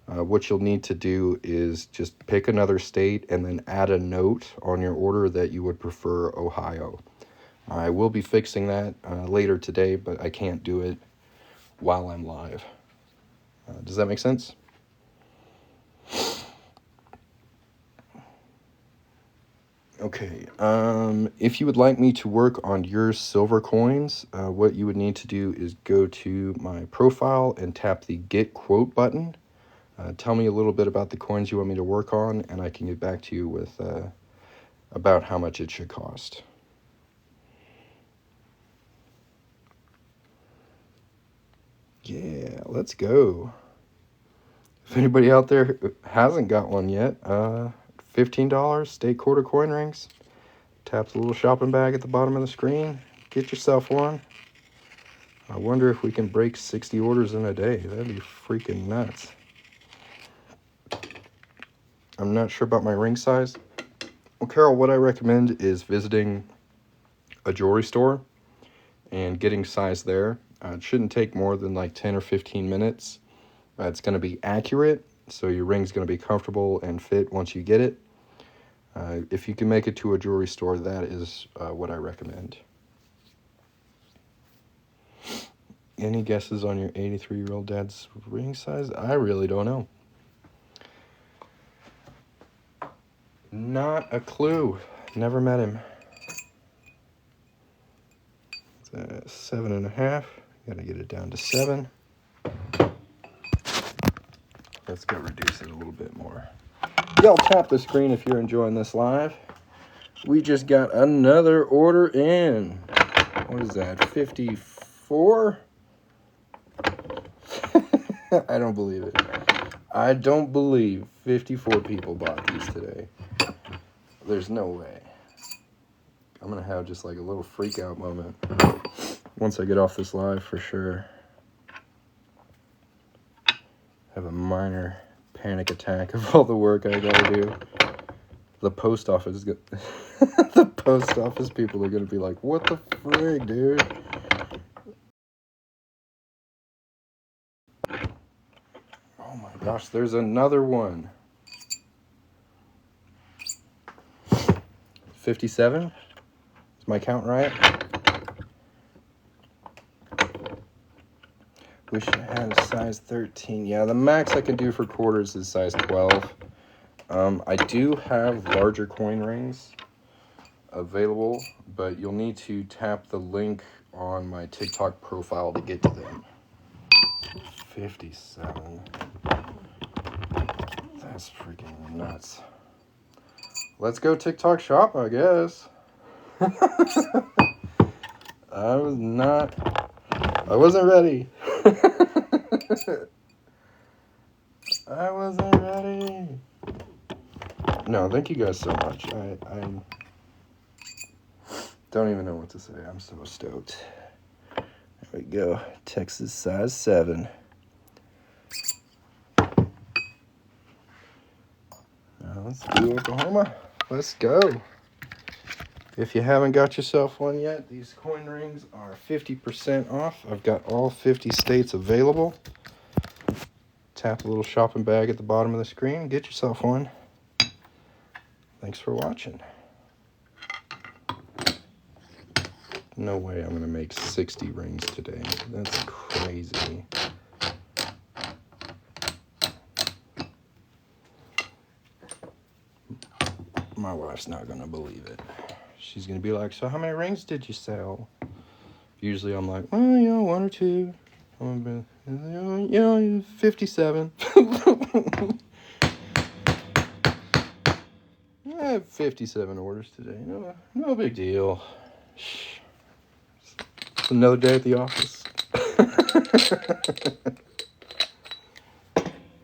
What you'll need to do is just pick another state and then add a note on your order that you would prefer Ohio. I will be fixing that later today, but I can't do it while I'm live. Does that make sense? Okay, if you would like me to work on your silver coins, what you would need to do is go to my profile and tap the Get Quote button. Tell me a little bit about the coins you want me to work on, and I can get back to you with about how much it should cost. Yeah, let's go. If anybody out there hasn't got one yet, $15 state quarter coin rings. Tap the little shopping bag at the bottom of the screen. Get yourself one. I wonder if we can break 60 orders in a day. That'd be freaking nuts. I'm not sure about my ring size. Well, Carol, what I recommend is visiting a jewelry store and getting size there. It shouldn't take more than like 10 or 15 minutes. It's going to be accurate, so your ring's going to be comfortable and fit once you get it. If you can make it to a jewelry store, that is what I recommend. Any guesses on your 83-year-old dad's ring size? I really don't know. Not a clue. Never met him. It's 7.5. Gotta get it down to 7. Let's go reduce it a little bit more. Y'all tap the screen if you're enjoying this live. We just got another order in. What is that, 54? I don't believe it. I don't believe 54 people bought these today. There's no way. I'm gonna have just like a little freak out moment once I get off this live for sure. Have a minor panic attack of all the work I gotta do. The post office is the post office people are gonna be like, what the frig, dude? Oh my gosh, there's another one. 57? Is my count right? Wish I had a size 13. Yeah, the max I can do for quarters is size 12. I do have larger coin rings available, but you'll need to tap the link on my TikTok profile to get to them. 57. That's freaking nuts. Let's go TikTok shop, I guess. I wasn't ready. I wasn't ready. No, thank you guys so much. I don't even know what to say. I'm so stoked. There we go. Texas size 7. Now let's do Oklahoma. Let's go. If you haven't got yourself one yet, these coin rings are 50% off. I've got all 50 states available. Tap the little shopping bag at the bottom of the screen. Get yourself one. Thanks for watching. No way I'm going to make 60 rings today. That's crazy. My wife's not going to believe it. She's going to be like, so how many rings did you sell? Usually I'm like, well, you know, 1 or 2. I'm going to be, you know, 57. I have 57 orders today. No big deal. It's another day at the office.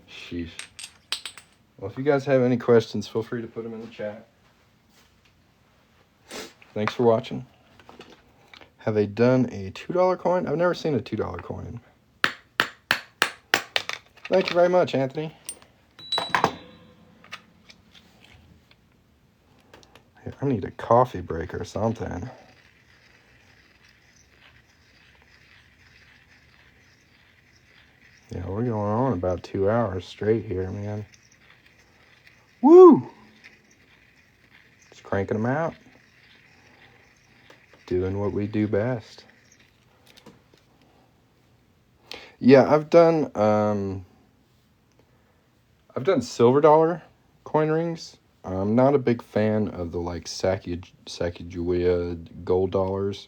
Sheesh. Well, if you guys have any questions, feel free to put them in the chat. Thanks for watching. Have they done a $2 coin? I've never seen a $2 coin. Thank you very much, Anthony. I need a coffee break or something. Yeah, we're going on about 2 hours straight here, man. Woo! Just cranking them out. Doing what we do best. Yeah, I've done silver dollar coin rings. I'm not a big fan of the like Sacagawea gold dollars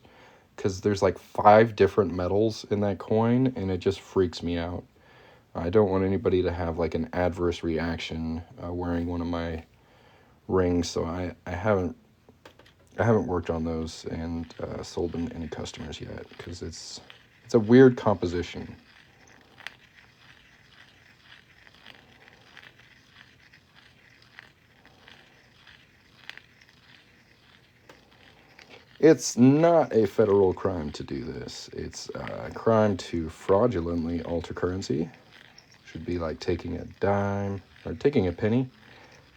because there's like 5 different metals in that coin and it just freaks me out. I don't want anybody to have like an adverse reaction wearing one of my rings, so I haven't worked on those and sold them to any customers yet because it's a weird composition. It's not a federal crime to do this. It's a crime to fraudulently alter currency. Should be like taking a dime or taking a penny,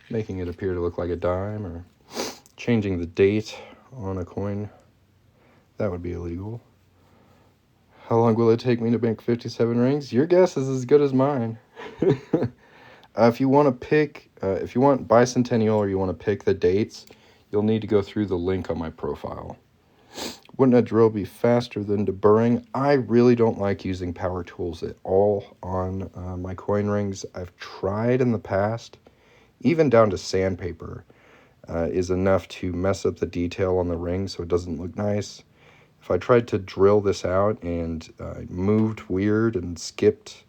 making it appear to look like a dime, or changing the date on a coin. That would be illegal. How long will it take me to make 57 rings? Your guess is as good as mine. If you want to pick, if you want bicentennial or you want to pick the dates, you'll need to go through the link on my profile. Wouldn't a drill be faster than deburring? I really don't like using power tools at all on my coin rings. I've tried in the past, even down to sandpaper is enough to mess up the detail on the ring so it doesn't look nice. If I tried to drill this out and moved weird and skipped,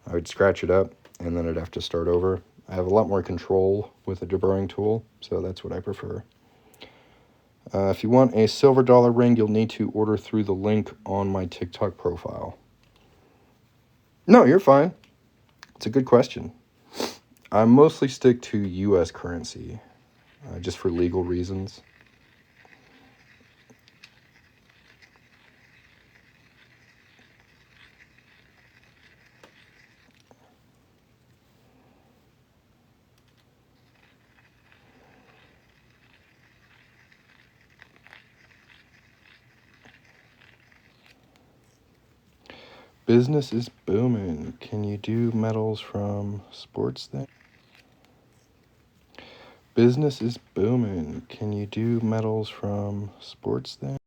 I would scratch it up and then I'd have to start over. I have a lot more control with a deburring tool, so that's what I prefer. If you want a silver dollar ring, you'll need to order through the link on my TikTok profile. No, you're fine. It's a good question. I mostly stick to U.S. currency, just for legal reasons. Business is booming. Can you do metals from sports then? Business is booming. Can you do metals from sports then?